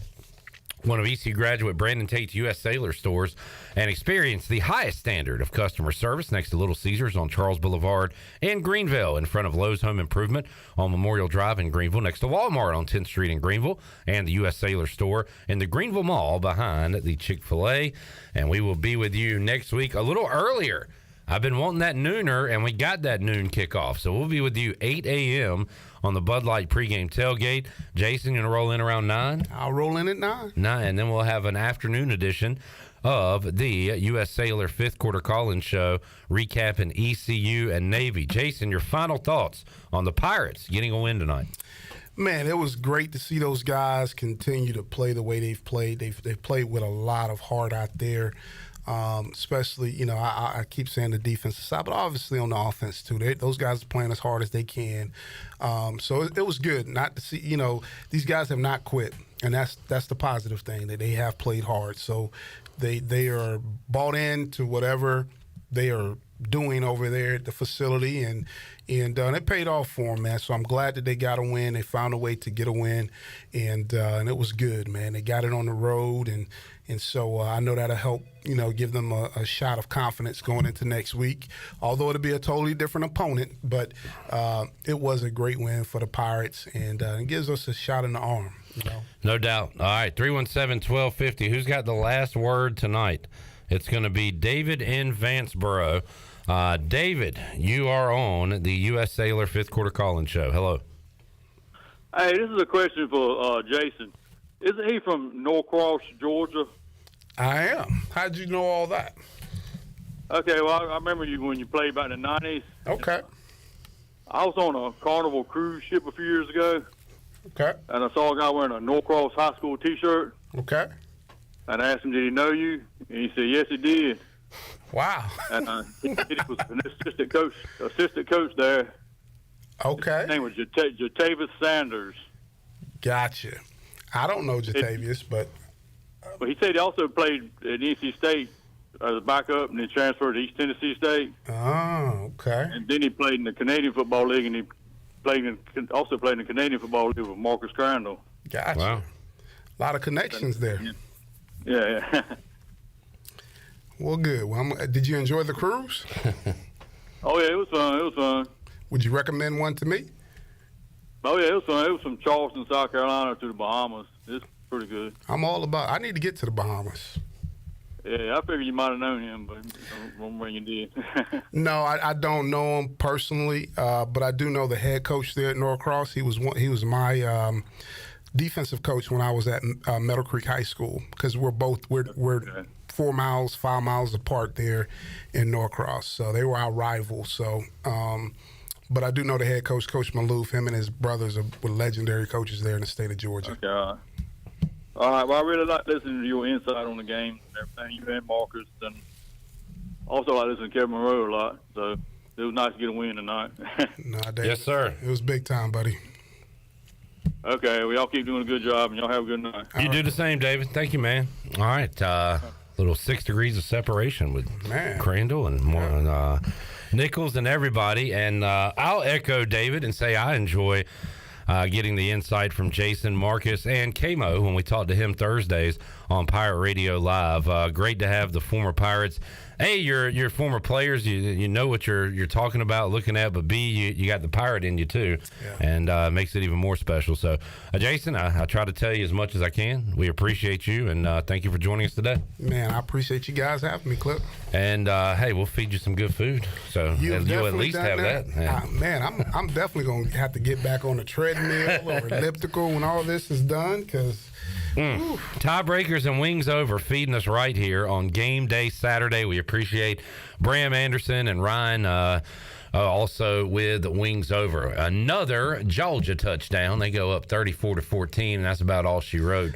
one of ECU graduate Brandon Tate's U.S. Cellular stores and experience the highest standard of customer service next to Little Caesars on Charles Boulevard in Greenville, in front of Lowe's Home Improvement on Memorial Drive in Greenville, next to Walmart on 10th Street in Greenville, and the U.S. Cellular store in the Greenville Mall behind the Chick-fil-A. And we will be with you next week a little earlier. I've been wanting that nooner, and we got that noon kickoff. So we'll be with you 8 a.m. on the Bud Light pregame tailgate. Jason, you going to roll in around 9? I'll roll in at 9. 9, and then we'll have an afternoon edition of the U.S. Cellular fifth quarter call-in show, recapping ECU and Navy. Jason, your final thoughts on the Pirates getting a win tonight? Man, it was great to see those guys continue to play the way they've played. They've played with a lot of heart out there. Especially, I keep saying the defensive side, but obviously on the offense too. Those guys are playing as hard as they can. So it was good not to see, these guys have not quit. And that's the positive thing, that they have played hard. So they are bought in to whatever they are doing over there at the facility, and it paid off for them, man. So I'm glad that they got a win. They found a way to get a win, and it was good, man. They got it on the road, and so I know that'll help, give them a shot of confidence going into next week, although it'll be a totally different opponent. But it was a great win for the Pirates, and it gives us a shot in the arm. No doubt. All right, 317-1250. Who's got the last word tonight? It's going to be David in Vanceboro. David, you are on the U.S. Sailor Fifth Quarter Call-In Show. Hello. Hey, this is a question for Jason. Isn't he from Norcross, Georgia? I am. How'd you know all that? Okay, well, I remember you when you played back in the 90s. Okay. I was on a Carnival cruise ship a few years ago. Okay. And I saw a guy wearing a Norcross High School T-shirt. Okay. And I asked him, did he know you? And he said, yes, he did. Wow. And he was an assistant coach there. Okay. His name was Jatavis Sanders. Gotcha. I don't know Jatavius, but he said he also played at NC State as a backup, and then transferred to East Tennessee State. Oh, okay. And then he played in the Canadian Football League, and he also played in the Canadian Football League with Marcus Crandall. Gotcha. Wow. A lot of connections there. Yeah. Well, good. Well, did you enjoy the cruise? Oh, yeah, it was fun. Would you recommend one to me? Oh, yeah, it was fun. It was from Charleston, South Carolina to the Bahamas. It's pretty good. I need to get to the Bahamas. Yeah, I figured you might have known him, but I don't think you did. No, I don't know him personally, but I do know the head coach there at Norcross. He was my defensive coach when I was at Meadow Creek High School, because we're 4 miles, 5 miles apart there in Norcross. So they were our rivals. So, but I do know the head coach, Coach Maloof. Him and his brothers were legendary coaches there in the state of Georgia. Okay, all right. Well, I really like listening to your insight on the game and everything. You and Marcus, and also I listen to Kevin Monroe a lot. So it was nice to get a win tonight. Yes, sir. It was big time, buddy. Okay, well, y'all keep doing a good job, and y'all have a good night. You do the same, David. Thank you, man. All right. Little 6 degrees of separation with Crandall and Nichols and everybody. And I'll echo David and say I enjoy getting the insight from Jason, Marcus, and Kamo when we talk to him Thursdays on Pirate Radio Live. Great to have the former Pirates. A, you're former players. You know what you're talking about, looking at, but B, you got the Pirate in you too, and makes it even more special. So, Jason, I try to tell you as much as I can. We appreciate you, and thank you for joining us today. Man, I appreciate you guys having me, Clip. And hey, we'll feed you some good food, so you'll at least have that. Yeah. Man, I'm definitely gonna have to get back on the treadmill or elliptical when all this is done, because. Tiebreakers and Wings Over feeding us right here on Game Day Saturday. We appreciate Bram Anderson and Ryan also with Wings Over. Another Georgia touchdown. They go up 34-14, and that's about all she wrote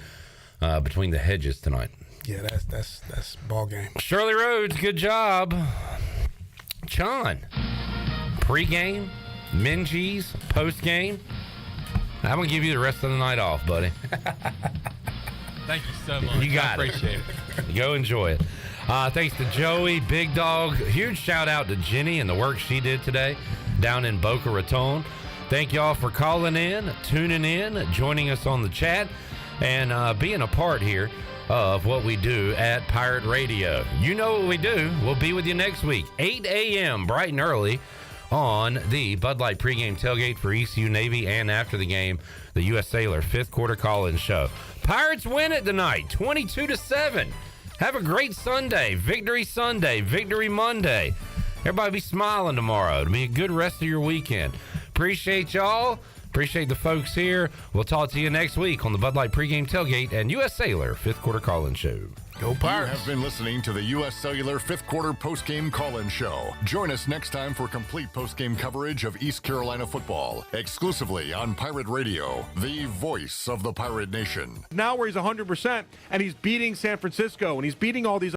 between the hedges tonight. Yeah, that's ball game. Shirley Rhodes, good job. Chon, pregame, Minji's, postgame. I'm going to give you the rest of the night off, buddy. Thank you so much. You got I appreciate it. Go enjoy it. Thanks to Joey, Big Dog. Huge shout out to Jenny and the work she did today down in Boca Raton. Thank y'all for calling in, tuning in, joining us on the chat, and being a part here of what we do at Pirate Radio. You know what we do. We'll be with you next week, 8 a.m., bright and early, on the Bud Light pregame tailgate for ECU Navy, and after the game, the U.S. Sailor fifth quarter call-in show. Pirates win it tonight, 22-7. Have a great Sunday. Victory Sunday, Victory Monday. Everybody be smiling tomorrow. It'll be a good rest of your weekend. Appreciate y'all. Appreciate the folks here. We'll talk to you next week on the Bud Light pregame tailgate and U.S. Sailor fifth quarter call-in show. Go Pirates. You have been listening to the U.S. Cellular fifth quarter postgame call-in show. Join us next time for complete postgame coverage of East Carolina football, exclusively on Pirate Radio, the voice of the Pirate Nation. Now where he's 100% and he's beating San Francisco and he's beating all these